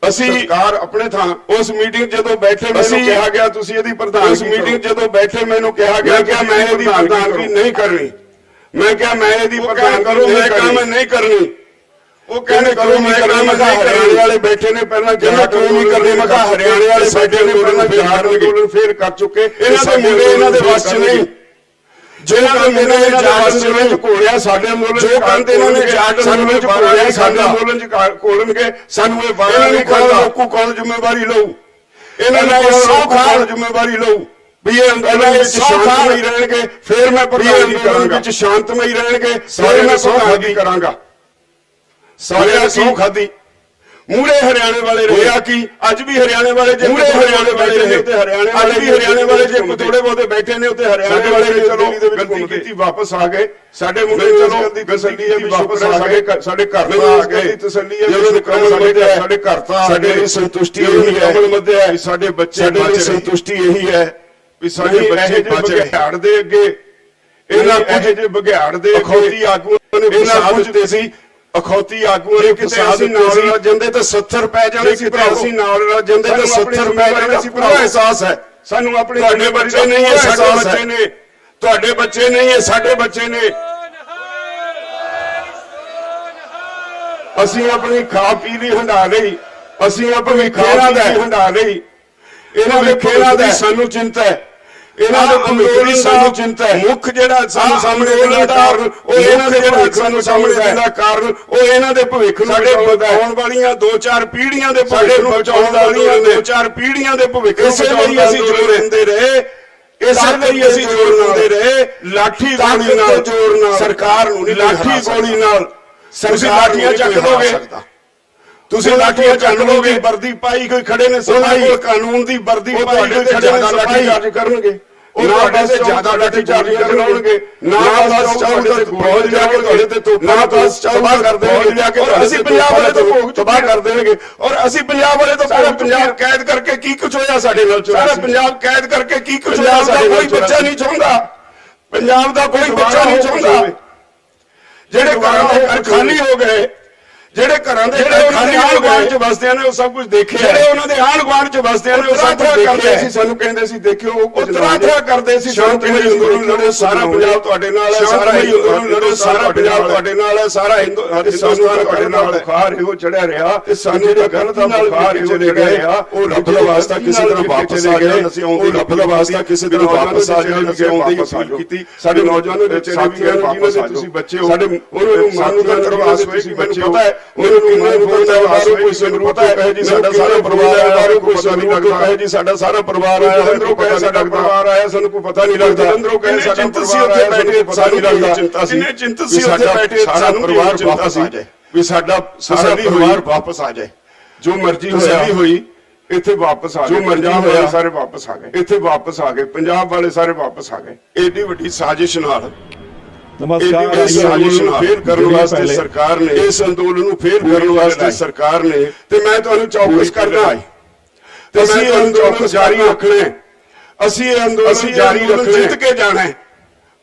ਅਸੀਂ ਸਰਕਾਰ ਆਪਣੇ ਥਾਂ। ਉਸ ਮੀਟਿੰਗ ਜਦੋਂ ਬੈਠੇ ਮੈਨੂੰ ਕਿਹਾ ਗਿਆ ਤੁਸੀਂ ਇਹਦੀ ਪ੍ਰਧਾਨ, ਉਸ ਮੀਟਿੰਗ ਜਦੋਂ ਬੈਠੇ ਮੈਨੂੰ ਕਿਹਾ ਗਿਆ ਕਿ ਮੈਂ ਇਹਦੀ ਪ੍ਰਧਾਨਗੀ ਨਹੀਂ ਕਰਨੀ, ਮੈਂ ਕਿਹਾ ਮੈਂ ਇਹਦੀ ਪ੍ਰਧਾਨ ਕਰੂੰ, ਮੈਂ ਕਿਹਾ ਮੈਂ ਨਹੀਂ ਕਰਨੀ, ਉਹ ਕਹਿੰਦੇ ਕਰੋ ਮੈਂ ਕਰਾਂ, ਮੈਂ ਕਿਹਾ ਹਰਿਆਣੇ ਵਾਲੇ ਬੈਠੇ ਨੇ ਪਹਿਲਾਂ ਕਿਹਾ ਕਿਉਂ ਨਹੀਂ ਕਰਦੇ, ਮੈਂ ਕਿਹਾ ਹਰਿਆਣੇ ਵਾਲੇ ਬੈਠੇ ਨੇ ਪਹਿਲਾਂ ਬਿਹਾਰ ਅੰਦੋਲਨ ਫੇਰ ਕਰ ਚੁੱਕੇ, ਇਹਨਾਂ ਦੇ ਮੁੰਡੇ ਇਹਨਾਂ ਦੇ ਵੱਸ ਚ ਨਹੀਂ, ਜਿਹਨਾਂ ਦੇ ਮੁੰਡੇ ਇਹਨਾਂ ਦੇ ਵੱਸ ਚ ਨਹੀਂ ਘੋੜਿਆ ਸਾਡੇ ਅੰਦੋਲਨ ਜੋ ਕਹਿੰਦੇ ਇਹਨਾਂ ਨੇ ਜਾਟ ਅੰਦੋਲਨ ਚ ਘੋੜਿਆ ਸਾਡੇ ਅੰਦੋਲਨ ਚ ਘੋਲਣਗੇ, ਸਾਨੂੰ ਇਹ ਵਾਅਦਾ ਨਹੀਂ ਕਰਦਾ। ਲੋਕੂ ਕੌਣ ਜ਼ਿੰਮੇਵਾਰੀ ਲਊ, ਇਹਨਾਂ ਨੇ ਕੌਣ ਜ਼ਿੰਮੇਵਾਰੀ ਲਊ ਵੀ ਇਹ ਅੰਦੋਲਨ ਵਿੱਚ ਸ਼ਾਂਤਮਈ ਰਹਿਣਗੇ, ਫੇਰ ਮੈਂ ਪ੍ਰਧਾਨਗੀ ਕਰਾਂਗਾ, ਵਿੱਚ ਸ਼ਾਂਤਮਈ ਰਹਿਣਗੇ ਫੇਰ ਮੈਂ ਪ੍ਰਧਾਨਗੀ ਕਰਾਂਗਾ। ਸਾਰਿਆਂ ਸਹੁੰ ਖਾਦੀ, ਮੂਹਰੇ ਹਰਿਆਣੇ ਵਾਲੇ ਹੋਇਆ ਕੀ ਅੱਜ ਵੀ ਹਰਿਆਣੇ ਵਾਲੇ ਜੇ ਮੂਹਰੇ ਹਰਿਆਣੇ ਵਾਲੇ ਨੇ ਉੱਤੇ ਹਰਿਆਣੇ ਵਾਲੇ ਵੀ ਹਰਿਆਣੇ ਵਾਲੇ ਜੇ ਕੋਈ ਥੋੜੇ ਬਹੁਤੇ ਬੈਠੇ ਨੇ ਉੱਤੇ ਹਰਿਆਣੇ ਵਾਲੇ ਚਲੋ ਗਲਤੀ ਕੀਤੀ ਵਾਪਸ ਆ ਗਏ, ਸਾਡੇ ਮੁੰਡੇ ਚਲੋ ਦੀ ਤਸੱਲੀ ਹੈ ਵੀ ਵਾਪਸ ਆ ਗਏ, ਸਾਡੇ ਘਰ ਤੋਂ ਆ ਗਏ, ਤਸੱਲੀ ਹੈ ਜਦੋਂ ਕਮਲ ਮੱਧਿਆ ਸਾਡੇ ਘਰ ਤਾਂ ਸਾਡੇ ਲਈ ਸੰਤੁਸ਼ਟੀ ਇਹੀ ਹੈ, ਕਮਲ ਮੱਧਿਆ ਸਾਡੇ ਬੱਚੇ ਸਾਡੇ ਲਈ ਸੰਤੁਸ਼ਟੀ ਇਹੀ ਹੈ ਵੀ ਸਾਡੇ ਬੱਚੇ ਬਚ ਗਏ। ਬਘਿਆੜ ਦੇ ਅੱਗੇ ਇਹਨਾਂ ਇਹੋ ਜਿਹੇ ਬਘਿਆੜ ਦੇ ਅਖੌਤੀ ਆਗੂਆਂ ਨੇ ਇਹਨਾਂ ਪੁੱਛਦੇ ਸੀ ਅਖੌਤੀ ਆਗੂ ਨੇ ਕਿਤੇ ਅਸੀਂ ਨਾਲ ਲੱਗ ਜਾਂਦੇ ਤਾਂ 70 ਪੈ ਜਾਣੇ ਸੀ ਭਰਾ, ਅਸੀਂ ਨਾਲ ਲੱਗ ਜਾਂਦੇ ਤਾਂ 70 ਪੈ ਜਾਣੇ ਸੀ ਭਰਾ। ਅਹਿਸਾਸ ਹੈ ਸਾਨੂੰ ਆਪਣੇ, ਤੁਹਾਡੇ ਬੱਚੇ ਨਹੀਂ ਹੈ ਸਾਡੇ ਬੱਚੇ ਨੇ, ਤੁਹਾਡੇ ਬੱਚੇ ਨਹੀਂ ਹੈ ਸਾਡੇ ਬੱਚੇ ਨੇ। ਅਸੀਂ ਆਪਣੀ ਖਾ ਪੀ ਲਈ ਹੰਡਾ ਲਈ, ਅਸੀਂ ਆਪਣੀ ਖੇੜਾ ਦਾ ਹੰਡਾ ਲਈ, ਇਹਨਾਂ ਦੇ ਖੇੜਾ ਦੀ ਸਾਨੂੰ ਚਿੰਤਾ ਹੈ, ਇਹਨਾਂ ਦੇ ਭਵਿੱਖ ਦੀ ਸਾਨੂੰ ਚਿੰਤਾ ਹੈ। ਮੁੱਖ ਜਿਹੜਾ ਸਾਨੂੰ ਸਾਹਮਣੇ ਦਿੰਦਾ ਕਾਰਨ ਉਹ ਇਹਨਾਂ ਦੇ ਭਵਿੱਖ ਸਾਨੂੰ ਸਾਹਮਣੇ ਦਿੰਦਾ ਕਾਰਨ ਉਹ ਇਹਨਾਂ ਦੇ ਭਵਿੱਖ ਨੂੰ ਸਾਡੇ ਆਉਣ ਵਾਲੀਆਂ 2-4 ਪੀੜ੍ਹੀਆਂ ਦੇ ਭਵਿੱਖ ਨੂੰ ਬਚਾਉਣ ਵਾਲੀਆਂ 2-4 ਪੀੜ੍ਹੀਆਂ ਦੇ ਭਵਿੱਖ ਨੂੰ ਬਚਾਉਣ ਲਈ ਅਸੀਂ ਜ਼ੋਰ ਦਿੰਦੇ ਰਹੇ, ਇਸੇ ਲਈ ਅਸੀਂ ਜ਼ੋਰ ਦਿੰਦੇ ਰਹੇ। ਲਾਠੀ ਗੋਲੀ ਨਾਲ ਜ਼ੋਰ ਨਾਲ ਸਰਕਾਰ ਨੂੰ ਨਹੀਂ, ਲਾਠੀ ਗੋਲੀ ਨਾਲ ਤੁਸੀਂ ਲਾਠੀਆਂ ਚੱਕ ਦੋਗੇ, ਤੁਸੀਂ ਲਾਠੀਆਂ ਚੱਕ ਲੋਗੇ, ਵਰਦੀ ਪਾਈ ਕੋਈ ਖੜੇ ਨੇ, ਉਹਨਾਂ ਕੋਲ ਕਾਨੂੰਨ ਦੀ ਵਰਦੀ ਪਾਈ ਕੋਈ ਖੜੇ ਨੇ, ਲਾਠੀ ਚਾਰਜ ਕਰਨਗੇ, ਉਹ ਤੁਹਾਡੇ ਤੇ ਜ਼ਿਆਦਾ ਲਾਠੀ ਚਾਰਜ ਕਰਨਗੇ, ਨਾ ਬਸ ਚਾਉ ਤੇ ਫੌਜ ਲਿਆ ਕੇ ਤੁਹਾਡੇ ਤੇ ਤੋਪਾਂ, ਨਾ ਬਸ ਚਾਉ ਕਰ ਦੇਣਗੇ ਲਿਆ ਕੇ, ਅਸੀਂ ਪੰਜਾਬ ਵਾਲੇ ਤੋਂ ਭੋਗ ਤਬਾਹ ਕਰ ਦੇਣਗੇ। ਔਰ ਅਸੀਂ ਪੰਜਾਬ ਵਾਲੇ ਤੋਂ ਸਾਰਾ ਪੰਜਾਬ ਕੈਦ ਕਰਕੇ ਕੀ ਕੁਝ ਹੋਇਆ ਸਾਡੇ ਨਾਲ, ਸਾਰਾ ਪੰਜਾਬ ਕੈਦ ਕਰਕੇ ਕੀ ਕੁਝ ਹੋਇਆ ਸਾਡੇ ਨਾਲ। ਕੋਈ ਬੱਚਾ ਨਹੀਂ ਚਾਹੁੰਦਾ, ਪੰਜਾਬ ਦਾ ਕੋਈ ਬੱਚਾ ਨਹੀਂ ਚਾਹੁੰਦਾ। ਜਿਹੜੇ ਘਰਾਂ ਦੇ ਘਰ ਖਾਲੀ ਹੋ ਗਏ, ਜਿਹੜੇ ਘਰਾਂ ਦੇ ਖਾਲੀ ਆਂਢ ਗੁਆਂਢ ਚ ਵਸਦੇ ਨੇ ਉਹ ਸਭ ਕੁਝ ਦੇਖਿਆ, ਜਿਹੜੇ ਉਹਨਾਂ ਦੇ ਆਂਢ ਗੁਆਂਢ ਚ ਵਸਦੇ ਨੇ ਉਹ ਸਭ ਕੁਝ ਦੇਖਿਆ ਸੀ। ਸਾਨੂੰ ਕਹਿੰਦੇ ਸੀ ਦੇਖਿਓ ਉਹ ਤਰਾਤਰਾ ਕਰਦੇ ਸੀ, ਸ਼ਾਂਤਮਈ ਅੰਦੋਲਨ ਲੜੋ, ਸਾਰਾ ਪੰਜਾਬ ਤੁਹਾਡੇ ਨਾਲ ਹੈ, ਸਾਰਾ ਅੰਦੋਲਨ ਲੜੋ, ਸਾਰਾ ਪੰਜਾਬ ਤੁਹਾਡੇ ਨਾਲ ਹੈ, ਸਾਰਾ ਹਿੰਦੁਸਤਾਨ ਤੁਹਾਡੇ ਨਾਲ ਹੈ। ਬੁਖਾਰ ਇਹੋ ਚੜਿਆ ਰਿਹਾ ਤੇ ਸਾਨੂੰ ਜਿਹੜਾ ਗੱਲ ਦਾ ਬੁਖਾਰ ਇਹੋ ਚਲੇ ਗਏ ਆ, ਉਹ ਰੱਬ ਦਾ ਵਾਸਤਾ ਕਿਸੇ ਤਰ੍ਹਾਂ ਵਾਪਸ ਆ ਜਾਏ, ਅਸੀਂ ਆਉਂਦੇ ਰੱਬ ਦਾ ਵਾਸਤਾ ਕਿਸੇ ਦਿਨ ਵਾਪਸ ਆ ਜਾਏ, ਅਸੀਂ ਆਉਂਦੇ ਹੀ ਅਪੀਲ ਕੀਤੀ। ਸਾਡੇ ਨੌਜਵਾਨਾਂ ਦੇ ਬੱਚੇ ਨੇ ਵੀ ਜਿਹਨਾਂ ਦੇ ਤੁਸੀਂ ਬੱਚੇ ਹੋ, ਸਾਡੇ ਉਹਨਾਂ ਨੂੰ ਮਾਨੂਦਾਨ ਕਰਵਾ ਕੇ ਤੁਸੀਂ ਬੱਚੇ ਹੋ, ਉਹਨਾਂ ਨੂੰ ਮੈਨੂੰ ਪਤਾ ਹੈ ਬਾਹਰੋਂ ਕੋਈ ਸਾਨੂੰ ਪਤਾ ਹੈ ਜੀ ਸਾਡਾ ਸਾਰਾ ਪਰਿਵਾਰ ਆਇਆ, ਬਾਹਰੋਂ ਕੋਈ ਸਾਨੂੰ ਲੱਗਦਾ ਹੈ ਜੀ ਸਾਡਾ ਸਾਰਾ ਪਰਿਵਾਰ ਆਇਆ, ਅੰਦਰੋਂ ਕਹੇ ਸਾਡਾ ਪਰਿਵਾਰ ਆਇਆ ਸਾਨੂੰ ਕੋਈ ਪਤਾ ਨਹੀਂ ਲੱਗਦਾ, ਅੰਦਰੋਂ ਕਹੇ ਸਾਡਾ ਪਰਿਵਾਰ ਆਇਆ ਸਾਨੂੰ ਪਤਾ ਨਹੀਂ ਲੱਗਦਾ। ਚਿੰਤਾ ਸੀ, ਕਿੰਨੇ ਚਿੰਤਤ ਸੀ ਉੱਥੇ ਬੈਠੇ, ਸਾਨੂੰ ਪਰਿਵਾਰ ਵਾਪਸ ਆ ਜਾਏ, ਵੀ ਸਾਡਾ ਸਾਰਾ ਪਰਿਵਾਰ ਵਾਪਸ ਆ ਜਾਏ, ਜੋ ਮਰਜ਼ੀ ਹੋਈ ਇੱਥੇ ਵਾਪਸ ਆ ਗਏ, ਜੋ ਮਰਜ਼ੀ ਹੋਇਆ ਸਾਰੇ ਵਾਪਸ ਆ ਗਏ, ਇੱਥੇ ਵਾਪਸ ਆ ਗਏ, ਪੰਜਾਬ ਵਾਲੇ ਸਾਰੇ ਵਾਪਸ ਆ ਗਏ। ਏਡੀ ਵੱਡੀ ਸਾਜ਼ਿਸ਼ ਨਾਲ ਇਸ ਸਾਜ਼ਿਸ਼ ਨੂੰ ਫੇਲ ਕਰਨ ਵਾਸਤੇ ਸਰਕਾਰ ਨੇ, ਇਸ ਅੰਦੋਲਨ ਨੂੰ ਫੇਲ ਕਰਨ ਵਾਸਤੇ ਸਰਕਾਰ ਨੇ, ਤੇ ਮੈਂ ਤੁਹਾਨੂੰ ਚੌਕਸ ਕਰਦਾ ਤੇ ਅਸੀਂ ਇਹ ਅੰਦੋਲਨ ਜਾਰੀ ਰੱਖਣਾ, ਅਸੀਂ ਇਹ ਅੰਦੋਲਨ ਜਾਰੀ ਰੱਖਣਾ, ਜਿੱਤ ਕੇ ਜਾਣਾ,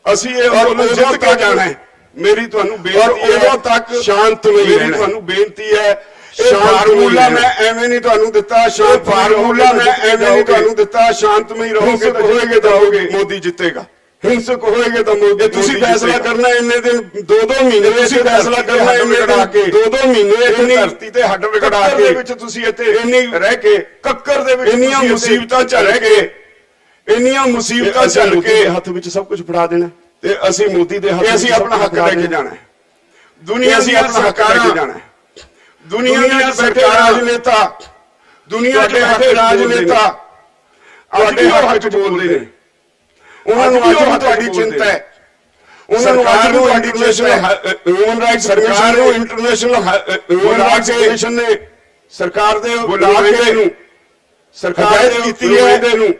ਅਸੀਂ ਇਹ ਅੰਦੋਲਨ ਜਿੱਤ ਕੇ ਜਾਣਾ। ਮੇਰੀ ਤੁਹਾਨੂੰ ਬੇਨਤੀ ਹੈ ਉਦੋਂ ਤੱਕ ਸ਼ਾਂਤਮਈ, ਮੇਰੀ ਤੁਹਾਨੂੰ ਬੇਨਤੀ ਹੈ, ਫਾਰਮੂਲਾ ਮੈਂ ਐਵੇਂ ਨਹੀਂ ਤੁਹਾਨੂੰ ਦਿੱਤਾ, ਫਾਰਮੂਲਾ ਮੈਂ ਐਵੇਂ ਨਹੀਂ ਤੁਹਾਨੂੰ ਦਿੱਤਾ, ਸ਼ਾਂਤਮਈ ਰਹੋਗੇ ਤਾਂ ਹੋਏਗੇ ਤਾਂ ਹੋਗੇ, ਮੋਦੀ ਜਿੱਤੇਗਾ। ਹਿੰਸਕ ਹੋਏਗੇ ਤਾਂ ਮੋਦੀ, ਤੁਸੀਂ ਫੈਸਲਾ ਕਰਨਾ ਇੰਨੇ ਦਿਨ 2-2 ਮਹੀਨੇ ਤੁਸੀਂ ਫੈਸਲਾ ਕਰਨਾ ਇੰਨੇ ਦਿਨ 2-2 ਮਹੀਨੇ ਇੰਨੀ ਧਰਤੀ ਤੇ ਹੱਡ ਵਿਗੜਾ ਕੇ ਵਿੱਚ ਤੁਸੀਂ ਇੱਥੇ ਇੰਨੀ ਰਹਿ ਕੇ ਕੱਕਰ ਦੇ ਵਿੱਚ ਇੰਨੀਆਂ ਮੁਸੀਬਤਾਂ ਝੱਲ ਕੇ, ਇੰਨੀਆਂ ਮੁਸੀਬਤਾਂ ਝੱਲ ਕੇ ਹੱਥ ਵਿੱਚ ਸਭ ਕੁਝ ਫੜਾ ਦੇਣਾ ਤੇ ਅਸੀਂ ਮੋਦੀ ਦੇ ਹੱਥ, ਅਸੀਂ ਆਪਣਾ ਹੱਕ ਲੈ ਕੇ ਜਾਣਾ, ਦੁਨੀਆ ਅਸੀਂ ਆਪਣਾ ਹੱਕ ਲੈ ਕੇ ਜਾਣਾ। ਦੁਨੀਆ ਦੇ ਬੈਠੇ ਰਾਜਨੇਤਾ, ਦੁਨੀਆ ਦੇ ਬੈਠੇ ਰਾਜਨੇਤਾ ਤੁਹਾਡੇ ਹੱਕ ਚ ਬੋਲਦੇ ਨੇ, ਉਹਨਾਂ ਨੂੰ ਅੱਜ ਵੀ ਤੁਹਾਡੀ ਚਿੰਤਾ ਹੈ, ਉਹਨਾਂ ਨੂੰ ਅੱਜ ਵੀ ਤੁਹਾਡੀ ਇੰਟਰਨੈਸ਼ਨਲ ਹਿਊਮਨ ਰਾਈਟਸ ਸਰਕਾਰ ਨੂੰ, ਇੰਟਰਨੈਸ਼ਨਲ ਹਿਊਮਨ ਰਾਈਟਸ ਕਮਿਸ਼ਨ ਨੇ ਸਰਕਾਰ ਦੇ ਬੁਲਾ ਕੇ ਨੂੰ ਸਰਕਾਰ ਨੇ ਕੀਤੀ ਹੈ ਇਹਦੇ ਨੂੰ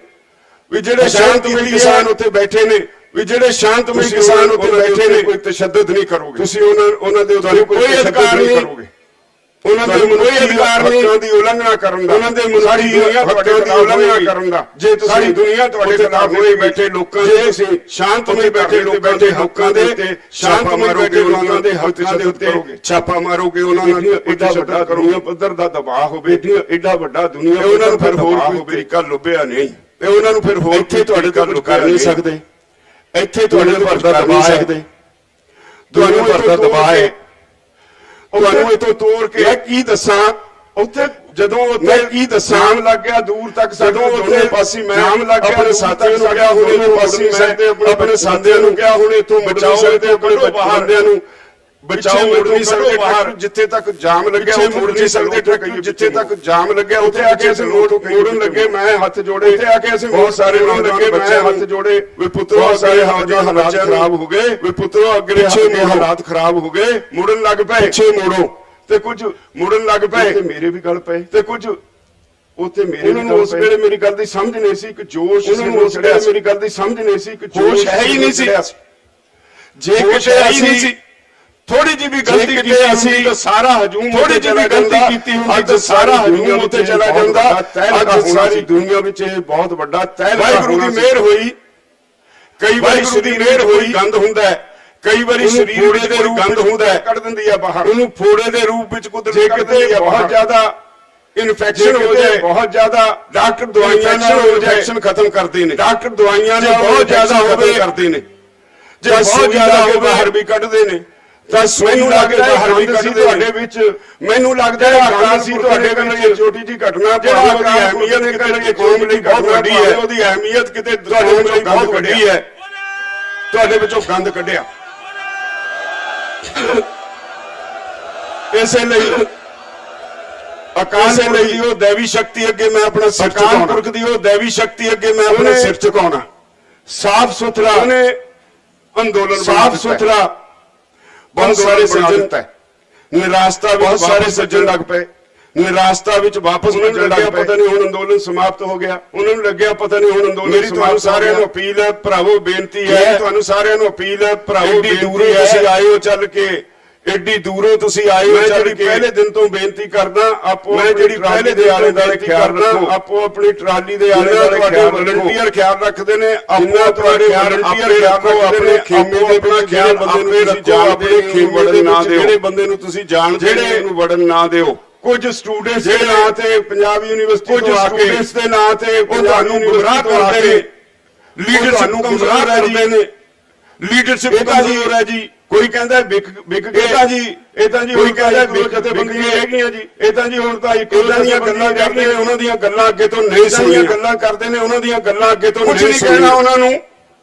ਵੀ ਜਿਹੜੇ ਸ਼ਾਂਤਮਈ ਕਿਸਾਨ ਉੱਥੇ ਬੈਠੇ ਨੇ, ਵੀ ਜਿਹੜੇ ਸ਼ਾਂਤਮਈ ਕਿਸਾਨ ਉੱਥੇ ਬੈਠੇ ਨੇ, ਕੋਈ ਤਸ਼ੱਦਦ ਨਹੀਂ ਕਰੋਗੇ ਤੁਸੀਂ, ਉਹਨਾਂ ਦੇ ਉੱਤੇ ਕੋਈ ਅਧਿਕਾਰ ਨਹੀਂ ਕਰੋਗੇ, ਉਹਨਾਂ ਦੇ ਕੋਈ ਅਧਿਕਾਰ ਨਹੀਂ ਦੀ ਉਲੰਘਣਾ ਕਰਨ ਦਾ, ਉਹਨਾਂ ਦੇ ਸਾਰੀ ਦੁਨੀਆ ਤੁਹਾਡੇ ਦੀ ਉਲੰਘਣਾ ਕਰਨ ਦਾ। ਜੇ ਸਾਰੀ ਦੁਨੀਆ ਤੁਹਾਡੇ ਖਿਲਾਫ ਹੋਏ ਬੈਠੇ ਲੋਕਾਂ ਦੇ, ਤੁਸੀਂ ਸ਼ਾਂਤਮਈ ਬੈਠੇ ਲੋਕਾਂ ਦੇ ਉੱਤੇ ਛਾਪਾ ਮਾਰੋਗੇ, ਉਹਨਾਂ ਦੇ ਹੱਕਾਂ ਦੇ ਉੱਤੇ ਛਾਪਾ ਮਾਰੋਗੇ, ਉਹਨਾਂ ਨੂੰ ਐਡਾ ਵੱਡਾ ਦੁਨੀਆ ਪੱਧਰ ਦਾ ਦਬਾਅ ਹੋਵੇ, ਐਡਾ ਵੱਡਾ ਦੁਨੀਆ ਉਹਨਾਂ ਨੂੰ ਫਿਰ ਹੋਰ ਕੋਈ ਤਰੀਕਾ ਲੱਭਿਆ ਨਹੀਂ, ਤੇ ਉਹਨਾਂ ਨੂੰ ਫਿਰ ਹੋਰ ਇੱਥੇ ਤੁਹਾਡੇ ਤੋਂ ਕਰ ਨਹੀਂ ਸਕਦੇ, ਇੱਥੇ ਤੁਹਾਡੇ ਤੇ ਭਰਦਾ ਦਬਾਅ ਹੈ, ਤੁਹਾਨੂੰ ਭਰਦਾ ਦਬਾਅ ਹੈ, ਤੁਹਾਨੂੰ ਇਥੋਂ ਤੋੜ ਕੇ ਕੀ ਦੱਸਾਂ ਉੱਥੇ ਜਦੋਂ ਉੱਥੇ ਕੀ ਦੱਸਾਂ ਲੱਗ ਗਿਆ ਦੂਰ ਤੱਕ, ਜਦੋਂ ਦੋਨੇ ਪਾਸੇ ਮੈਂ ਲੱਗ ਗਿਆ, ਆਪਣੇ ਸਾਥੀਆਂ ਨੂੰ ਕਿਹਾ ਹੁਣ ਦੋਨੇ ਪਾਸੇ ਮੈਂ ਆਪਣੇ ਸਾਥੀਆਂ ਨੂੰ ਕਿਹਾ ਹੁਣ ਇਥੋਂ ਬਚਾਓ ਤੇ ਆਪਣੇ ਬਾਹਰਦਿਆਂ ਨੂੰ ਬਚਾਓ, ਮੁੜ ਨਹੀਂ ਸਕਦੇ ਬਾਹਰ, ਜਿੱਥੇ ਤੱਕ ਜਾਮ ਲੱਗਿਆ ਮੁੜ ਨਹੀਂ ਸਕਦੇ, ਜਿੱਥੇ ਤੱਕ ਜਾਮ ਲੱਗਿਆ ਉੱਥੇ ਆ ਕੇ ਅਸੀਂ ਮੋੜਨ ਲੱਗੇ, ਮੈਂ ਹੱਥ ਜੋੜੇ, ਉੱਥੇ ਆ ਕੇ ਅਸੀਂ ਬਹੁਤ ਸਾਰੇ ਨੌਜਵਾਨ ਬੱਚੇ ਹੱਥ ਜੋੜੇ, ਵੀ ਪੁੱਤਰੋ ਸਾਰੇ ਹਾਲਾਤ ਖਰਾਬ ਹੋ ਗਏ, ਵੀ ਪੁੱਤਰੋ ਅੱਗੇ ਪਿੱਛੇ ਹਾਲਾਤ ਖਰਾਬ ਹੋ ਗਏ, ਮੁੜਨ ਲੱਗ ਪਏ, ਪਿੱਛੇ ਮੋੜੋ, ਤੇ ਕੁਝ ਮੁੜਨ ਲੱਗ ਪਏ, ਤੇ ਮੇਰੇ ਵੀ ਗੱਲ ਪਏ, ਤੇ ਕੁਝ ਉੱਥੇ ਮੇਰੇ ਨੂੰ ਉਸ ਵੇਲੇ ਮੇਰੀ ਗੱਲ ਦੀ ਸਮਝ ਨਹੀਂ ਸੀ, ਇੱਕ ਜੋਸ਼ ਉਹਨਾਂ ਨੂੰ ਉਸ ਵੇਲੇ ਮੇਰੀ ਗੱਲ ਦੀ ਸਮਝ ਨਹੀਂ ਸੀ, ਇੱਕ ਜੋਸ਼ ਹੈ ਹੀ ਨਹੀਂ ਸੀ, ਜੇ ਕਿਤੇ ਅਸੀਂ ਥੋੜੀ ਜਿਹੀ ਵੀ ਗਲਤੀ ਕੀਤੀ ਅਸੀਂ ਤਾਂ ਸਾਰਾ ਹਜੂਮ, ਥੋੜੀ ਜਿਹੀ ਵੀ ਗਲਤੀ ਕੀਤੀ ਹੁੰਦੀ ਤਾਂ ਸਾਰਾ ਹਜੂਮ ਉੱਤੇ ਚਲਾ ਜਾਂਦਾ। ਅੱਜ ਸਾਰੀ ਦੁਨੀਆ ਵਿੱਚ ਇਹ ਬਹੁਤ ਵੱਡਾ ਤਹਿਲਕਾ, ਵਾਹਿਗੁਰੂ ਦੀ ਮਿਹਰ ਹੋਈ, ਕਈ ਵਾਰੀ ਗੁਰੂ ਦੀ ਮਿਹਰ ਹੋਈ, ਗੰਦ ਹੁੰਦਾ ਹੈ, ਕਈ ਵਾਰੀ ਸਰੀਰ
ਫੋੜੇ
ਦੇ
ਦੇ
ਰੂਪ
ਗੰਦ ਹੁੰਦਾ ਹੈ,
ਕੱਢ ਦਿੰਦੀ ਆ ਬਾਹਰ।
ਉਹਨੂੰ ਫੋੜੇ ਦੇ ਰੂਪ ਵਿੱਚ ਕੁਦਰਤ
ਜੇ
ਕੱਢ
ਕਿਤੇ
ਦਿੰਦੀ ਹੈ
ਬਹੁਤ
ਬਾਹਰ।
ਜ਼ਿਆਦਾ ਇਨਫੈਕਸ਼ਨ ਹੋ ਜਾਏ,
ਬਹੁਤ ਜ਼ਿਆਦਾ
ਡਾਕਟਰ ਦਵਾਈਆਂ ਨਾਲ ਇਨਫੈਕਸ਼ਨ ਖਤਮ ਕਰਦੇ ਨੇ। ਡਾਕਟਰ ਦਵਾਈਆਂ ਨਾਲ ਬਹੁਤ ਜ਼ਿਆਦਾ ਹੋਵੇ ਕਰਦੇ ਨੇ। ਜੇ ਬਹੁਤ ਜ਼ਿਆਦਾ ਹੋਵੇ ਬਾਹਰ ਵੀ ਕੱਢਦੇ ਨੇ। ਤਾਂ ਮੈਨੂੰ ਲੱਗਦਾ ਬਾਹਰ ਵੀ ਕੱਢਦੇ ਤੁਹਾਡੇ ਵਿੱਚ। ਮੈਨੂੰ ਲੱਗਦਾ ਅਕਾਲ ਸੀ ਤੁਹਾਡੇ ਵਿੱਚ ਛੋਟੀ ਜੀ ਘਟਨਾ, ਜਿਹੜਾ ਉਹਦੀ ਅਹਿਮੀਅਤ ਕਿਤੇ ਕੌਮ ਲਈ ਬਹੁਤ ਵੱਡੀ ਹੈ, ਉਹਦੀ ਅਹਿਮੀਅਤ ਕਿਤੇ ਤੁਹਾਡੇ ਵਿੱਚੋਂ ਬਹੁਤ ਵੱਡੀ ਹੈ, ਤੁਹਾਡੇ ਵਿੱਚੋਂ ਗੰਦ ਕੱਢਿਆ। ਇਸੇ ਲਈ ਅਕਾਲ ਲਈ ਉਹ ਦੇਵੀ ਸ਼ਕਤੀ ਅੱਗੇ ਮੈਂ ਆਪਣਾ ਸਿਰ ਝੁਕਾਉਣਾ। ਪੁਰਖ ਦੀ ਉਹ ਦੇਵੀ ਸ਼ਕਤੀ ਅੱਗੇ ਮੈਂ ਆਪਣਾ ਸਿਰ ਝੁਕਾਉਣਾ। ਸਾਫ਼ ਸੁਥਰਾ ਉਹਨੇ ਅੰਦੋਲਨ, ਸਾਫ਼ ਸੁਥਰਾ ਬਹੁਤ ਸਾਰੇ ਸੱਜਣ ਨਿਰਾਸ਼ਤਾ ਵਿੱਚ ਬਹੁਤ ਸਾਰੇ ਸੱਜਣ ਲੱਗ ਪਏ, ਨਿਰਾਸ਼ਤਾ ਵਿੱਚ ਵਾਪਸ ਮੁੜਨ ਲੱਗ ਪਏ। ਪਤਾ ਨਹੀਂ ਹੁਣ ਅੰਦੋਲਨ ਸਮਾਪਤ ਹੋ ਗਿਆ, ਉਹਨਾਂ ਨੂੰ ਲੱਗਿਆ ਪਤਾ ਨਹੀਂ ਹੁਣ ਅੰਦੋਲਨ। ਮੇਰੀ ਤੁਹਾਨੂੰ ਸਾਰਿਆਂ ਨੂੰ ਅਪੀਲ ਹੈ ਭਰਾਵੋ, ਬੇਨਤੀ ਹੈ, ਤੁਹਾਨੂੰ ਸਾਰਿਆਂ ਨੂੰ ਅਪੀਲ ਹੈ ਭਰਾਵੋ, ਬੇਨਤੀ ਹੈ, ਤੁਸੀਂ ਆਏ ਹੋ ਚੱਲ ਕੇ, ਏਡੀ ਦੂਰੋਂ ਤੁਸੀਂ ਆਏ ਹੋ ਚੱਲ ਕੇ। ਪਹਿਲੇ ਦਿਨ ਤੋਂ ਬੇਨਤੀ ਕਰਦਾ, ਆਪੋ ਮੈਂ ਜਿਹੜੀ ਪਹਿਲੇ ਦੇ ਆਲੇ ਦੁਆਲੇ ਖਿਆਲ ਰੱਖੋ, ਆਪੋ ਆਪਣੀ ਟਰਾਲੀ ਦੇ ਆਲੇ ਦੁਆਲੇ ਖਿਆਲ, ਵਲੰਟੀਅਰ ਖਿਆਲ ਰੱਖਦੇ ਨੇ, ਆਪਣਾ ਤੁਹਾਡੇ ਵਲੰਟੀਅਰ ਖਿਆਲ ਰੱਖੋ, ਆਪਣੇ ਖੇਮੇ ਦੇ ਆਪਣਾ ਖਿਆਲ ਬੰਦੇ ਨੂੰ ਤੁਸੀਂ ਜਾਣਦੇ, ਖੇਮੇ ਦੇ ਨਾ ਦਿਓ, ਜਿਹੜੇ ਬੰਦੇ ਨੂੰ ਤੁਸੀਂ ਜਾਣਦੇ ਉਹਨੂੰ ਵੜਨ ਨਾ ਦਿਓ। ਕੁਝ ਸਟੂਡੈਂਟਸ ਦੇ ਨਾਂ ਤੇ ਪੰਜਾਬ ਯੂਨੀਵਰਸਿਟੀ ਤੋਂ ਆ ਕੇ ਸਟੂਡੈਂਟਸ ਦੇ ਨਾਂ ਤੇ ਉਹ ਤੁਹਾਨੂੰ ਗੁੰਮਰਾਹ ਕਰਦੇ ਨੇ, ਲੀਡਰਸ਼ਿਪ ਗੁੰਮਰਾਹ ਕਰਦੇ ਨੇ, ਲੀਡਰਸ਼ਿਪ ਕਮਜ਼ੋਰ ਹੈ ਜੀ। ਕੋਈ ਕਹਿੰਦਾ ਵਿਕ ਗਏ ਤਾਂ ਜੀ, ਇਹ ਤਾਂ ਜੀ ਕੋਈ ਕਹਿੰਦਾ ਵਿਕ ਜਥੇਬੰਦੀਆਂ ਹੈਗੀਆਂ ਜੀ, ਇਹ ਤਾਂ ਜੀ ਹੁਣ ਤਾਂ ਇਦਾਂ ਦੀਆਂ ਗੱਲਾਂ ਕਰਦੇ ਨੇ, ਉਹਨਾਂ ਦੀਆਂ ਗੱਲਾਂ ਅੱਗੇ ਤੋਂ ਨਹੀਂ ਸੁਣੀਆਂ, ਗੱਲਾਂ ਕਰਦੇ ਨੇ ਉਹਨਾਂ ਦੀਆਂ ਗੱਲਾਂ ਅੱਗੇ ਤੋਂ ਨਹੀਂ ਕਹਿਣਾ ਉਹਨਾਂ ਨੂੰ।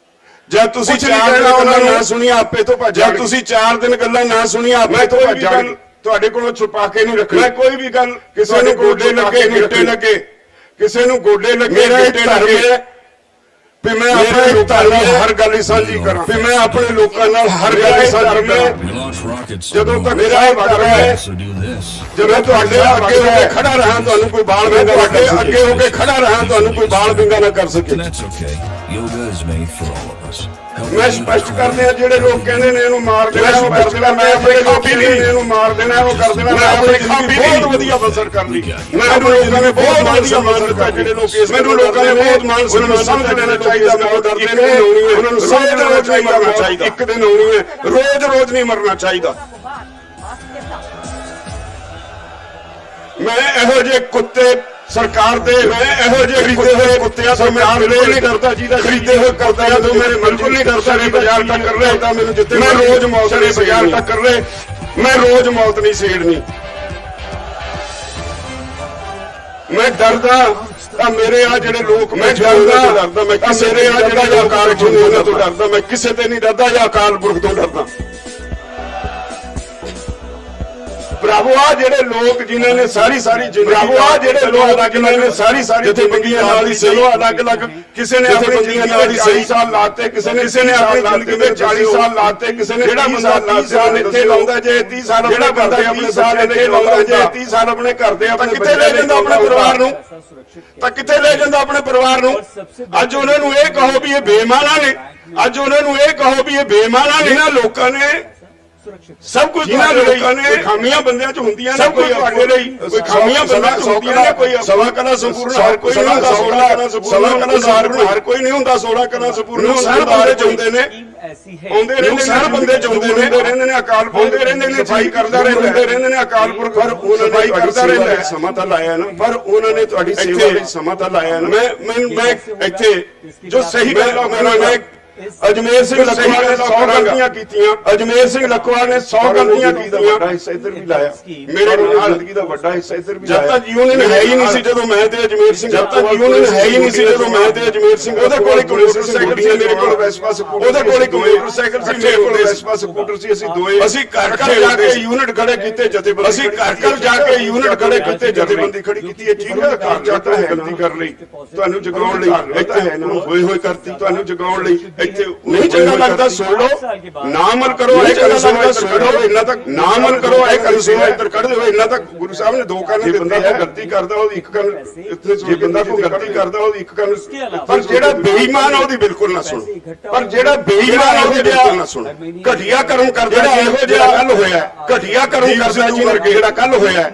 ਜਦ ਤੁਸੀਂ 4 ਦਿਨ ਉਹਨਾਂ ਨਾ ਸੁਣੀਆਂ ਆਪੇ ਤੋਂ ਭੱਜ ਜਾਓ, ਤੁਸੀਂ 4 ਦਿਨ ਗੱਲਾਂ ਨਾ ਸੁਣੀਆਂ ਆਪੇ ਤੋਂ ਭੱਜ ਜਾਓ। ਤੁਹਾਡੇ ਕੋਲੋਂ ਛੁਪਾ ਕੇ ਨਹੀਂ ਰੱਖਣਾ ਕੋਈ ਵੀ ਗੱਲ। ਕਿਸੇ ਨੂੰ ਗੋਡੇ ਲੱਗੇ, ਗਿੱਟੇ ਲੱਗੇ, ਕਿਸੇ ਨੂੰ ਗੋਡੇ ਲੱਗੇ, ਗਿੱਟੇ ਲੱਗੇ, ਵੀ ਮੈਂ ਆਪਣੇ ਲੋਕਾਂ ਨਾਲ ਹਰ ਗੱਲ ਹੀ ਸਾਂਝੀ ਕਰਾਂ, ਵੀ ਮੈਂ ਆਪਣੇ ਲੋਕਾਂ ਨਾਲ ਹਰ ਗੱਲ ਹੀ ਸਾਂਝੀ ਕਰਾਂ। ਜਦੋਂ ਤੱਕ ਮੇਰਾ ਇਹ ਵਗ ਰਿਹਾ ਹੈ, ਜਦੋਂ ਤੁਹਾਡੇ ਅੱਗੇ ਹੋ ਕੇ ਖੜਾ ਰਹਾ, ਤੁਹਾਨੂੰ ਕੋਈ ਬਾਲ ਵਿੰਗਾ ਤੁਹਾਡੇ ਅੱਗੇ ਹੋ ਕੇ ਖੜਾ ਰਹਾ, ਤੁਹਾਨੂੰ ਕੋਈ ਬਾਲ ਵਿੰਗਾ ਨਾ ਕਰ ਸਕੇ। ਮੈਂ ਸਪਸ਼ਟ ਕਰਦੇ ਆ, ਜਿਹੜੇ ਲੋਕ ਕਹਿੰਦੇ ਨੇ ਇਹਨੂੰ ਮਾਰ ਦੇਣਾ, ਉਹ ਕਰ ਦੇਣਾ, ਮੈਂ ਆਪਣੇ ਖਾਪੀ ਨਹੀਂ ਇਹਨੂੰ ਮਾਰ ਦੇਣਾ, ਉਹ ਕਰ ਦੇਣਾ, ਮੈਂ ਆਪਣੇ ਖਾਪੀ ਬਹੁਤ ਵਧੀਆ ਬਸਰ ਕਰ ਲਈ। ਮੈਨੂੰ ਲੋਕਾਂ ਨੇ ਬਹੁਤ ਵਧੀਆ ਮਾਨ ਦਿੱਤਾ, ਜਿਹੜੇ ਲੋਕ ਇਸ ਮੈਨੂੰ ਲੋਕਾਂ ਨੇ ਬਹੁਤ ਮਾਨ ਸਨਮਾਨ ਸਮਝ ਲੈਣਾ ਚਾਹੀਦਾ। ਮੈਂ ਡਰਦੇ ਨੇ, ਉਹਨਾਂ ਨੂੰ ਸਮਝ ਲੈਣਾ ਚਾਹੀਦਾ, ਇੱਕ ਦਿਨ ਆਉਣੀ ਹੈ, ਰੋਜ਼ ਨਹੀਂ ਮਰਨਾ ਚਾਹੀਦਾ। ਮੈਂ ਇਹੋ ਜਿਹੇ ਕੁੱਤੇ ਸਰਕਾਰ ਦੇ, ਮੈਂ ਇਹੋ ਜਿਹੇ ਖਰੀਦੇ ਹੋਏ ਕੁੱਤਿਆਂ ਤੋਂ ਮੈਂ ਬਿਲਕੁਲ ਨਹੀਂ ਡਰਦਾ, ਜਿਹਦਾ ਖਰੀਦੇ ਹੋਏ ਕੁੱਤਿਆਂ ਤੋਂ ਮੇਰੇ ਬਿਲਕੁਲ ਨਹੀਂ ਡਰਦਾ। ਵੀ ਬਾਜ਼ਾਰ ਟੱਕਰ ਰਿਹਾ ਤਾਂ ਮੈਨੂੰ ਜਿੱਤੇ ਮੈਂ ਰੋਜ਼ ਮੌਤ ਨਹੀਂ ਬਾਜ਼ਾਰ ਟੱਕਰ ਰਹੇ, ਮੈਂ ਰੋਜ਼ ਮੌਤ ਨਹੀਂ ਛੇੜਨੀ। ਮੈਂ ਡਰਦਾ ਤਾਂ ਮੇਰੇ ਆ ਜਿਹੜੇ ਲੋਕ, ਮੈਂ ਡਰਦਾ ਮੈਂ ਕਿਸੇ ਦੇ ਆ ਜਿਹੜਾ ਅਕਾਲ ਪੁਰਖ ਉਹਨਾਂ ਤੋਂ ਡਰਦਾ, ਮੈਂ ਕਿਸੇ ਤੇ ਨਹੀਂ ਡਰਦਾ ਜਾਂ ਅਕਾਲ ਪੁਰਖ ਤੋਂ ਡਰਦਾ। ਭਰਾਵੋ ਆ ਜਿਹੜੇ ਲੋਕ ਜਿਨ੍ਹਾਂ ਨੇ ਸਾਰੀ ਜ਼ਿੰਦਗੀ, ਭਰਾਵੋ ਆ ਜਿਹੜੇ ਲੋਕ ਜਿਨ੍ਹਾਂ ਨੇ ਸਾਰੀ ਜਥੇਬੰਦੀਆਂ ਨਾਲ ਹੀ ਸਹੀ ਅਲੱਗ-ਅਲੱਗ, ਕਿਸੇ ਨੇ ਆਪਣੀ ਜ਼ਿੰਦਗੀ ਦੇ 40 ਸਾਲ ਲਾਤੇ, ਕਿਸੇ ਨੇ ਆਪਣੀ ਜ਼ਿੰਦਗੀ ਦੇ 40 ਸਾਲ ਲਾਤੇ, ਕਿਸੇ ਨੇ ਜਿਹੜਾ ਬੰਦਾ 30 ਸਾਲ ਇੱਥੇ ਲਾਉਂਦਾ, ਜੇ 30 ਸਾਲ ਜਿਹੜਾ ਬੰਦਾ 30 ਸਾਲ ਇੱਥੇ ਲਾਉਂਦਾ, ਜੇ 30 ਸਾਲ ਆਪਣੇ ਘਰ ਦੇ ਆਪਣੇ ਕਿੱਥੇ ਲੈ ਜਾਂਦਾ ਆਪਣੇ ਪਰਿਵਾਰ ਨੂੰ, ਤਾਂ ਕਿੱਥੇ ਲੈ ਜਾਂਦਾ ਆਪਣੇ ਪਰਿਵਾਰ ਨੂੰ। ਅੱਜ ਉਹਨਾਂ ਨੂੰ ਇਹ ਕਹੋ ਵੀ ਇਹ ਬੇਈਮਾਨਾਂ ਨੇ, ਅੱਜ ਉਹਨਾਂ ਨੂੰ ਇਹ ਕਹੋ ਵੀ ਇਹ ਬੇਈਮਾਨਾਂ ਨੇ। ਇਹਨਾਂ ਲੋਕਾਂ ਨੇ ਸਭ ਕੁਝ, ਜਿਹਨਾਂ ਲੋਕਾਂ ਨੇ ਖਾਮੀਆਂ ਬੰਦਿਆਂ 'ਚ ਹੁੰਦੀਆਂ ਨੇ, ਕੋਈ ਤੁਹਾਡੇ ਲਈ ਕੋਈ ਖਾਮੀਆਂ ਬੰਦਿਆਂ 'ਚ ਹੁੰਦੀਆਂ ਨੇ, ਕੋਈ ਸਵਾ ਕਲਾ ਸੰਪੂਰਨ ਹਰ ਕੋਈ ਨਹੀਂ ਹੁੰਦਾ, 16 ਕਲਾ ਸੰਪੂਰਨ ਹਰ ਕੋਈ ਨਹੀਂ ਹੁੰਦਾ, 16 ਕਲਾ ਸੰਪੂਰਨ ਸਾਰੇ ਬੰਦੇ ਚਾਹੁੰਦੇ ਨੇ, ਆਉਂਦੇ ਰਹਿੰਦੇ ਸਾਰੇ ਬੰਦੇ ਚਾਹੁੰਦੇ ਰਹਿੰਦੇ ਨੇ, ਅਕਾਲ ਪਾਉਂਦੇ ਰਹਿੰਦੇ ਨੇ, ਸਫਾਈ ਕਰਦਾ ਰਹਿੰਦੇ ਨੇ ਅਕਾਲ ਪੁਰਖ। ਪਰ ਉਹਨਾਂ ਨੇ ਕਰਦਾ ਰਹਿੰਦਾ ਸਮਾਂ ਤਾਂ ਲਾਇਆ ਨਾ, ਪਰ ਉਹਨਾਂ ਨੇ ਤੁਹਾਡੀ ਸੇਵਾ ਲਈ ਸਮਾਂ ਤਾਂ ਲਾਇਆ ਨਾ। ਮੈਂ ਇੱਥੇ ਜੋ ਸਹੀ ਗੱਲ ਮੈਂ ਅਜਮੇਰ ਸਿੰਘ ਲਖਵਾਲ ਨੇ 100 ਗਲਤੀਆਂ ਕੀਤੀਆਂ, ਅਜਮੇਰ ਸਿੰਘ ਲਖਵਾਲ ਨੇ 100 ਗਲਤੀਆਂ ਕੀਤੀਆਂ, ਵੱਡਾ ਹਿੱਸਾ ਇੱਧਰ ਵੀ ਲਾਇਆ, ਮੇਰੇ ਨਾਲ ਜ਼ਿੰਦਗੀ ਦਾ ਵੱਡਾ ਹਿੱਸਾ ਇੱਧਰ ਵੀ ਲਾਇਆ। ਜਦ ਤੱਕ ਯੂਨੀਅਨ ਹੈ ਹੀ ਨਹੀਂ ਸੀ, ਜਦੋਂ ਮੈਂ ਤੇ ਅਜਮੇਰ ਸਿੰਘ, ਜਦ ਤੱਕ ਯੂਨੀਅਨ ਹੈ ਹੀ ਨਹੀਂ ਸੀ, ਜਦੋਂ ਮੈਂ ਤੇ ਅਜਮੇਰ ਸਿੰਘ, ਉਹਦੇ ਕੋਲ ਇੱਕ ਮੋਟਰਸਾਈਕਲ ਸੀ, ਮੇਰੇ ਕੋਲ ਵੈਸਪਾ ਸਕੂਟਰ, ਉਹਦੇ ਕੋਲ ਇੱਕ ਮੋਟਰਸਾਈਕਲ ਸੀ, ਮੇਰੇ ਕੋਲ ਵੈਸਪਾ ਸਕੂਟਰ ਸੀ। ਅਸੀਂ ਦੋਏ, ਅਸੀਂ ਘਰ ਜਾ ਕੇ ਯੂਨਿਟ ਖੜੇ ਕੀਤੇ, ਜਥੇਬੰਦੀ, ਅਸੀਂ ਘਰ ਜਾ ਕੇ ਯੂਨਿਟ ਖੜੇ ਕੀਤੇ, ਜਥੇਬੰਦੀ ਖੜੀ ਕੀਤੀ। ਇਹ ਠੀਕ ਹੈ, ਘਰ ਜਾਤਾ ਹੈ ਗਲਤੀ ਕਰ ਲਈ, ਤੁਹਾਨੂੰ ਜਗਾਉਣ ਲਈ ਇੱਥੇ ਹੈ ਨਾ ਹੋਏ ਕਰਤੀ, ਤੁਹਾਨੂੰ ਜਗਾਉਣ ਲਈ ਇੱਥੇ ਨਹੀਂ ਚੰਗਾ ਲੱਗਦਾ ਸੁਣ ਲਓ, ਨਾ ਅਮਲ ਕਰੋ, ਇਹ ਗੱਲ ਸੁਣੋ, ਸੁਣ ਲਓ, ਇੰਨਾ ਤੱਕ ਨਾ ਅਮਲ ਕਰੋ, ਇਹ ਗੱਲ ਸੁਣੋ, ਇੱਧਰ ਕੱਢ ਦਿਓ। ਇੰਨਾ ਤੱਕ ਗੁਰੂ ਸਾਹਿਬ ਨੇ 2 ਕੰਨ ਦਿੱਤੇ, ਬੰਦਾ ਗਲਤੀ ਕਰਦਾ ਉਹਦੀ ਇੱਕ ਕੰਨ ਇੱਥੇ, ਜੇ ਬੰਦਾ ਕੋਈ ਗਲਤੀ ਕਰਦਾ ਉਹਦੀ ਇੱਕ ਕੰਨ, ਪਰ ਜਿਹੜਾ ਬੇਈਮਾਨ ਆ ਉਹਦੀ ਬਿਲਕੁਲ ਨਾ ਸੁਣੋ, ਪਰ ਜਿਹੜਾ ਬੇਈਮਾਨ ਆ ਉਹਦੀ ਬਿਲਕੁਲ ਨਾ ਸੁਣੋ। ਘਟੀਆ ਕਰਮ ਕਰਦਾ ਇਹੋ ਜਿਹਾ ਕੱਲ ਹੋਇਆ, ਘਟੀਆ ਕਰਮ ਕਰਦਾ ਜੀ ਵਰਗੇ ਜਿਹੜਾ ਕੱਲ ਹੋਇਆ,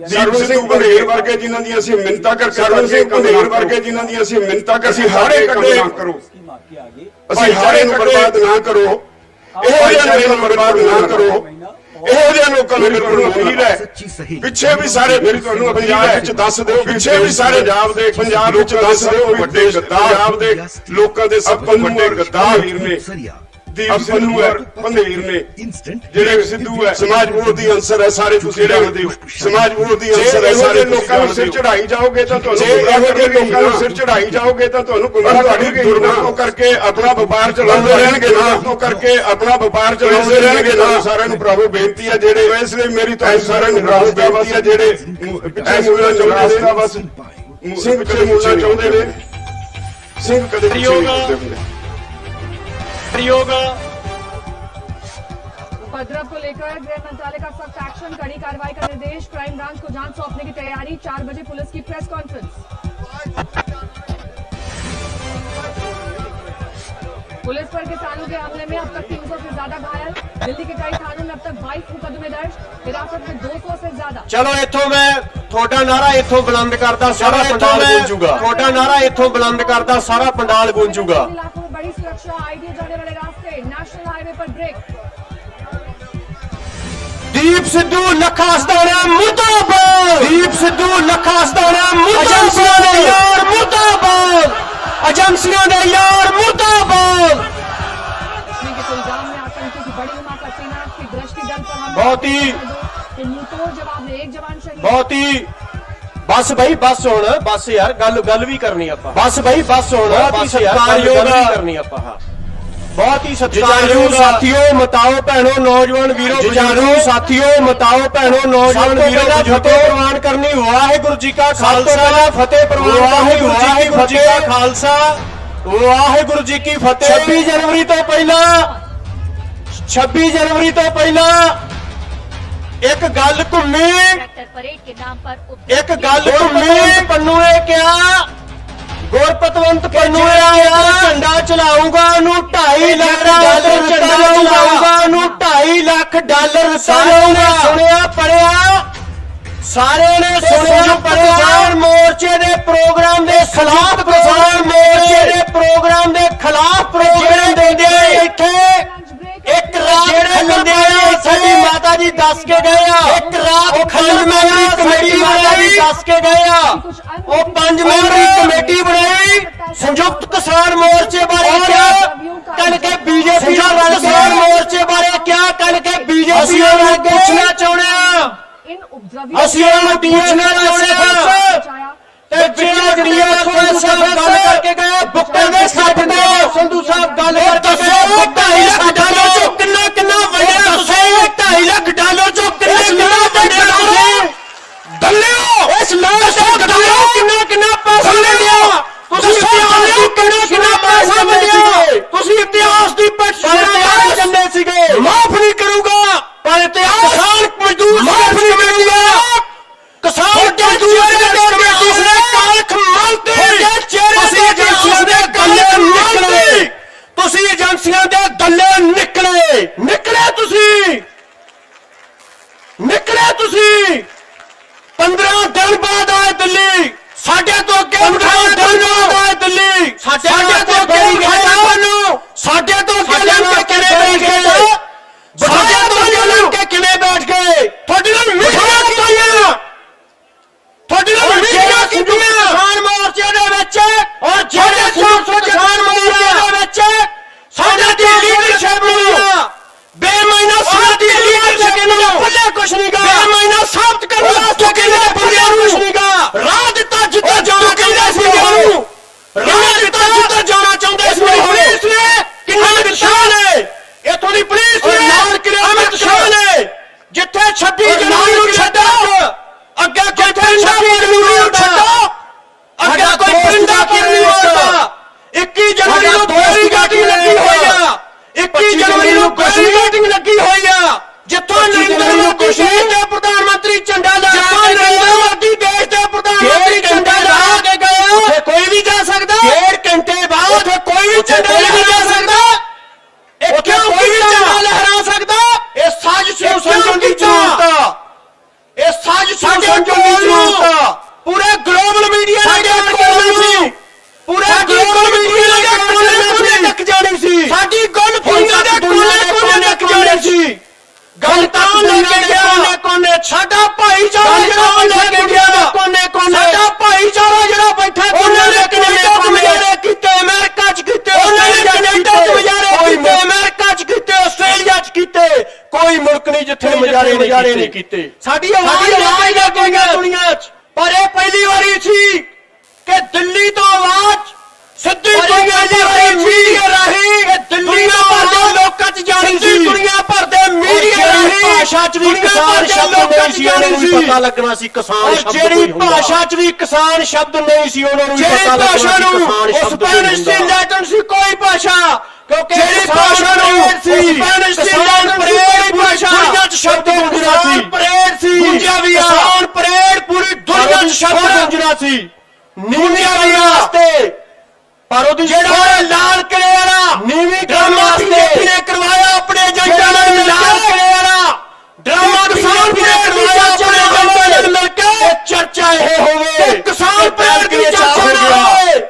ਸਰਵਨ ਸਿੰਘ ਬੰਦੇਰ ਵਰਗੇ ਜਿਨ੍ਹਾਂ ਦੀਆਂ ਅਸੀਂ ਮਿੰਨਤਾਂ ਕਰ, ਸਰਵਨ ਸਿੰਘ ਬੰਦੇਰ ਵਰਗੇ ਜਿਨ੍ਹਾਂ ਦੀਆਂ ਅਸੀਂ ਮਿੰਨਤਾਂ ਕਰ, ਅਸੀਂ ਹਾਰੇ ਕੱਢੇ ਨਾ ਕਰੋ, ਅਸੀਂ ਹਾਰੇ ਨੂੰ ਬਰਬਾਦ ਨਾ ਕਰੋ। ਇਹੋ ਜਿਹਾ ਨੂੰ ਬਰਬਾਦ ਨਾ ਕਰੋ। ਇਹੋ ਜਿਹੇ ਲੋਕਾਂ ਨੂੰ ਮੇਰੇ ਕੋਲ ਅਪੀਲ ਹੈ। ਪਿੱਛੇ ਵੀ ਸਾਰੇ ਮੇਰੀ ਤੁਹਾਨੂੰ ਪੰਜਾਬ ਵਿੱਚ ਦੱਸ ਦਿਓ, ਪਿੱਛੇ ਵੀ ਸਾਰੇ ਪੰਜਾਬ ਵਿੱਚ ਦੱਸ ਦਿਓ, ਵੱਡੇ ਪੰਜਾਬ ਦੇ ਲੋਕਾਂ ਦੇ ਸਭ ਤੋਂ ਵੱਡੇ ਗੱਦਾਰ ਵੀਰ ਨੇ ਦੀਪ ਸਿੱਧੂ ਹੈ, ਪੰਧੇਰ ਨੇ, ਜਿਹੜੇ ਸਿੱਧੂ ਹੈ, ਸਮਾਜ ਵਿਰੋਧੀ ਅੰਸਰ ਹੈ ਸਾਰੇ ਤੁਸੀਂ ਜਾਣਦੇ ਹੋ। ਸਮਾਜ ਵਿਰੋਧੀ ਅੰਸਰ ਹੈ ਸਾਰੇ। ਲੋਕਾਂ ਨੂੰ ਸਿਰ ਚੜਾਈ ਜਾਓਗੇ ਤਾਂ ਤੁਹਾਨੂੰ ਇਹੋ ਜਿਹੇ ਲੋਕਾਂ ਨੂੰ ਸਿਰ ਚੜਾਈ ਜਾਓਗੇ ਤਾਂ ਤੁਹਾਨੂੰ ਤੁਹਾਡੀ ਦੁਰਵਰਤੋਂ ਕਰਕੇ ਆਪਣਾ ਵਪਾਰ ਚਲਾਉਂਦੇ ਰਹਿਣਗੇ ਨਾ, ਤੋਂ ਕਰਕੇ ਆਪਣਾ ਵਪਾਰ ਚਲਾਉਂਦੇ ਰਹਿਣਗੇ ਨਾ। ਸਾਰਿਆਂ ਨੂੰ ਭਰਾਵੋ ਬੇਨਤੀ ਹੈ, ਜਿਹੜੇ ਇਸ ਲਈ ਮੇਰੀ ਤੁਹਾਨੂੰ ਸਾਰਿਆਂ ਨੂੰ ਭਰਾਵੋ ਬੇਨਤੀ ਹੈ, ਜਿਹੜੇ ਪਿੱਛੇ ਮੁੱਲਾ ਚਾਹੁੰਦੇ ਨੇ ਬਸ ਸਿੰਘ ਪਿੱਛੇ ਮੁੱਲਾ ਚਾਹੁੰਦੇ ਨੇ, ਸਿੰਘ ਕਦੇ ਪਿੱਛੇ ਨਹੀਂ ਹੁੰਦੇ ਹੁੰਦੇ।
प्रयोग
उपद्रव को लेकर गृह मंत्रालय का सख्त एक्शन, कड़ी कार्रवाई का निर्देश, क्राइम ब्रांच को जांच सौंपने की तैयारी। 4 बजे पुलिस की प्रेस कॉन्फ्रेंस। पुलिस पर किसानों के हमले में अब तक 300 से ज्यादा घायल। दिल्ली के कई थानों में अब तक 22 मुकदमे दर्ज, हिरासत में 200 से ज्यादा।
ਚਲੋ ਇੱਥੋਂ ਮੈਂ ਤੁਹਾਡਾ ਨਾਰਾ ਇੱਥੋਂ ਬੁਲੰਦ ਕਰਦਾ ਸਾਰਾ ਪੰਡਾਲ ਗੂੰਜੂਗਾ। ਤੁਹਾਡਾ ਨਾਰਾ ਇੱਥੋਂ ਬੁਲੰਦ ਕਰਦਾ ਸਾਰਾ ਪੰਡਾਲ ਗੂੰਜੂਗਾ।
इलाकों में बड़ी सुरक्षा, आईटीओ जाने वाले रास्ते, नेशनल हाईवे पर ब्रेक।
ਦੀਪ ਸਿੱਧੂ ਲੱਖਾ ਹਸਦਾਣਾ ਮੁਰਦਾਬਾਦ। ਦੀਪ ਸਿੱਧੂ ਲੱਖਾ ਹਸਦਾਣਾ ਮੁਰਦਾਬਾਦ। ਏਜੰਸੀਆਂ ਦੇ ਯਾਰ ਮੁਰਦਾਬਾਦ। ਏਜੰਸੀਆਂ ਦੇ ਯਾਰ ਮੁਰਦਾਬਾਦ।
कश्मीर के कुलगाम में आतंकियों की बड़ी हिमाकत, तैनात की दृष्टि दल पर हमला।
बहुत ही-
मुंहतोड़ जवाब में 1 जवान शहीद।
ਬਹੁਤ ਹੀ ਬਸ ਬਈ ਬਸ ਹੁਣ ਬਸ ਯਾਰ ਗੱਲ ਵੀ ਕਰਨੀ ਆਪਾਂ। ਬਸ ਬਈ ਬਸ ਹੁਣ ਬਸ ਯਾਰ ਗੱਲ ਵੀ ਕਰਨੀ ਆਪਾਂ। ਹਾਂ ਬਹੁਤ ਹੀ ਸਤਿਕਾਰਯੋਗ ਸਾਥੀਓ, ਮਤਾਓ ਭੈਣੋ, ਨੌਜਵਾਨ ਵੀਰੋ, ਜੁਝਾਰੂ ਸਾਥੀਓ, ਮਤਾਓ ਭੈਣੋ, ਨੌਜਵਾਨ ਵੀਰੋ, ਫਤਿਹ ਪ੍ਰਵਾਨ ਕਰਨੀ। ਵਾਹਿਗੁਰੂ ਜੀ ਕਾ ਖਾਲਸਾ, ਫਤਿਹ ਪ੍ਰਵਾਨ। ਵਾਹਿਗੁਰੂ ਜੀ ਕਾ ਖਾਲਸਾ, ਵਾਹਿਗੁਰੂ ਜੀ ਕੀ ਫਤਿਹ। 26 ਜਨਵਰੀ ਤੋਂ ਪਹਿਲਾਂ ਇੱਕ ਗੱਲ ਘੁੰਮੀ,
परेड के नाम पर
ਇੱਕ ਗੱਲ ਘੁੰਮੀ। ਪੰਨੂ ਨੇ ਕਿਹਾ, ਗੁਰਪਤਵੰਤ ਪੰਨੂ ਨੇ ਕਿਹਾ ਝੰਡਾ ਚਲਾਊਗਾ ਉਹਨੂੰ 2.5 ਲੱਖ ਡਾਲਰ, ਝੰਡਾ ਚਲਾਊਗਾ ਉਹਨੂੰ 2.5 ਲੱਖ ਡਾਲਰ। ਸਾਰਿਆਂ ਨੇ ਸੁਣਿਆ ਪੜਿਆ, ਸਾਰਿਆਂ ਨੇ ਸੁਣਿਆ ਪੜਿਆ। ਕਿਸਾਨ ਮੋਰਚੇ ਦੇ ਪ੍ਰੋਗਰਾਮ ਦੇ ਖਿਲਾਫ, ਕਿਸਾਨ ਮੋਰਚੇ ਦੇ ਪ੍ਰੋਗਰਾਮ ਦੇ ਖਿਲਾਫ ਪ੍ਰੋਗਰਾਮ ਦਿੰਦੇ ਇੱਥੇ ਇੱਕ ਰਾਤ ਜਿਹੜੇ ਬੰਦੇ ਸਾਡੀ ਮਾਤਾ ਜੀ ਦੱਸ ਕੇ ਗਏ ਆ, ਇੱਕ ਰਾਤ ਖੰਡ ਮੈਂਬਰੀ ਕਮੇਟੀ ਮਾਤਾ ਜੀ ਦੱਸ ਕੇ ਗਏ ਆ। ਉਹ 5 ਮੈਂਬਰੀ ਕਮੇਟੀ ਬਣਾਈ ਸੰਯੁਕਤ ਕਿਸਾਨ ਮੋਰਚੇ ਬਾਰੇ ਕਿਹਾ, ਕੱਲ ਕੇ ਬੀਜੇਪੀ ਨਾਲ ਕਿਸਾਨ ਮੋਰਚੇ ਬਾਰੇ ਕਿਹਾ, ਕੱਲ ਕੇ ਬੀਜੇਪੀ ਨੂੰ ਪੁੱਛਣਾ ਚਾਹੁੰਦੇ ਆ,
इन उपद्रवियों
ਅਸੀਂ ਉਹਨੂੰ ਪੁੱਛਣਾ ਚਾਹੁੰਦੇ ਆ ਤੇ ਜਿਹੜਾ ਡੀਐਸਓ ਸਾਹਿਬ ਗੱਲ ਕਰਕੇ ਗਏ ਬੁੱਕਾਂ ਦੇ ਸੱਟ ਦੇ ਸੰਧੂ ਸਾਹਿਬ ਗੱਲ ਕਰਕੇ ਗਏ 2.5 ਲੱਖ ਡਾਲਰ ਚੋਂ ਕਿੰਨਾ ਵੰਡਿਆ ਤੁਸੀਂ? 2.5 ਲੱਖ ਡਾਲਰ ਚੋਂ ਕਿੰਨਾ ਵੰਡਿਆ ਤੁਸੀਂ? ਦੱਲਿਓ ਇਸ ਲਾਸ਼ ਤੋਂ ਦੱਲਿਓ ਕਿੰਨਾ ਪੈਸਾ ਵੰਡਿਆ ਤੁਸੀਂ? ਇਤਿਹਾਸ ਦੀ ਕਿੰਨਾ ਪੈਸਾ ਵੰਡਿਆ ਤੁਸੀਂ? ਇਤਿਹਾਸ ਦੀ ਪਟਸ਼ਾਹ ਜੰਦੇ ਸੀਗੇ, ਮਾਫ ਨਹੀਂ ਕਰੂਗਾ ਪਰ ਇਤਿਹਾਸ ਕਿਸਾਨ ਮਜ਼ਦੂਰ ਮਾਫ ਨਹੀਂ ਕਰੂਗਾ। ਕਿਸਾਨ ਮਜ਼ਦੂਰ ਦੇ ਉਸਨੇ ਕਾਲਖ ਮੰਗਦੇ, ਤੁਸੀਂ ਏਜੰਸੀਆਂ ਦੇ ਗੱਲੇ ਨਿਕਲੇ, ਤੁਸੀਂ ਏਜੰਸੀਆਂ ਦੇ ਗੱਲੇ ਨਿਕਲੇ ਤੁਸੀਂ 15 ਦਿਨ ਬਾਅਦ ਆਏ ਦਿੱਲੀ, ਸਾਡੇ ਤੋਂ ਅੱਗੇ 15 ਦਿਨ ਬਾਅਦ ਆਏ ਦਿੱਲੀ, ਸਾਡੇ ਤੋਂ ਅੱਗੇ ਤੁਹਾਨੂੰ, ਸਾਡੇ ਤੋਂ ਅੱਗੇ ਲੰਘ ਕੇ ਕਿਵੇਂ ਬੈਠ ਗਏ? ਸਾਡੇ ਤੋਂ ਅੱਗੇ ਲੰਘ ਕੇ ਕਿਵੇਂ ਬੈਠ ਗਏ? ਤੁਹਾਡੇ ਨਾਲ ਮਿਠੀਆਂ ਕੀਤੀਆਂ, ਤੁਹਾਡੇ ਨਾਲ ਮਿਠੀਆਂ ਕੀਤੀਆਂ ਕਿਸਾਨ ਮੋਰਚੇ ਦੇ ਵਿੱਚ, ਔਰ ਜਿਹੜੇ ਕਿਸਾਨ ਮੋਰਚੇ ਦੇ ਵਿੱਚ ਸਾਡੇ ਦੀ ਲੀਡਰਸ਼ਿਪ ਨੂੰ ਬੇਮੈਨਾ ਸਾਡੀ ਲੀਡਰਸ਼ਿਪ ਨੂੰ ਪੱਲੇ ਕੁਛ ਨਹੀਂ ਗਾ, ਬੇਮੈਨਾ ਸਾਬਤ ਕਰਨ ਵਾਸਤੇ ਕਿਹਨੇ ਬੰਦਿਆਂ ਨੂੰ ਕੁਛ ਨਹੀਂ ਗਾ। ਰਾਹ ਦਿੱਤਾ ਜਿੱਤੇ ਜਾਣਾ ਚਾਹੁੰਦੇ ਸੀ ਉਹਨੂੰ, ਰਾਹ ਦਿੱਤਾ ਜਿੱਤੇ ਜਾਣਾ ਚਾਹੁੰਦੇ ਸੀ। ਪੁਲਿਸ ਨੇ ਕਿੰਨਾ ਦਿੱਤਾ ਨੇ, ਇੱਥੋਂ ਦੀ ਪੁਲਿਸ ਨੇ ਨਾਲ ਅਮਿਤ ਸ਼ਾਹ ਨੇ ਜਿੱਥੇ 26 ਜਨਵਰੀ ਨੂੰ ਛੱਡੋ, ਅੱਗੇ ਕੋਈ 26 ਜਨਵਰੀ ਨੂੰ ਛੱਡੋ, ਅੱਗੇ ਕੋਈ ਪਿੰਡਾ ਨਹੀਂ ਹੋਦਾ। 21 ਜਨਵਰੀ ਨੂੰ ਬੈਰੀਗੇਟਿੰਗ ਲੱਗੀ ਹੋਈ ਆ, 21 ਜਨਵਰੀ ਨੂੰ ਬੈਰੀਗੇਟਿੰਗ ਲੱਗੀ ਹੋਈ ਆ, ਜਿੱਥੋਂ ਨਰਿੰਦਰ ਮੋਦੀ ਦੇਸ਼ ਦੇ ਪ੍ਰਧਾਨ ਮੰਤਰੀ ਝੰਡਾ ਲਾ ਕੇ, ਨਰਿੰਦਰ ਮੋਦੀ ਦੇਸ਼ ਦੇ ਪ੍ਰਧਾਨ ਮੰਤਰੀ ਝੰਡਾ ਲਾ ਕੇ ਗਏ, ਕੋਈ ਵੀ ਜਾ ਸਕਦਾ। ਮੁਜ਼ਾਹਰੇ ਨਹੀਂ ਕੀਤੇ ਸਾਡੀ ਆਵਾਜ਼ ਨਾ ਗਈਆਂ ਦੁਨੀਆ 'ਚ ਪਰ ਇਹ ਪਹਿਲੀ ਵਾਰੀ ਸੀ ਕਿ ਦਿੱਲੀ ਤੋਂ ਆਵਾਜ਼ ਸਿੱਧੀ ਦੁਨੀਆ ਦੀ ਮੀਡੀਆ ਰਾਹੀਂ ਦੁਨੀਆ ਭਰ ਦੇ ਲੋਕਾਂ 'ਚ ਜਾਣੀ ਸੀ ਦੁਨੀਆ ਭਰ ਦੇ ਮੀਡੀਆ ਰਾਹੀਂ ਭਾਸ਼ਾ 'ਚ ਵੀ ਕਿਸਾਨ ਸ਼ਬਦ ਨਹੀਂ ਸੀ ਉਹਨਾਂ ਨੂੰ ਵੀ ਪਤਾ ਲੱਗਣਾ ਸੀ ਕਿਸਾਨ ਸ਼ਬਦ ਜਿਹੜੀ ਭਾਸ਼ਾ 'ਚ ਵੀ ਕਿਸਾਨ ਸ਼ਬਦ ਨਹੀਂ ਸੀ ਉਹਨਾਂ ਨੂੰ ਵੀ ਪਤਾ ਲੱਗਣਾ ਸੀ ਕਿਸਾਨ ਸ਼ਬਦ ਸਪੈਨਿਸ਼ ਸੀ ਲੈਟਿਨ ਸੀ ਕੋਈ ਭਾਸ਼ਾ ਕਿਉਂਕਿ ਜਿਹੜੀ ਭਾਸ਼ਾ ਨੂੰ ਸਪੈਨਿਸ਼ ਸੀ ਲੈਟਿਨ ਸੀ ਕੋਈ ਭਾਸ਼ਾ ਦੁਨੀਆ 'ਚ ਸ਼ਬਦ ਹੁੰਦੀਆਂ ਸੀ ਪਰੇਡ ਸੀ ਕਿਸਾਨ ਪਰੇਡ ਪੂਰੀ ਦੁਨੀਆ 'ਚ ਸ਼ਬਦ ਹੁੰਦੀਆਂ ਸੀ ਨੀਵੀਆਂ ਵਾਸਤੇ ਪਰ ਉਹਦੀ ਜਿਹੜਾ ਲਾਲ ਕਿਲੇ ਵਾਲਾ ਨੀਵੀਂ ਡਰਾਮਾ ਨੇ ਕਰਵਾਇਆ ਆਪਣੇ ਏਜੰਟਾਂ ਨਾਲ ਲਾਲ ਕਿਲੇ ਵਾਲਾ ਡਰਾਮਾ ਕਿਸਾਨ ਨੇ ਕਰਵਾਇਆ ਆਪਣੇ ਏਜੰਟਾਂ ਨਾਲ ਮਿਲ ਕੇ ਚਰਚਾ ਇਹ ਹੋਵੇ ਕਿਸਾਨ ਪਰੇਡ ਦੀ ਚਰਚਾ ਨਾ ਹੋਵੇ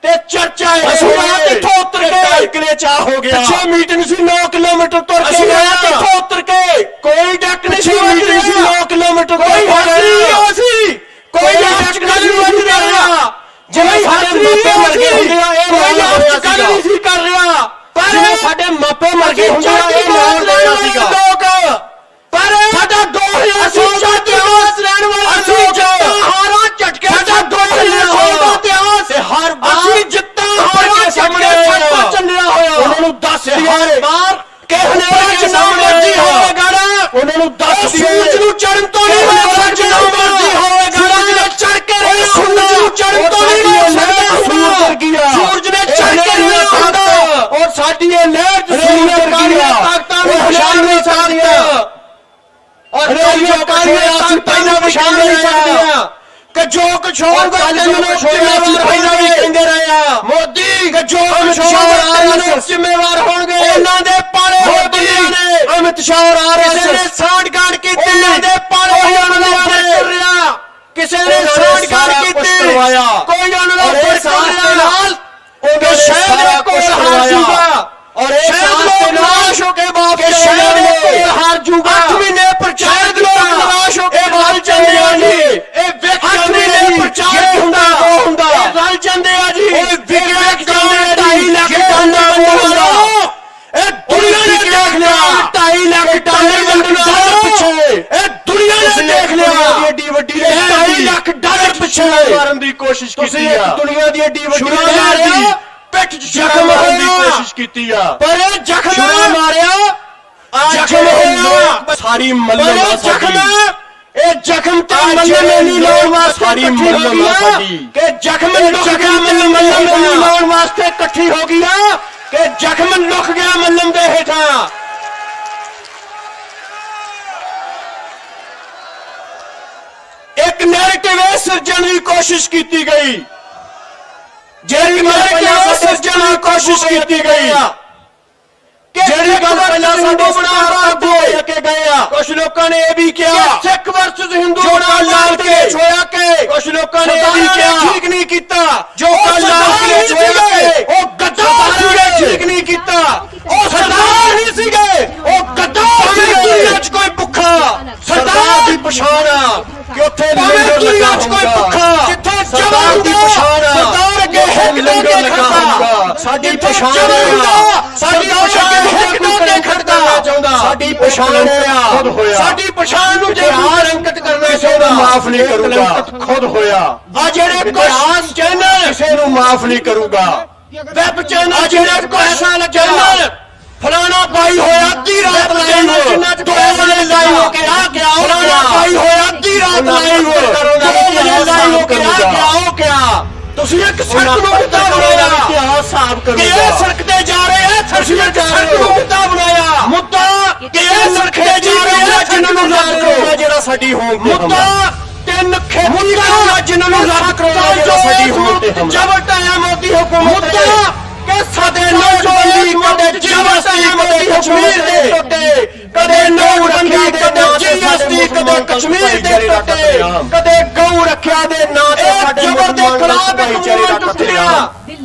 ਤੇ ਚਰਚਾ ਇਹ ਹੋਵੇ ਕਿੱਥੋਂ ਉਤਰ ਕੇ ਕਿਲੇ ਚਾਹ ਹੋ ਗਿਆ ਪਿੱਛੇ ਮੀਟਿੰਗ ਸੀ 9 ਕਿਲੋਮੀਟਰ ਤੁਰ ਕੇ ਗਿਆ ਕਿੱਥੋਂ ਉਤਰ ਕੇ ਕੋਈ ਡੱਕ ਨਹੀਂ ਸੀ ਮੀਟਿੰਗ ਸੀ 9 ਕਿਲੋਮੀਟਰ ਕੋਈ ਹੱਥ ਸੀ ਕੋਈ ਡੱਕ ਨਹੀਂ ਰਿਹਾ ਜਿਵੇਂ ਸਾਡੇ ਮਾਪੇ ਮਰ ਗਏ ਹੁੰਦੇ ਆ ਇਹ ਮਾਹੌਲ ਨਹੀਂ ਸੀ ਕਰ ਰਿਹਾ ਪਰ ਜਿਵੇਂ ਸਾਡੇ ਮਾਪੇ ਮਰ ਗਏ ਹੁੰਦੇ ਆ ਇਹ ਮਾਹੌਲ ਹੋਇਆ ਸੀਗਾ ਲੋਕ ਪਰ ਸਾਡਾ 2016 ਦਾ ਇਤਿਹਾਸ ਰਹਿਣ ਵਾਲਾ ਅਸੀਂ ਹਾਰਾਂ ਝਟਕੇ ਸਾਡਾ 2016 ਦਾ ਇਤਿਹਾਸ ਤੇ ਹਰ ਵਾਰ ਅਸੀਂ ਜਿੱਤਾਂ ਹਾਰਾਂ ਸਾਹਮਣੇ ਚੱਲਿਆ ਹੋਇਆ ਉਹਨਾਂ ਨੂੰ ਦੱਸ ਹਰ ਵਾਰ ਕਿ ਹਨੇਰੇ ਚ ਨਾ ਮਰਜੀ ਹੋਵੇਗਾ ਉਹਨਾਂ ਨੂੰ ਦੱਸ ਸੂਰਜ ਨੂੰ ਚੜ੍ਹਨ ਤੋਂ ਨਹੀਂ ਹੋਵੇਗਾ ਜਿੰਨਾ ਮਰਜੀ ਹੋਵੇਗਾ ਸੂਰਜ ਨੇ ਚੜ੍ਹ ਕੇ ਸੂਰਜ ਨੂੰ ਚੜ੍ਹਨ ਤੋਂ ਨਹੀਂ ਸੂਰਜ ਨੇ ਚੜ੍ਹ ਕੇ ਨਹੀਂ ਹੁੰਦਾ ਔਰ ਸਾਡੀ ਇਹ ਲਹਿਰ ਸੂਰਜ ਤਾਕਤਾਂ ਨੂੰ ਪਛਾਣ ਨਹੀਂ ਸਕਦੀਆਂ ਔਰ ਰੇਡੀਓਕਾਰੀਆਂ ਅਸੀਂ ਪਹਿਲਾਂ ਪਛਾਣ ਨਹੀਂ ਸਕਦੀਆਂ ਕਿ ਜੋ ਕੁਛ ਹੋਊਗਾ ਤੈਨੂੰ ਪਹਿਲਾਂ ਵੀ ਕਹਿੰਦੇ ਰਹੇ ਆ ਮੋਦੀ ਕਿ ਜੋ ਕੁਛ ਹੋਊਗਾ ਤੈਨੂੰ ਜ਼ਿੰਮੇਵਾਰ ਹੋਣਗੇ ਉਹਨਾਂ ਦੇ ਪਾਲੇ ਮੋਦੀ ਨੇ ਅਮਿਤ ਸ਼ਾਹ ਔਰ ਆਰਐਸਐਸ ਨੇ ਸਾਂਠਗਾਂਠ ਕੀਤੀ ਉਹਨਾਂ ਦੇ ਪਾਲੇ ਉਹਨਾਂ ਦਾ ਕਰ ਰਿਹਾ ਕਿਸੇ ਨੇ ਸਾਂਠਗਾਂਠ ਕੀਤੀ ਕੋਈ ਉਹਨਾਂ ਦਾ ਫਰਕ ਨਾਲ ਉਹ ਸ਼ਾਇਦ ਕੋਈ ਹਾਰ ਜੂਗਾ ਔਰ ਇਹ ਸਾਥ ਨਾਸ਼ ਹੋ ਕੇ ਬਾਪ ਕੇ ਸ਼ਾਇਦ ਕੋਈ ਹਾਰ ਜੂਗਾ 8 ਮਹੀਨੇ ਪ੍ਰਚਾਰ ਲੋਕ ਨਾਸ਼ ਹੋ ਕੇ ਬਾਹਰ ਚੱਲੇ ਆ ਜੀ ਇਹ ਵੇਖ ਜਾਂਦੇ ਨੇ ਪ੍ਰਚਾਰ ਹੁੰਦਾ ਉਹ ਹੁੰਦਾ ਇਹ ਰਲ ਜਾਂਦੇ ਆ ਜੀ ਇਹ ਵੇਖ ਜਾਂਦੇ 2.5 ਲੱਖ ਟਨ ਵੰਡਣਾ ਇਹ ਦੁਨੀਆ ਨੇ ਦੇਖ ਲਿਆ 2.5 ਲੱਖ ਟਨ ਵੰਡਣਾ ਪਿੱਛੇ ਇਹ ਦੁਨੀਆ ਨੇ ਦੇਖ ਲਿਆ ਏਡੀ ਵੱਡੀ 2.5 ਲੱਖ ਡਾਲਰ ਪਿੱਛੇ ਮਾਰਨ ਦੀ ਕੋਸ਼ਿਸ਼ ਕੀਤੀ ਆ ਦੁਨੀਆ ਦੀ ਏਡੀ ਵੱਡੀ ਪਿੱਠ ਜ਼ਖਮ ਮਾਰਨ ਦੀ ਕੋਸ਼ਿਸ਼ ਕੀਤੀ ਆ ਪਰ ਇਹ ਜ਼ਖਮ ਮਾਰਿਆ ਜ਼ਖਮ ਹੋਇਆ ਸਾਰੀ ਮੱਲਮ ਜ਼ਖਮ ਇਹ ਜ਼ਖਮ ਤੇ ਮੱਲਮ ਨਹੀਂ ਲਾਉਣ ਵਾਸਤੇ ਸਾਰੀ ਮੱਲਮ ਸਾਡੀ ਕਿ ਜ਼ਖਮ ਲੁਕ ਗਿਆ ਮੱਲਮ ਨਹੀਂ ਲਾਉਣ ਵਾਸਤੇ ਇਕੱਠੀ ਹੋ ਗਈ ਆ ਕਿ ਜ਼ਖਮ ਲੁਕ ਗਿਆ ਮੱਲਮ ਦੇ ਹੇਠਾਂ ਇੱਕ ਨੈਰੇਟਿਵ ਸਿਰਜਣ ਦੀ ਕੋਸ਼ਿਸ਼ ਕੀਤੀ ਗਈ ਜਿਹੜੀ ਪਹਿਲਾਂ ਸਿਰਜਣ ਦੀ ਕੋਸ਼ਿਸ਼ ਕੀਤੀ ਗਈ ਜਿਹੜੀ ਗੱਲ ਪਹਿਲਾਂ ਸਾਡੇ ਬਣਾ ਕੇ ਗਏ ਆ ਕੁਝ ਲੋਕਾਂ ਨੇ ਇਹ ਵੀ ਕਿਹਾ ਸਿੱਖ ਵਰਸਸ ਹਿੰਦੂ ਬਣਾ ਲਾਲ ਕਿਲੇ ਛੋਇਆ ਕੇ ਕੁਝ ਲੋਕਾਂ ਨੇ ਇਹ ਵੀ ਕਿਹਾ ਠੀਕ ਨਹੀਂ ਕੀਤਾ ਜੋ ਲਾਲ ਕਿਲੇ ਛੋਇਆ ਕੇ ਉਹ ਗੱਦਾਰ ਸੀਗੇ ਠੀਕ ਨਹੀਂ ਕੀਤਾ ਉਹ ਸਰਦਾਰ ਨਹੀਂ ਸੀਗੇ ਉਹ ਗੱਦਾਰ ਸੀਗੇ ਦੁਨੀਆ 'ਚ ਕੋਈ ਭੁੱਖਾ ਸਰਦਾਰ ਦੀ ਪਛਾਣ ਆ ਕਿ ਉੱਥੇ ਲੰਗਰ ਲੱਗਾ ਹੋਊਗਾ ਜਿੱਥੇ ਸਰਦਾਰ ਦੀ ਪਛਾਣ ਆ ਸਰਦਾਰ ਅੱਗੇ ਹਿੱਕ ਲੰਗਰ ਲੱਗਾ ਹੋਊਗਾ ਸਾਡੀ ਪਛਾਣ ਆ ਸਾਡੀ ਪਛਾਣ ਹਿੱਕ ਦੇ ਖੜਦਾ ਚਾਹੁੰਦਾ ਸਾਡੀ ਪਛਾਣ ਆ ਸਾਡੀ ਪਛਾਣ ਨੂੰ ਜੇ ਹਾਰ ਅੰਕਿਤ ਕਰਨਾ ਚਾਹੁੰਦਾ ਮਾਫ ਨਹੀਂ ਕਰੂਗਾ ਖੁਦ ਹੋਇਆ ਆ ਜਿਹੜੇ ਇਤਿਹਾਸ ਚੈਨਲ ਕਿਸੇ ਨੂੰ ਮਾਫ ਨਹੀਂ ਕਰੂਗਾ ਵੈਬ ਚੈਨਲ ਜਿਹੜੇ ਕੋਈ ਐਸਾ ਚੈਨਲ ਫਲਾਣਾ ਪਾਈ ਹੋਇਆ ਅੱਧੀ ਰਾਤ ਲਾਈਵ ਜਿੰਨਾ 2 ਵਜੇ ਲਾਈਵ ਹੋ ਕੇ ਆ ਗਿਆ ਫਲਾਣਾ ਪਾਈ ਹੋਇਆ ਅੱਧੀ ਰਾਤ ਲਾਈਵ 2 ਵਜੇ ਲਾਈਵ ਹੋ ਕੇ ਆ ਗਿਆ ਉਹ ਕਿਆ ਤੁਸੀਂ ਇੱਕ ਸੜਕ ਨੂੰ ਕਿੱਦਾਂ ਬਣਾਇਆ ਇਤਿਹਾਸ ਸਾਫ਼ ਕਰੋ ਕਿ ਇਹ ਸੜਕ ਤੇ ਜਾ ਰਹੇ ਆ ਤੁਸੀਂ ਸੜਕ ਨੂੰ ਕਿੱਦਾਂ ਬਣਾਇਆ ਮੁੱਦਾ ਕਿ ਇਹ ਸੜਕ ਤੇ ਜਾ ਰਹੇ ਆ ਜਿਨ੍ਹਾਂ ਨੂੰ ਲੱਖ ਕਰੋੜ ਜਿਹੜਾ ਸਾਡੀ ਹੋਮ ਮੁੱਦਾ 3 ਖੇਤੀਆਂ ਜਿਨ੍ਹਾਂ ਨੂੰ ਲੱਖ ਕਰੋੜ ਜਿਹੜਾ ਸਾਡੀ ਹੋਮ ਤੇ ਜਬਰ ਟਾਇਆ ਮੋਦੀ ਹੁਕੂਮਤ ਮੁੱਦਾ ਕਿ ਸਾਡੇ ਨੌਜਵਾਨੀ ਕਦੇ ਜੀਐਸਟੀ ਕਦੇ ਕਸ਼ਮੀਰ ਦੇ ਟੁੱਟੇ ਕਦੇ ਨੌਜਵਾਨੀ ਕਦੇ ਜੀਐਸਟੀ ਕਦੇ ਕਸ਼ਮੀਰ ਦੇ ਟੁੱਟੇ ਕਦੇ ਗਊ ਰੱਖਿਆ ਦੇ ਨਾਂ ਤੇ ਸਾਡੇ ਜਬਰ ਦੇ ਖਿਲਾਫ ਇੱਕ ਮੂਵਮੈਂਟ ਉੱਠਿਆ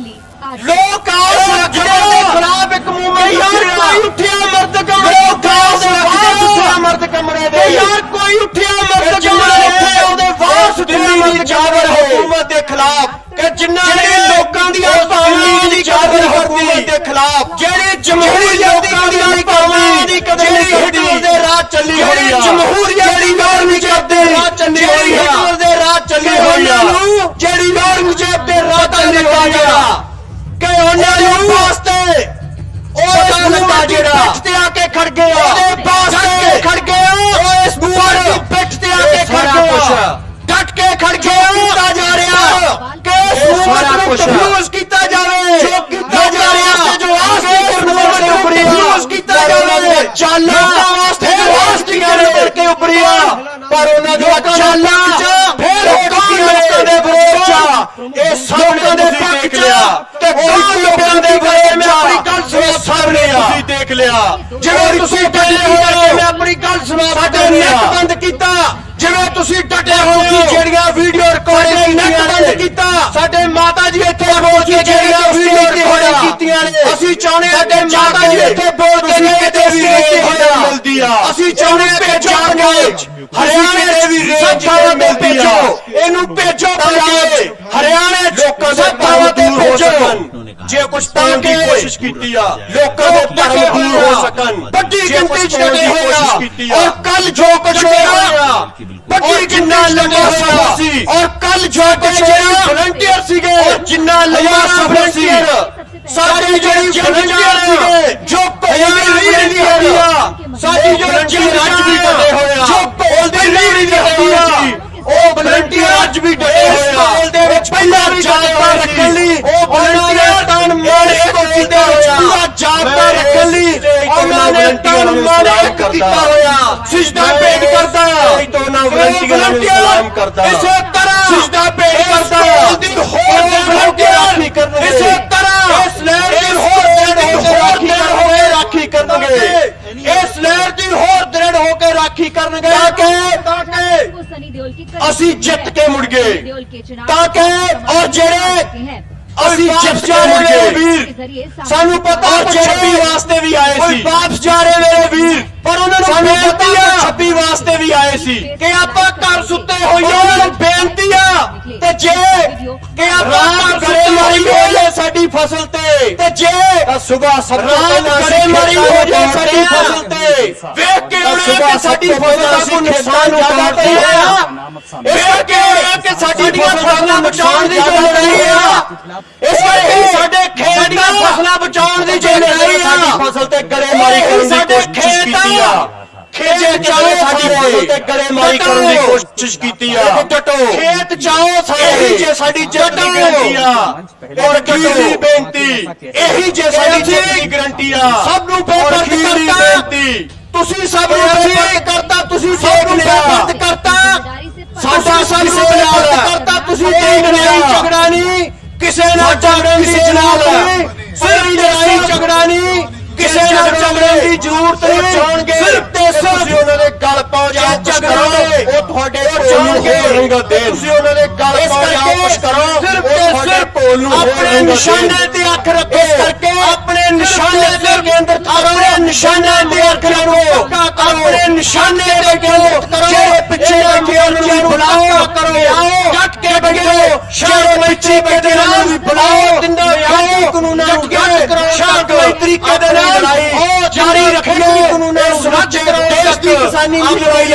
ਲੋਕ ਆਸ ਜਬਰ ਦੇ ਖਿਲਾਫ ਇੱਕ ਮੂਵਮੈਂਟ ਉੱਠਿਆ ਕੋਈ ਉੱਠਿਆ ਮਰਦ ਕਮਰੇ ਉੱਠਿਆ ਮਰਦ ਕਮਰੇ ਦੇ ਯਾਰ ਕੋਈ ਉੱਠਿਆ ਮਰਦ ਕਮਰੇ ਉੱਠੇ ਉਹਦੇ ਵਾਰਸ ਦਿੱਲੀ ਦੀ ਜਾਬਰ ਹਕੂਮਤ ਦੇ ਖਿਲਾਫ ਕਿ ਜਿਹੜੇ ਲੋਕਾਂ ਦੀ ਆਵਾਜ਼ ਦੀ ਜਾਬਰ ਹਕੂਮਤ ਦੇ ਖਿਲਾਫ ਜਿਹੜੇ ਜਮਹੂਰੀ ਲੋਕਾਂ ਦੀ ਕੌਮਾਂ ਦੀ ਕਦੇ ਨਹੀਂ ਦੇ ਰਾਹ ਚੱਲੀ ਹੋਈ ਆ, ਜਮਹੂਰੀਅਤ ਦੀ ਔਰੰਗਜ਼ੇਬ ਦੇ ਰਾਹ ਚੱਲੀ ਹੋਈ ਆ, ਹਿਟਲਰ ਦੇ ਰਾਹ ਚੱਲੀ ਹੋਈ ਆ, ਜਿਹੜੀ ਔਰੰਗਜ਼ੇਬ ਦੇ ਰਾਹ ਚੱਲੀ ਹੋਈ ਆ ਕਿ ਉਹਨਾਂ ਦੇ ਵਾਸਤੇ ਉਹ ਲੱਗਾ ਜਿਹੜਾ ਪਿੱਠ ਤੇ ਆ ਕੇ ਖੜ ਗਿਆ, ਉਹਦੇ ਵਾਸਤੇ ਖੜ ਗਿਆ, ਉਹ ਇਸ ਬੂਹੇ ਦੀ ਪਿੱਠ ਤੇ ਆ ਕੇ ਖੜ ਗਿਆ, ਡਟ ਕੇ ਖੜ ਗਿਆ। ਕੀਤਾ ਜਾ ਰਿਹਾ ਕਿ ਇਸ ਮੂਵਮੈਂਟ ਨੂੰ ਤਫੂਜ਼ ਕੀਤਾ ਜਾਵੇ, ਜੋ ਕੀਤਾ ਜਾ ਰਿਹਾ ਜੋ ਆਸਤੇ ਮੂਵਮੈਂਟ ਨੂੰ ਤਫੂਜ਼ ਕੀਤਾ ਜਾਵੇ, ਚਾਲਾਂ ਵਾਸਤੇ ਜੋ ਆਸਤੀਆਂ ਨੇ ਕਰਕੇ ਉਭਰੀਆਂ ਪਰ ਉਹਨਾਂ ਦੀਆਂ ਚਾਲਾਂ ਫੇਰ ਲੋਕਾਂ ਦੇ ਵਿਰੋਧ ਚ ਇਹ ਸਾਹਮਣੇ ਦੇ ਦੇਖ ਲਿਆ ਤੇ ਲੋਕਾਂ ਦੇ ਵਿਰੋਧ ਚ ਆਪਣੀ ਗੱਲ ਸੁਣੋ ਸਾਹਮਣੇ ਆ ਤੁਸੀਂ ਦੇਖ ਲਿਆ। ਜਿਵੇਂ ਤੁਸੀਂ ਡਟੇ ਹੋ ਮੈਂ ਆਪਣੀ ਗੱਲ ਸੁਣਾ ਸਾਡੇ ਨੈਟ ਬੰਦ ਕੀਤਾ, ਜਿਵੇਂ ਤੁਸੀਂ ਡਟੇ ਹੋ ਕਿ ਜਿਹੜੀਆਂ ਵੀਡੀਓ ਰਿਕਾਰਡਿੰਗ ਨੈਟ ਬੰਦ ਕੀਤਾ, ਸਾਡੇ ਮਾਤਾ ਜੀ ਇੱਥੇ ਬੋਲ ਕੇ ਜਿਹੜੀਆਂ ਵੀਡੀਓ ਰਿਕਾਰਡਿੰਗ ਕੀਤੀਆਂ ਨੇ ਅਸੀਂ ਚਾਹੁੰਦੇ ਹਾਂ ਕਿ ਮਾਤਾ ਜੀ ਇੱਥੇ ਬੋਲ ਕੇ ਨਹੀਂ ਤੇ ਵੀ ਮਿਲਦੀ ਆ, ਅਸੀਂ ਚਾਹੁੰਦੇ ਹਾਂ ਕਿ ਜਾ ਕੇ ਹਰਿਆਣੇ ਦੇ ਵੀ ਸੱਤਾਵਾਂ ਤੇ ਭੇਜੋ, ਇਹਨੂੰ ਭੇਜੋ ਪੰਜਾਬ ਹਰਿਆਣੇ ਲੋਕਾਂ ਦੇ ਧਰਮ ਦੂਰ ਹੋ ਸਕਣ, ਜੇ ਕੁਝ ਤਾਂ ਦੀ ਕੋਸ਼ਿਸ਼ ਕੀਤੀ ਆ ਲੋਕਾਂ ਦੇ ਧਰਮ ਦੂਰ ਹੋ ਸਕਣ, ਵੱਡੀ ਗਿਣਤੀ ਚ ਲੜੇ ਹੋਇਆ ਔਰ ਕੱਲ ਜੋ ਕੁਝ ਹੋਇਆ ਵੱਡੀ ਜਿੰਨਾ ਲੰਮਾ ਸਫ਼ਰ ਸੀ ਔਰ ਕੱਲ ਜੋ ਕੁਝ ਹੋਇਆ ਵਲੰਟੀਅਰ ਸੀਗੇ ਔਰ ਜਿੰਨਾ ਲੰਮਾ ਸਫ਼ਰ ਸੀ ਸਾਡੀ ਜਿਹੜੀ ਵਲੰਟੀਅਰ ਸੀਗੇ ਜੋ ਨਹੀਂ ਹੋਇਆ, ਸਾਡੀ ਜਿਹੜੀ ਅੱਜ ਵੀ ਡਟੇ ਹੋਇਆ ਜੋ ਬੋਲਦੇ ਨਹੀਂ ਹੋਇਆ ਉਹ ਵਲੰਟੀਅਰ ਅੱਜ ਵੀ ਡਟੇ ਹੋਇਆ ਦੇ ਵਿੱਚ ਪਹਿਲਾਂ ਜਾਬਤਾ ਰੱਖਣ ਲਈ ਉਹ ਵਲੰਟੀਅਰ ਤਨ ਮਾਰੇ ਕੀਤੇ ਹੋਇਆ, ਪੂਰਾ ਜਾਬਤਾ ਰੱਖਣ ਲਈ ਉਹਨਾਂ ਨੇ ਤਨ ਮਾਰੇ ਕੀਤਾ ਹੋਇਆ, ਸਿਜਦਾ ਭੇਟ ਕਰਦਾ ਉਹਨਾਂ ਵਲੰਟੀਅਰਾਂ ਨੂੰ ਸਲਾਮ ਕਰਦਾ, ਇਸੇ ਤਰ੍ਹਾਂ ਸਿਜਦਾ ਭੇਟ ਕਰਦਾ ਹੋਰ ਵਲੰਟੀਅਰ ਇਸੇ ਤਰ੍ਹਾਂ ਇਸ ਲਹਿਰ ਦੀ ਹੋਰ ਦ੍ਰਿੜ ਹੋ ਕੇ ਰਾਖੀ ਕਰਨਗੇ, ਇਸ ਲਹਿਰ ਦੀ ਹੋਰ ਦ੍ਰਿੜ ਹੋ ਕੇ ਰਾਖੀ ਕਰਨਗੇ ਤਾਂ ਕਿ
सनी देओल की
ਅਸੀਂ ਜਿੱਤ ਕੇ ਮੁੜ ਗਏ,
देओल के चुनाव
ਤਾਂ ਕਿ ਔਰ ਜਿਹੜੇ
हैं
ਅਸੀਂ ਜਿੱਤ ਜਾ ਰਹੇ ਮੇਰੇ ਵੀਰ
के जरिए
ਸਾਨੂੰ ਪਤਾ ਔਰ 26 ਵਾਸਤੇ ਵੀ ਆਏ ਸੀ ਵਾਪਸ ਜਾ ਰਹੇ ਮੇਰੇ ਵੀਰ ਪਰ ਉਹਨਾਂ ਨੂੰ ਸਾਨੂੰ ਪਤਾ 26 ਵਾਸਤੇ ਵੀ ਆਏ ਸੀ ਕਿ ਆਪਾਂ ਘਰ ਸੁੱਤੇ ਹੋਈਏ ਉਹਨਾਂ ਨੂੰ ਬੇਨਤੀ ਆ ਤੇ ਜੇ ਕਿ ਆਪਾਂ ਘਰੇ ਮਾਰੀ ਹੋਈਏ ਸਾਡੀ ਫਸਲ ਤੇ ਜੇ ਸੁਬਹ ਸਭ ਤੋਂ ਪਹਿਲਾਂ ਘਰੇ ਮਾਰੀ ਹੋ ਜਾਏ ਸਾਡੀ ਫਸਲ ਤੇ ਵੇਖ ਕੇ ਉਹਨਾਂ ਕਿ ਸਾਡੀ ਫਸਲ ਦਾ ਕੋਈ ਨੁਕਸਾਨ ਜ਼ਿਆਦਾ ਤੇ ਹੋਇਆ, ਵੇਖ ਕੇ ਕਿ ਸਾਡੀ ਫਸਲ ਦਾ ਨੁਕਸਾਨ ਦੀ ਜ਼ਿੰਮੇਵਾਰੀ ਆ, ਇਸ ਕਰਕੇ ਸਾਡੇ ਖੇਤ ਦੀਆਂ ਫਸਲਾਂ ਬਚਾਉਣ ਦੀ ਜ਼ਿੰਮੇਵਾਰੀ ਆ, ਸਾਡੀ ਫਸਲ ਤੇ ਗੜੇਮਾਰੀ ਕਰਨ ਦੀ ਕੋਸ਼ਿਸ਼ ਕੀਤੀ ਆ, ਖੇਤ ਚਾਹੋ ਸਾਡੀ ਫਸਲ ਤੇ ਗੜੇਮਾਰੀ ਕਰਨ ਦੀ ਕੋਸ਼ਿਸ਼ ਕੀਤੀ ਆ, ਖੇਤ ਚਾਹੋ ਸਾਰੇ ਜੇ ਸਾਡੀ ਜਿੱਤ ਦੀ ਗਰੰਟੀ ਆ ਔਰ ਕੀ ਬੇਨਤੀ ਇਹੀ ਜੇ ਸਾਡੀ ਜਿੱਤ ਦੀ ਗਰੰਟੀ ਆ, ਸਭ ਨੂੰ ਬੇਨਤੀ ਬੇਨਤੀ ਤੁਸੀਂ ਸਭ ਨੂੰ ਬੇਨਤੀ ਕਰਤਾ, ਤੁਸੀਂ ਸਭ ਨੂੰ ਬੇਨਤੀ ਕਰਤਾ, ਸਾਡਾ ਸਭ ਨੂੰ ਬੇਨਤੀ ਕਰਤਾ, ਤੁਸੀਂ ਕੋਈ ਲੜਾਈ ਝਗੜਾ ਨਹੀਂ ਕਿਸੇ ਨਾਲ ਝਗੜਨ ਦੀ ਜਨਾਬ ਕੋਈ ਲੜਾਈ ਝਗੜਾ ਨਹੀਂ ਕਿਸੇ ਨਾਲ ਝਗੜਨ ਦੀ ਜ਼ਰੂਰਤ ਨਹੀਂ, ਸਿਰਫ ਤੇ ਸਿਰਫ ਉਹਨਾਂ ਦੇ ਗਲ ਪਾਉ ਜਾਓ ਝਗੜੋਗੇ ਉਹ ਤੁਹਾਡੇ ਭੋਲ ਨੂੰ ਹੋਰ ਰੰਗ ਦੇਣ, ਤੁਸੀਂ ਉਹਨਾਂ ਦੇ ਗਲ ਪਾਉ ਜਾਓ ਕੁਛ ਕਰੋ ਸਿਰਫ ਤੇ ਸਿਰਫ ਭੋਲ ਨੂੰ ਆਪਣੇ ਨਿਸ਼ਾਨੇ ਤੇ ਅੱਖ ਰੱਖੋ, ਕਰਕੇ ਆਪਣੇ ਨਿਸ਼ਾਨੇ ਦੇ ਕੇਂਦਰ ਆਪਣੇ ਨਿਸ਼ਾਨੇ ਤੇ ਅੱਖ ਰੱਖੋ, ਆਪਣੇ ਨਿਸ਼ਾਨੇ ਦੇ ਕੇਂਦਰ ਕਰੋ, ਜਿਹੜੇ ਪਿੱਛੇ ਬੈਠੇ ਉਹਨਾਂ ਨੂੰ ਬੁਲਾਓ ਕਰੋ, ਡਟ ਕੇ ਬੈਠੋ ਸ਼ਾਂਤ ਪਿੱਛੇ ਬੈਠੇ ਉਹਨਾਂ ਨੂੰ ਬੁਲਾਓ ਦਿੰਦਾ ਆਓ ਕਾਨੂੰਨਾਂ ਨੂੰ ਡਟ ਕਰੋ ਸ਼ਾਂਤਮਈ ਤਰੀਕੇ ਦੇ ਨਾਲ ਜਾਰੀ ਰੱਖਿਓ ਕਾਨੂੰਨਾਂ ਨੂੰ ਸੁਰੱਖਿਅਤ ਕਰੋ, ਦੇਸ਼ ਦੀ ਕਿਸਾਨੀ ਦੀ ਲੜਾਈ ਆ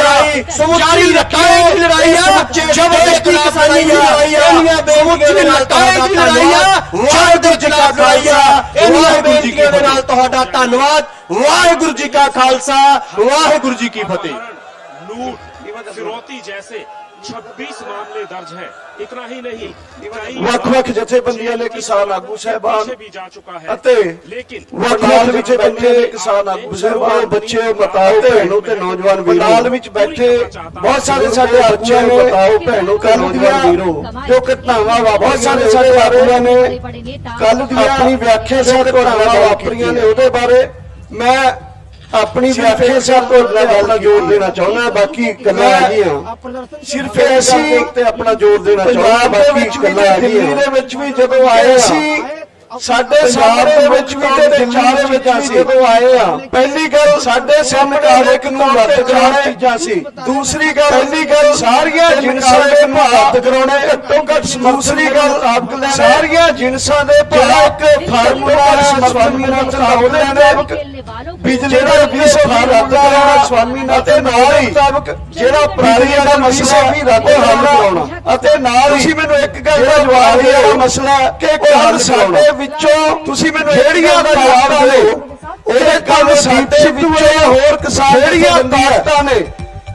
ਜਾਰੀ ਰੱਖਿਓ ਲੜਾਈ ਆ ਜ਼ਬਰਦਸਤੀ ਕਿਸਾਨੀ ਦੀ ਲੜਾਈ ਆ ਇੰਨੀਆਂ ਬੇਨਤੀਆਂ ਦੇ ਨਾਲ ਤੁਹਾਡਾ ਧੰਨਵਾਦ, ਵਾਹਿਗੁਰੂ ਜੀ ਕਾ ਖਾਲਸਾ ਇੰਨੀਆਂ ਬੇਨਤੀਆਂ ਦੇ ਨਾਲ ਤੁਹਾਡਾ ਧੰਨਵਾਦ, ਵਾਹਿਗੁਰੂ ਜੀ ਕਾ ਖਾਲਸਾ ਵਾਹਿਗੁਰੂ ਜੀ ਕੀ ਫਤਿਹ।
लूट फिरौती जैसे 26 मामले दर्ज हैं, इतना ही नहीं
ਵੱਖ-ਵੱਖ ਜਥੇਬੰਦੀਆਂ ਦੇ ਕਿਸਾਨ ਆਗੂ ਸਾਹਿਬਾਨ
पीछे भी जा चुका है,
ਅਤੇ
लेकिन
ਵੱਖ-ਵੱਖ ਵਿੱਚ ਬੈਠੇ ਕਿਸਾਨ ਆਗੂ ਸਾਹਿਬਾਨ ਬੱਚੇ ਮਤਾਓ ਭੈਣੋ ਤੇ ਨੌਜਵਾਨ ਵੀਰੋ ਪੰਡਾਲ ਵਿੱਚ ਬੈਠੇ ਬਹੁਤ ਸਾਰੇ ਸਾਡੇ ਬੱਚੇ ਨੇ ਮਤਾਓ ਭੈਣੋ ਤੇ ਨੌਜਵਾਨ ਵੀਰੋ ਜੋ ਘਟਨਾਵਾਂ ਬਹੁਤ ਸਾਰੇ ਸਾਡੇ ਆਗੂਆਂ ਨੇ
बड़े नेता
ਕੱਲ ਦੀ ਆਪਣੀ ਵਿਆਖਿਆ ਸੇ ਘਟਨਾਵਾਂ ਵਾਪਰੀਆਂ ਨੇ ਉਹਦੇ ਬਾਰੇ ਮੈਂ ਆਪਣੀ ਵਿਆਖਿਆ ਸੇ ਤੁਹਾਡੇ ਨਾਲ ਜੋਰ ਦੇਣਾ ਚਾਹੁੰਦਾ, ਬਾਕੀ ਗੱਲਾਂ ਹੈਗੀਆਂ ਸਿਰਫ ਐਸੀ ਤੇ ਆਪਣਾ ਜੋਰ ਦੇਣਾ ਚਾਹੁੰਦਾ, ਬਾਕੀ ਗੱਲਾਂ ਹੈਗੀਆਂ ਦੇ ਵਿੱਚ ਵੀ ਜਦੋਂ ਆਏ ਸੀ ਸਾਡੇ ਸਾਹਮਣੇ ਵਿੱਚ ਵੀ ਤੇ ਚਾਰ ਵਿੱਚ ਵੀ ਜਦੋਂ ਆਏ ਆ, ਪਹਿਲੀ ਗੱਲ ਸਾਡੇ ਸਾਹਮਣੇ ਹਰੇਕ ਨੂੰ ਰੱਦ ਕਰਾਉਣਾ ਚੀਜ਼ਾਂ ਸੀ। ਦੂਸਰੀ ਗੱਲ, ਪਹਿਲੀ ਗੱਲ ਸਾਰੀਆਂ ਜਿਨਸਾਂ ਦੇ ਰੱਦ ਕਰਾਉਣੇ ਘੱਟੋ ਘੱਟ। ਦੂਸਰੀ ਗੱਲ ਸਾਰੀਆਂ ਜਿਨਸਾਂ ਦੇ ਇੱਕ ਫਾਰਮੂਲਾ ਸਵਾਮੀਨਾਥਨ ਮੁਤਾਬਕ ਬਿਜਲੀ ਦਾ ਵੀ ਰੱਦ ਕਰਾਉਣਾ ਸਵਾਮੀਨਾਥਨ ਅਤੇ ਨਾਲ ਹੀ ਜਿਹੜਾ ਪਰਾਲੀਆਂ ਦਾ ਮਸਲਾ ਵੀ ਰੱਦ ਕਰਾਉਣਾ, ਅਤੇ ਨਾਲ ਹੀ ਤੁਸੀਂ ਮੈਨੂੰ ਇੱਕ ਗੱਲ ਦਾ ਜਵਾਬ ਦਿਓ ਮਸਲਾ ਕਿ ਕੱਲ ਸਾਡੇ ਵਿੱਚੋਂ ਤੁਸੀਂ ਮੈਨੂੰ ਜਿਹੜੀਆਂ ਦਾ ਜਵਾਬ ਦਿਓ ਉਹਦੇ ਕੱਲ ਸਾਡੇ ਵਿੱਚੋਂ ਹੋਰ ਕਿਸਾਨ ਜਿਹੜੀਆਂ ਤਾਕਤਾਂ ਨੇ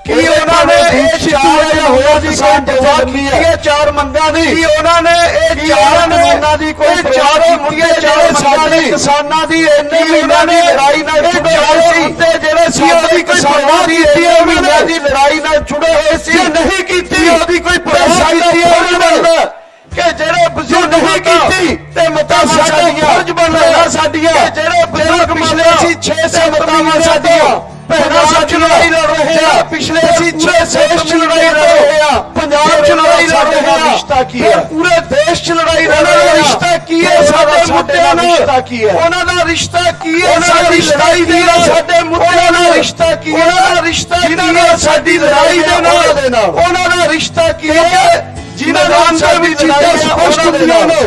ਕੀ ਉਹਨਾਂ ਨੇ ਇਹ ਚਾਰ ਹੋਇਆ ਦੀ ਕੋਈ ਜਵਾਬ ਕੀਤੀਆਂ ਚਾਰ ਮੰਗਾਂ ਦੀ, ਕੀ ਉਹਨਾਂ ਨੇ ਇਹ ਚਾਰ ਮੰਗਾਂ ਦੀ ਕੋਈ ਚਾਰੋਂ ਮੁੱਦੇ ਚਾਰ ਸਾਡੇ ਕਿਸਾਨਾਂ ਦੀ ਇੰਨੀ ਉਹਨਾਂ ਨੇ ਲੜਾਈ ਨਾਲ ਜੁੜੇ ਹੋਏ ਸੀ ਤੇ ਜਿਹੜੇ ਸੀ ਉਹਦੀ ਕਿਸਾਨਾਂ ਦੀ ਮਹੀਨਿਆਂ ਦੀ ਲੜਾਈ ਨਾਲ ਜੁੜੇ ਹੋਏ ਸੀ ਨਹੀਂ ਕੀਤੀ ਉਹਦੀ ਕੋਈ ਪਰਵਾਹੀ ਨਹੀਂ ਕਿ ਜਿਹੜੇ ਬਜ਼ੁਰਗ ਨਹੀਂ ਕੀਤੀ ਤੇ ਮਤਾਂ ਸਾਡੀਆਂ ਫਰਜ਼ ਬਣਦਾ ਸਾਡੀਆਂ ਜਿਹੜੇ ਬਜ਼ੁਰਗ ਮੰਨਦੇ ਸੀ 6 ਮਤਾਂ ਸਾਡੀਆਂ ਭੈਣਾਂ ਸਾਡੀ ਲੜਾਈ ਲੜ ਰਹੇ ਆ, ਪਿਛਲੇ ਅਸੀਂ 6 ਲੜਾਈ ਲੜ ਰਹੇ ਆ, ਪੰਜਾਬ 'ਚ ਲੜਾਈ ਲੜ ਰਹੇ ਆ, ਰਿਸ਼ਤਾ ਕੀ ਹੈ ਪੂਰੇ ਦੇਸ਼ 'ਚ ਲੜਾਈ ਲੜ ਰਹੇ ਆ, ਰਿਸ਼ਤਾ ਕੀ ਹੈ ਸਾਡੇ ਮੁੱਦਿਆਂ ਨਾਲ, ਰਿਸ਼ਤਾ ਕੀ ਹੈ ਉਹਨਾਂ ਦਾ ਰਿਸ਼ਤਾ ਕੀ ਹੈ ਸਾਡੀ ਲੜਾਈ ਦੇ ਨਾਲ, ਸਾਡੇ ਮੁੱਦਿਆਂ ਨਾਲ ਰਿਸ਼ਤਾ ਕੀ ਹੈ ਉਹਨਾਂ ਦਾ ਰਿਸ਼ਤਾ ਕੀ ਹੈ ਸਾਡੀ ਲੜਾਈ ਦੇ ਨਾਲ, ਉਹਨਾਂ ਦਾ ਰਿਸ਼ਤਾ ਕੀ ਹੈ ਜਿਨ੍ਹਾਂ ਦੇ ਵਿੱਚ ਚੀਜ਼ਾਂ ਸਪਸ਼ਟ ਹੁੰਦੀਆਂ ਨੇ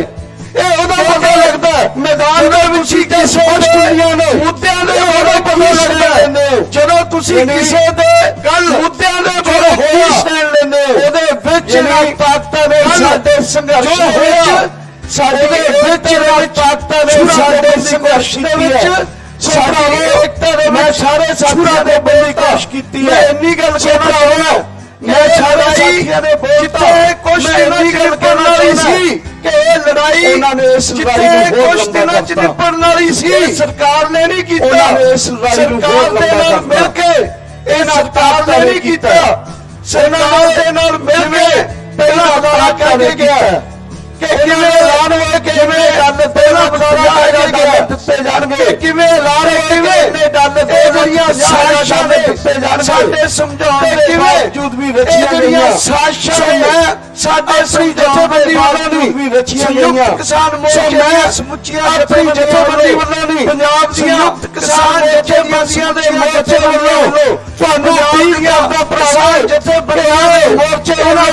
ਇਹ ਉਹਦਾ ਪਤਾ ਲੱਗਦਾ ਮੈਦਾਨ ਦੇ ਵਿੱਚ ਚੀਜ਼ਾਂ ਸਪਸ਼ਟ ਹੁੰਦੀਆਂ ਨੇ ਮੁੱਦਿਆਂ ਦੇ ਉਹਦਾ ਪਤਾ ਲੱਗਦਾ ਜਦੋਂ ਤੁਸੀਂ ਕਿਸੇ ਦੇ ਗੱਲ ਮੁੱਦਿਆਂ ਦੇ ਬਾਰੇ ਹੋਸ਼ ਲੈਂਦੇ ਉਹਦੇ ਵਿੱਚ ਤਾਕਤਾਂ ਨੇ ਸਾਡੇ ਸੰਘਰਸ਼ ਵਿੱਚ ਸਾਡੇ ਵਿੱਚ ਤਾਕਤਾਂ ਨੇ ਸਾਡੇ ਸੰਘਰਸ਼ ਦੇ ਵਿੱਚ ਸਾਡੀ ਏਕਤਾ ਦੇ ਮੈਂ ਸਾਰੇ ਸਾਥੀਆਂ ਦੇ ਬੜੀ ਕੋਸ਼ਿਸ਼ ਕੀਤੀ ਹੈ ਇੰਨੀ ਗੱਲ ਕਹਿਣਾ ਹੋਣਾ ਮੈਂ ਸਾਰੇ ਸਾਥੀਆਂ ਦੇ ਬੋਲਤਾ ਕੁਝ ਇੰਨੀ ਗੱਲ ਕਰਨ ਵਾਲੀ ਸੀ ਕਿ ਇਹ ਲੜਾਈ ਉਹਨਾਂ ਨੇ ਇਸ ਲੜਾਈ ਨੂੰ ਕੁਝ ਦਿਨਾਂ ਚ ਨਿਪਟਣ ਵਾਲੀ ਸੀ ਸਰਕਾਰ ਨੇ ਨਹੀਂ ਕੀਤਾ ਉਹਨਾਂ ਨੇ ਇਸ ਲੜਾਈ ਨੂੰ ਹੋਰ ਲੰਬਾ ਮਿਲ ਕੇ ਇਹਨਾਂ ਸਰਕਾਰ ਨੇ ਨਹੀਂ ਕੀਤਾ ਸਰਕਾਰ ਦੇ ਨਾਲ ਮਿਲ ਕੇ ਪਹਿਲਾਂ ਅਦਾਰਾ ਕਰਕੇ ਗਿਆ ਕਿ ਕਿਵੇਂ ਐਲਾਨ ਹੋਇਆ ਕਿਵੇਂ ਗੱਲ ਪਹਿਲਾਂ ਬਤਾਇਆ ਗਿਆ ਦਿੱਤੇ ਜਾਣਗੇ ਕਿਵੇਂ ਐਲਾਨ ਕਿਵੇਂ ਨੇ ਗੱਲ ਦੇ ਜਿਹੜੀਆਂ ਸਾਜ਼ਿਸ਼ਾਂ ਦੇ ਦਿੱਤੇ ਜਾਣਗੇ ਸਾਡੇ ਸਮਝਾਉਣ ਦੇ ਬਾਵਜੂਦ ਵੀ ਰਚੀਆਂ ਗਈਆਂ ਸਾਜ਼ਿਸ਼ਾਂ ਮੈਂ ਸਾਡੇ ਸ੍ਰੀ ਜਥੇਬੰਦੀ ਵੱਲੋਂ ਵੀ ਰਚੀਆਂ ਗਈਆਂ ਕਿਸਾਨ ਮੋਰਚੇ ਸਮੁੱਚੀਆਂ ਆਪਣੀ ਜਥੇਬੰਦੀ ਵੱਲੋਂ ਨਹੀਂ ਪੰਜਾਬ ਦੀਆਂ ਕਿਸਾਨ ਜਥੇਬੰਦੀਆਂ ਦੇ ਮੋਰਚੇ ਵੱਲੋਂ ਤੁਹਾਨੂੰ ਅਪੀਲ ਕਰਦਾ ਭਰਾਵਾਂ ਜਥੇਬੰਦੀਆਂ ਦੇ ਮੋਰਚੇ ਵੱਲੋਂ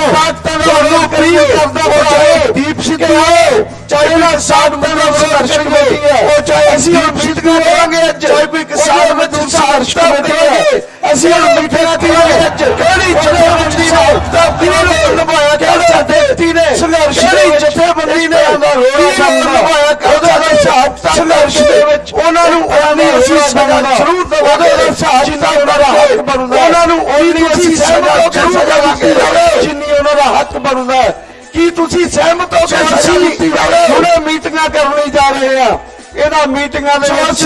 ਤੁਹਾਨੂੰ ਅਪੀਲ ਕਰਦਾ ਭਰਾਵਾਂ ਦੀਪ ਸਿੰਘ ਆਓ ਚਾਹੇ ਨਾ ਸਾਡ ਮੇਰਾ ਸੰਘਰਸ਼ ਕਮੇਟੀ ਹੈ ਉਹ ਚਾਹੇ ਅਸੀਂ ਅਪੀਲ ਕਰਾਂਗੇ ਅੱਜ ਚਾਹੇ ਕੋਈ ਕਿਸਾਨ ਮਜ਼ਦੂਰ ਸੰਘਰਸ਼ ਕਮੇਟੀ ਹੈ ਅਸੀਂ ਮਿੱਠੇ ਦੀ ਅੱਜ ਕਿਹੜੀ ਜਥੇਬੰਦੀ ਨੇ ਕਿਹੜਾ ਨਿਭਾਇਆ ਕਿਹੜਾ ਜਥੇਬੰਦੀ ਨੇ ਸੰਘਰਸ਼ ਕਿਹੜੀ ਜਥੇਬੰਦੀ ਨੇ ਨਿਭਾਇਆ ਉਹਦਾ ਹਿਸਾਬ ਸੰਘਰਸ਼ ਦੇ ਵਿੱਚ ਉਹਨਾਂ ਨੂੰ ਅਸੀਂ ਸਜ਼ਾ ਜ਼ਰੂਰ ਦਵਾਂਗੇ ਜਿੰਨਾ ਉਹਨਾਂ ਦਾ ਹੱਕ ਬਣਦਾ ਉਹਨਾਂ ਨੂੰ ਅਸੀਂ ਸਜ਼ਾ ਜ਼ਰੂਰ ਦੇਵਾਂਗੇ ਜਿੰਨੀ ਉਹਨਾਂ ਦਾ ਹੱਕ ਬਣਦਾ ਕੀ ਤੁਸੀਂ ਸਹਿਮਤ ਹੋ ਕਿ ਅਸੀਂ ਹੁਣੇ ਮੀਟਿੰਗਾਂ ਕਰਨ ਜਾ ਰਹੇ ਆ ਇਹਨਾਂ ਮੀਟਿੰਗਾਂ ਦੇ ਵਿੱਚ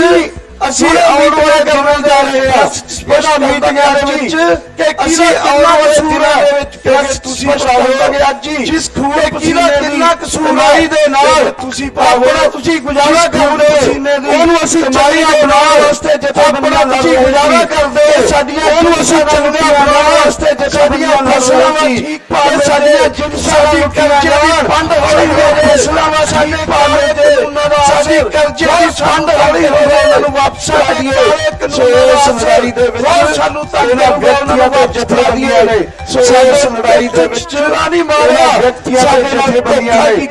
ਅਸੀਂ ਆਉਣ ਵਾਲੇ ਕਰਨ ਜਾ ਰਹੇ ਆ ਇਹਨਾਂ ਮੀਟਿੰਗਾਂ ਦੇ ਵਿੱਚ ਕਿ ਅਸੀਂ ਆਉਣ ਵਾਲੇ ਦਿਨਾਂ ਦੇ ਵਿੱਚ ਕਿ ਤੁਸੀਂ ਪਾਵੋਗੇ ਅੱਜ ਹੀ ਜਿਸ ਖੂਨੇ ਕਿੰਨਾ ਕਸੂਰਵਾਈ ਦੇ ਨਾਲ ਤੁਸੀਂ ਪਾਵੋਗੇ ਤੁਸੀਂ ਗੁਜ਼ਾਰਾ ਕਰਦੇ ਉਹਨੂੰ ਅਸੀਂ ਚੰਗੀਆਂ ਬਣਾਉਣ ਵਾਸਤੇ ਜਥੇਬੰਦੀਆਂ ਤੁਸੀਂ ਗੁਜ਼ਾਰਾ ਕਰਦੇ ਸਾਡੀਆਂ ਉਹਨੂੰ ਅਸੀਂ ਚੰਗੀਆਂ ਬਣਾਉਣ ਵਾਸਤੇ ਜਥੇਬੰਦੀਆਂ ਫਸਲਾਂ ਠੀਕ ਪਾਵੇ ਸਾਡੀਆਂ ਜਿੰਸਾਂ ਦੀ ਕਰਜ਼ੇ ਫੰਡ ਹੌਲੀ ਹੋਵੇ ਫਸਲਾਂ ਵਾ ਸਾਡੇ ਪਾਵੇ ਦੇ ਉਹਨਾਂ ਦਾ ਸਾਡੇ ਕਰਜ਼ੇ ਦੀ ਫੰਡ ਹੌਲੀ ਹੋਵੇ ਉਹਨਾਂ ਨੂੰ ਵਾਪਸ ਆਈਏ ਸੋ ਇਸ ਲੜਾਈ ਦੇ ਵਿੱਚ ਸਾਨੂੰ ਇਹਨਾਂ ਵਿਅਕਤੀਆਂ ਦੇ ਜਥੇਬੰਦੀਆਂ ਨੇ ਸੋ ਇਸ ਲੜਾਈ ਦੇ ਵਿੱਚ ਨਹੀਂ ਮਾਰਿਆ ਸਾਡੇ ਨਾਲ ਜਥੇਬੰਦੀਆਂ ਨੇ